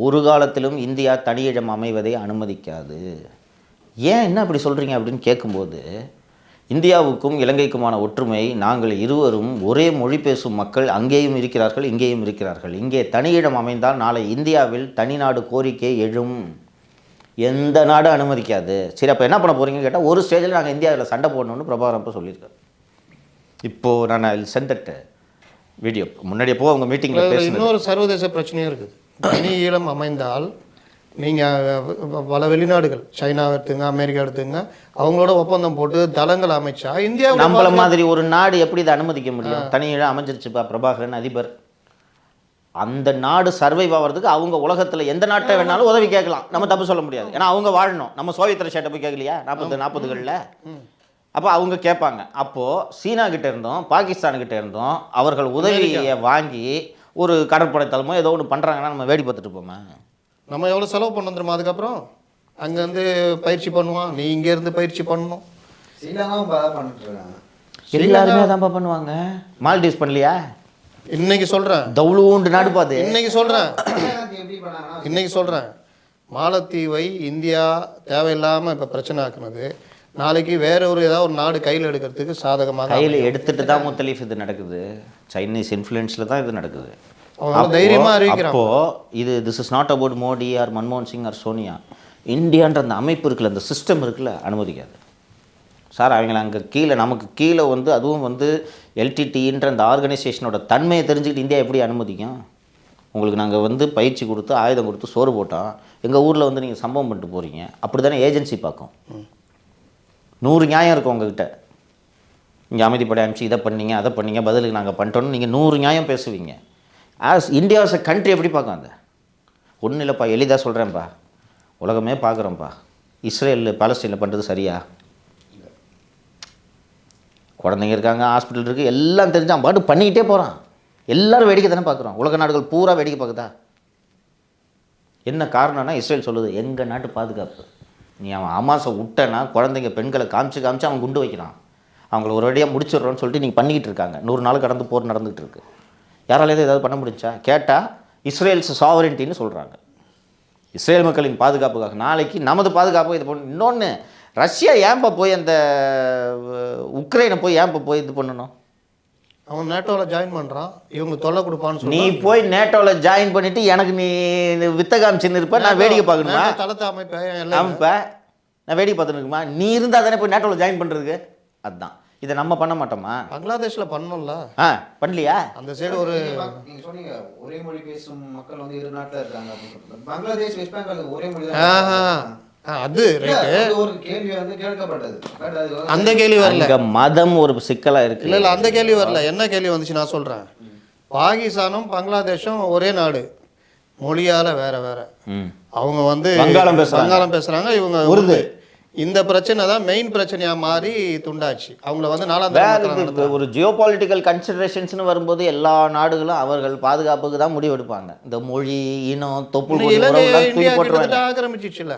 S3: ஒரு காலத்திலும் இந்தியா தனியிடம் அமைவதை அனுமதிக்காது, ஏன் என்ன அப்படி சொல்கிறீங்க அப்படின்னு கேட்கும்போது, இந்தியாவுக்கும் இலங்கைக்குமான ஒற்றுமை, நாங்கள் இருவரும் ஒரே மொழி பேசும் மக்கள் அங்கேயும் இருக்கிறார்கள் இங்கேயும் இருக்கிறார்கள். இங்கே தனியிடம் அமைந்தால் நாளை இந்தியாவில் தனிநாடு கோரிக்கை எழும், எந்த நாடு அனுமதிக்காது. சரி, அப்போ என்ன பண்ண போகிறீங்கன்னு கேட்டால், ஒரு ஸ்டேஜில் நாங்கள் இந்தியாவில் சண்டை போடணும்னு பிரபாகரன் அப்போ சொல்லியிருக்காரு. இப்போது நான் சென்ட் வீடியோ முன்னாடியே அவங்க மீட்டிங்கில் பேச
S4: இன்னொரு சர்வதேச பிரச்சனையும் இருக்குது. தனி ஈழம் அமைந்தால் நீங்கள் பல வெளிநாடுகள், சைனா எடுத்துங்க, அமெரிக்கா எடுத்துங்க, அவங்களோட ஒப்பந்தம் போட்டு தளங்கள் அமைச்சா இந்தியா
S3: நம்மள மாதிரி ஒரு நாடு எப்படி இதை அனுமதிக்க முடியும்? தனியிடம் அமைஞ்சிருச்சுப்பா பிரபாகரன் அதிபர். அந்த நாடு சர்வைவ் ஆகிறதுக்கு அவங்க உலகத்தில் எந்த நாட்டை வேணாலும் உதவி கேட்கலாம், நம்ம தப்பு சொல்ல முடியாது. ஏன்னா அவங்க வாழணும். நம்ம சோவியத் ரஷ்யாட்ட போய் கேட்கலையா 40-40களில்? அப்போ அவங்க கேட்பாங்க. அப்போது சீனா கிட்டே இருந்தோம், பாகிஸ்தானுக்கிட்ட இருந்தோம் அவர்கள் உதவியை வாங்கி ஒரு கடற்படை தளமோ ஏதோ ஒன்று பண்ணுறாங்கன்னா நம்ம வேடி பார்த்துட்டு போமா?
S4: நம்ம எவ்வளோ செலவு பண்ண வந்துடுமா? அதுக்கப்புறம் அங்கேருந்து பயிற்சி பண்ணுவான், நீ இங்கேருந்து பயிற்சி பண்ணணும்.
S5: ஸ்ரீலங்காவும் பண்ணிட்டு இருக்காங்க.
S3: எல்லாருமே தான்ப்பா பண்ணுவாங்க. மால்டீவ்ஸ் பண்ணலையா?
S4: இன்னைக்கு சொல்கிறேன்,
S3: தவுளூண்டு நாடு பாது.
S4: இன்னைக்கு சொல்கிறேன்,
S5: எப்படி பண்ணாங்கன்னா
S4: இன்னைக்கு சொல்கிறேன், மாலத்தீவை இந்தியா தேவையில்லாமல் இப்போ பிரச்சனை ஆக்குனது நாளைக்கு வேற ஏதாவது ஒரு நாடு கையில் எடுக்கிறதுக்கு சாதகமாக
S3: கையில் எடுத்துட்டு தான் முத்தலீஃப் இது நடக்குது. சைனீஸ் இன்ஃப்ளூயன்ஸில் தான் இது நடக்குது.
S4: அவங்க தைரியமாக அறிவிக்கிறாங்க.
S3: அப்போது this is not about Modi or மன்மோகன் சிங் ஆர் சோனியா. இந்தியான்ற அந்த அமைப்பு இருக்குல்ல, அந்த சிஸ்டம் இருக்குல்ல, அனுமதிக்காது சார். அவங்கள அங்கே கீழே நமக்கு கீழே அதுவும் எல்டிடின்ற அந்த ஆர்கனைசேஷனோட தன்மையை தெரிஞ்சுக்கிட்டு இந்தியா எப்படி அனுமதிக்கும்? உங்களுக்கு நாங்கள் பயிற்சி கொடுத்து ஆயுதம் கொடுத்து சோறு போட்டோம், எங்கள் ஊரில் நீங்கள் சம்பவம் பண்ணிட்டு போகிறீங்க. அப்படி தானே ஏஜென்சி பார்க்கும். 100 நியாயம் இருக்கும் உங்ககிட்ட. இங்கே அமைதிப்படை அனுப்பிச்சு இதை பண்ணீங்க அதை பண்ணீங்க, பதிலுக்கு நாங்கள் பண்ணிட்டோன்னு நீங்கள் 100 நியாயம் பேசுவீங்க. As India as a country எப்படி பார்க்கும்? அந்த ஒன்றும் இல்லைப்பா, எளிதாக சொல்கிறேன்ப்பா, உலகமே பார்க்குறோம்ப்பா, இஸ்ரேல் பாலஸ்தீனில் பண்ணுறது சரியா? குழந்தைங்க இருக்காங்க, ஹாஸ்பிட்டல் இருக்குது, எல்லாம் தெரிஞ்சான் பாட்டு பண்ணிக்கிட்டே போகிறான். எல்லோரும் வேடிக்கை தானே பார்க்குறோம். உலக நாடுகள் பூரா வேடிக்கை பார்க்குதா? என்ன காரணம்னா இஸ்ரேல் சொல்லுது எங்கள் நாட்டு பாதுகாப்பு. நீ அவன் அமாசை விட்டனா குழந்தைங்க பெண்களை காமிச்சு அவன் குண்டு வைக்கிறான், அவங்கள ஒரு வழியாக முடிச்சிடுறோன்னு சொல்லிட்டு நீங்கள் பண்ணிக்கிட்டு இருக்காங்க. 100 நாள் கடந்து போர் நடந்துகிட்டு இருக்கு. யாராலேயும் ஏதாவது பண்ண முடிஞ்சா? கேட்டால் இஸ்ரேல்ஸ் சாவரிட்டின்னு சொல்கிறாங்க. இஸ்ரேல் மக்களின் பாதுகாப்புக்காக. நாளைக்கு நமது பாதுகாப்பு இது பண்ணணும். இன்னொன்று, ரஷ்யா ஏன்பா போய் அந்த உக்ரைனை போய் ஏன்பா போய் இது பண்ணணும்?
S4: அவன் நேட்டோவில் ஜாயின் பண்ணுறான், இவங்க தொல்லை கொடுப்பான்னு சொல்லி
S3: நீ போய் நேட்டோவில் ஜாயின் பண்ணிவிட்டு எனக்கு நீ வித்த காமிச்சுன்னு இருப்ப, நான் வேடிக்கை பார்க்கணுமா?
S4: தளத்தை அமைப்பேன்
S3: நான் வேடிக்கை பார்த்துன்னு இருக்குமா? நீ இருந்தால் தானே போய் நேட்டோவில் ஜாயின் பண்ணுறதுக்கு. அதுதான் இதை நம்ம பண்ண மாட்டோமா?
S4: பங்களாதேஷில் பண்ணோம்ல,
S3: பண்ணலையா?
S4: அந்த சைடு ஒரு
S5: நீங்க சொன்னீங்க ஒரே மொழி பேசும் மக்கள் 2 நாட்டில் இருக்காங்க அப்படின்னு சொல்லிட்டு. பங்களாதேஷ் வெஸ்ட் பெங்கால் ஒரே மொழி
S4: அது
S5: ஒரு கேள்வி கேட்கப்பட்டது.
S4: அந்த கேள்வி வரல.
S3: மதம் ஒரு சிக்கலா இருக்கு.
S4: இல்ல அந்த கேள்வி வரல. என்ன கேள்வி வந்துச்சு நான் சொல்றேன். பாகிஸ்தானும் பங்களாதேஷும் ஒரே நாடு, மொழியால வேற வேற. அவங்க வங்காளம் பேசுறாங்க, இவங்க உருது. இந்த பிரச்சனை தான் மெயின் பிரச்சனையா மாறி துண்டாச்சு. அவங்கள 4
S3: ஒரு ஜியோ பொலிட்டிக்கல் கன்சிடரேஷன்ஸ்னு வரும்போது எல்லா நாடுகளும் அவர்கள் பாதுகாப்புக்கு தான் முடிவெடுப்பாங்க. இந்த மொழி இனம் தொப்புள்
S4: ஆக்கிரமிச்சிச்சுல.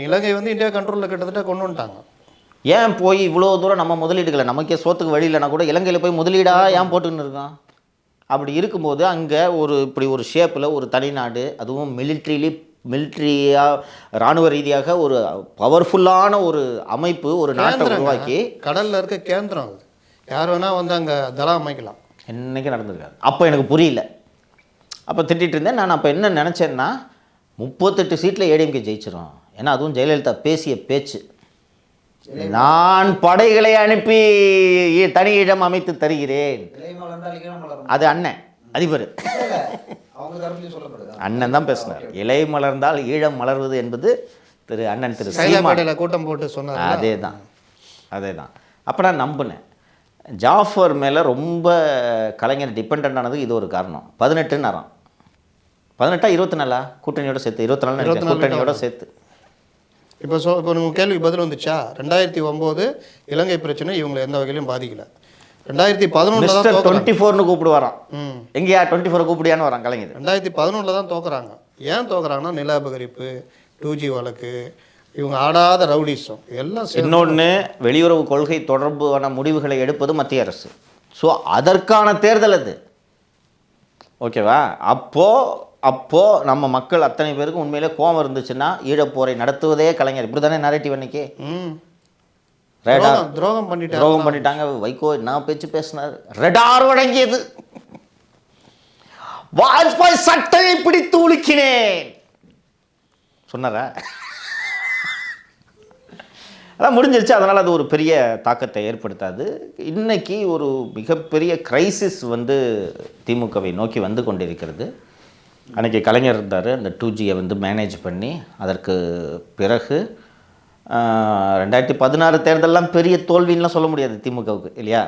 S4: இலங்கை இந்தியா கண்ட்ரோலில் கிட்டத்தட்ட கொண்டு வந்துட்டாங்க.
S3: ஏன் போய் இவ்வளோ தூரம் நம்ம முதலீடுகளை, நமக்கே சோத்துக்கு வழி இல்லைனா கூட இலங்கையில் போய் முதலீடாக ஏன் போட்டுன்னு இருக்கோம்? அப்படி இருக்கும்போது அங்கே இப்படி ஒரு ஷேப்பில் ஒரு தனிநாடு, அதுவும் மிலிட்ரியாக இராணுவ ரீதியாக ஒரு பவர்ஃபுல்லான ஒரு அமைப்பு, ஒரு நாட்டை உருவாக்கி
S4: கடலில் இருக்க கேந்திரம் அது. யார் வேணால் அங்கே தளம் அமைக்கலாம்.
S3: என்றைக்கு நடந்திருக்காது. அப்போ எனக்கு புரியல. அப்போ திட்டிகிட்டு இருந்தேன். நான் அப்போ என்ன நினச்சேன்னா 38 சீட்டில் ஏடிஎம்கே ஜெயிச்சிடும். ஏன்னா அதுவும் ஜெயலலிதா பேசிய பேச்சு, நான் படைகளை அனுப்பி தனி இடம் அமைத்து தருகிறேன். அது அண்ணன் அதிபர் அண்ணன் தான் பேசினார். இலை மலர்ந்தால் ஈழம் மலர்வது என்பது அண்ணன் திரு சீமான்
S4: கூட்டம் போட்டு சொன்னார்.
S3: அதே தான். அப்போ நான் நம்பினேன். ஜாஃபர் மேலே ரொம்ப கலைஞர் டிபெண்ட் ஆனது இது ஒரு காரணம். 18 நேரம் 18 24 கூட்டணியோட சேர்த்து 24 கூட்டணியோட சேர்த்து.
S4: இப்போ உங்கள் கேள்விக்கு பதில் வந்துச்சா? 2009 இலங்கை பிரச்சனை இவங்களை எந்த வகையிலும் பாதிக்கல. 2011
S3: 24ன்னு கூப்பிடுவாராம். எங்கேயா 24 கூப்பிடியான்னு வரான் கலைஞர்.
S4: 2011 தான் தோக்குறாங்க. ஏன் தோக்குறாங்கன்னா நில அபகரிப்பு, 2G வழக்கு, இவங்க ஆடாத ரவுடிசம் எல்லாம்.
S3: இன்னொன்று, வெளியுறவு கொள்கை தொடர்பான முடிவுகளை எடுப்பது மத்திய அரசு. ஸோ அதற்கான தேர்தல் அது. ஓகேவா? அப்போது நம்ம மக்கள் அத்தனை பேருக்கு உண்மையிலே கோபம் இருந்துச்சுன்னா ஈழப்போரை நடத்துவதே கலைஞர். இப்படி தானே நரேட்டிவ் அன்னைக்கு
S4: துரோகம்
S3: பண்ணிட்டாங்க. வைகோ என்ன பேச்சு பேசினார்? ரெடார் வழங்கியது. வாஜ்பாய் சட்டையை பிடித்து உலுக்கினேன் சொன்னாரா? அதான் முடிஞ்சிருச்சு. அதனால் அது ஒரு பெரிய தாக்கத்தை ஏற்படுத்தாது. இன்னைக்கு ஒரு மிகப்பெரிய கிரைசிஸ் திமுகவை நோக்கி வந்து கொண்டிருக்கிறது. அன்றைக்கி கலைஞர் இருந்தார், அந்த 2Gயை மேனேஜ் பண்ணி. அதற்கு பிறகு 2016 தேர்தலெலாம் பெரிய தோல்வின்லாம் சொல்ல முடியாது திமுகவுக்கு, இல்லையா?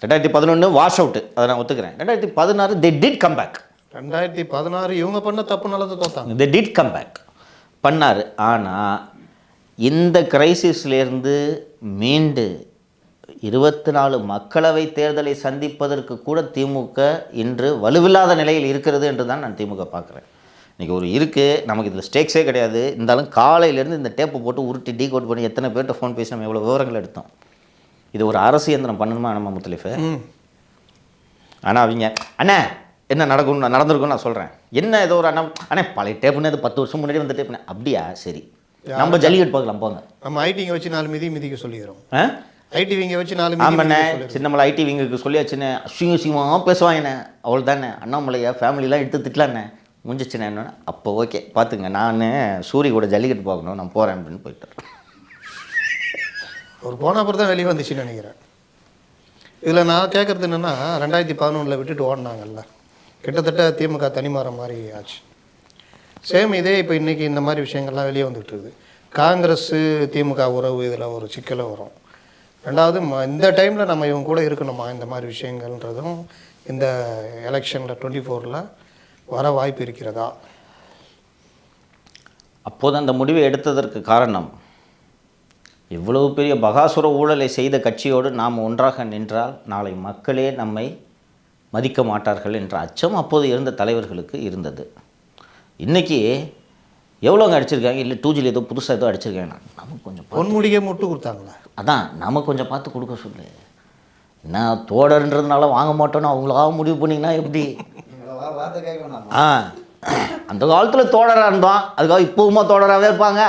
S3: 2011 வாஷ் அவுட்டு, அதை நான் ஒத்துக்கிறேன். 2016 they did come back.
S4: 2016 இவங்க பண்ண தப்புனால தான் தோத்தாங்க.
S3: they did come back பண்ணார். ஆனால் இந்த கிரைசிஸ்லேருந்து மீண்டு 24 மக்களவை தேர்தலை சந்திப்பதற்கு கூட திமுக இன்று வலுவில்லாத நிலையில் இருக்கிறது என்று தான் நான் திமுக பார்க்குறேன். இன்றைக்கி இருக்குது, நமக்கு இதில் ஸ்டேக்ஸே கிடையாது. இருந்தாலும் காலையிலேருந்து இந்த டேப்பை போட்டு உருட்டி டீகோட் பண்ணி எத்தனை பேர்கிட்ட ஃபோன் பேசி நம்ம எவ்வளோ விவரங்கள் எடுத்தோம். இது ஒரு அரசு இயந்திரம் பண்ணணுமா நம்ம முத்தலீஃபு? ஆனால் அவங்க அண்ணே என்ன நடந்திருக்கும்னு நான் சொல்கிறேன். என்ன ஏதோ ஒரு அண்ணே பழைய டேப்புன்னு அது 10 வருஷம் முன்னாடி வந்த டேப்புண்ணே. அப்படியா, சரி நம்ம ஜல்லிக்கட்டு பார்க்கலாம் போங்க.
S4: நம்ம ஐடிங்க வச்சு 4 மிதிக்க சொல்லிக்கிறோம்.
S3: ஆ
S4: ஐடி விங்க வச்சு 4
S3: ஆமாண்ணே, சின்னமலை ஐடி விங்குக்கு சொல்லியாச்சுண்ணே. அசிங்கமாக பேசுவாங்கண்ணே. அவள் தானே அண்ணாமலையா ஃபேமிலிலாம் எடுத்து திட்டலாண்ணே. முடிஞ்சிச்சுண்ணே. என்ன அப்போ ஓகே பார்த்துங்க, நான் சூரிய கூட ஜல்லிக்கட்டு பார்க்கணும், நான் போகிறேன் அப்படின்னு போயிட்டார்.
S4: அவர் போன அப்புறம் தான் வெளியே வந்துச்சுன்னு நினைக்கிறேன். இதில் நான் கேட்குறது என்னென்னா 2011 விட்டுட்டு ஓடினாங்கல்ல, கிட்டத்தட்ட திமுக தனிமாற மாதிரி ஆச்சு. சேம் இதே இப்போ இன்றைக்கி இந்த மாதிரி விஷயங்கள்லாம் வெளியே வந்துகிட்டு இருக்குது. காங்கிரஸு திமுக உறவு இதில் ஒரு சிக்கலும் வரும். ரெண்டாவது இந்த டைமில் நம்ம இவங்க கூட இருக்கணுமா இந்த மாதிரி விஷயங்கள்ன்றதும் இந்த எலெக்ஷனில் 24 வர வாய்ப்பு இருக்கிறதா?
S3: அப்போது அந்த முடிவை எடுத்ததற்கு காரணம், இவ்வளவு பெரிய பகாசுர ஊழலை செய்த கட்சியோடு நாம் ஒன்றாக நின்றால் நாளை மக்களே நம்மை மதிக்க மாட்டார்கள் என்ற அச்சம் அப்போது இருந்த தலைவர்களுக்கு இருந்தது. இன்றைக்கி எவ்வளோங்க அடிச்சிருக்காங்க, இல்லை 2Gயில் ஏதோ புதுசாக ஏதோ அடிச்சிருக்காங்க, நமக்கு கொஞ்சம்
S4: பொன்முடிக்கே முட்டு கொடுத்தாங்களா?
S3: அதான் நமக்கு கொஞ்சம் பார்த்து கொடுக்க சொல்லு. என்ன தோடர்ன்றதுனால வாங்க மாட்டோன்னு அவங்களா முடிவு பண்ணிங்கன்னா எப்படி? அந்த காலத்தில் தோழராக இருந்தோம், அதுக்காக இப்போவுமா தோழராகவே இருப்பாங்க.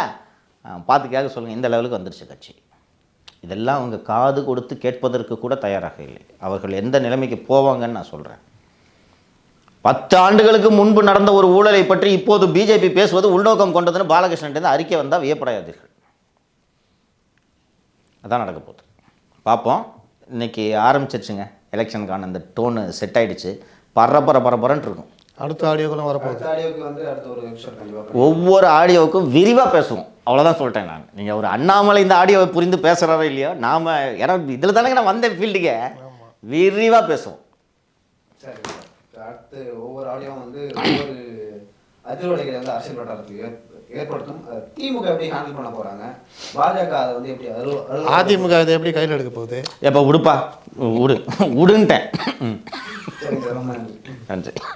S3: பார்த்து கேட்க சொல்லுங்கள். இந்த லெவலுக்கு வந்துருச்சு கட்சி. இதெல்லாம் அவங்க காது கொடுத்து கேட்பதற்கு கூட தயாராக இல்லை. அவர்கள் எந்த நிலைமைக்கு போவாங்கன்னு நான் சொல்கிறேன். 10 ஆண்டுகளுக்கு முன்பு நடந்த ஒரு ஊழலை பற்றி இப்போது பிஜேபி பேசுவது உள்நோக்கம் கொண்டதுன்னு பாலகிருஷ்ணன் அறிக்கை வந்தால் வியப்படையாதீர்கள். அதான் நடக்க போகுது. பார்ப்போம். இன்றைக்கி ஆரம்பிச்சிருச்சுங்க எலெக்ஷனுக்கான அந்த டோனு செட் ஆகிடுச்சு. பரபரன்னு இருக்கும்.
S4: அடுத்த ஆடியோக்கெல்லாம் வரப்போகுது.
S3: ஒவ்வொரு ஆடியோவுக்கும் விரிவாக பேசுவோம். அவ்வளோதான் சொல்லிட்டேன் நான். நீங்கள் ஒரு அண்ணாமலை இந்த ஆடியோவை புரிந்து பேசுகிறாரோ இல்லையோ, நாம் ஏன்னா இதில் தானே நான் வந்தேன் ஃபீல்டுக்கு, விரிவாக பேசுவோம்.
S5: சரி, அடுத்து ஒவ்வொரு ஆடியோவும் வந்து ஒவ்வொரு அதிர்வலைகளை வந்து அரசியல் வட்டாரத்துக்கு ஏற்படுத்தும். திமுக எப்படி ஹேண்டில் பண்ண போகிறாங்க, பாஜக அதை வந்து எப்படி
S4: அதிமுக இதை எப்படி கையில் எடுக்க போகுது?
S3: எப்போ விடுப்பா விடுன்ட்டேன்.
S5: சரி, ரொம்ப
S3: நன்றி.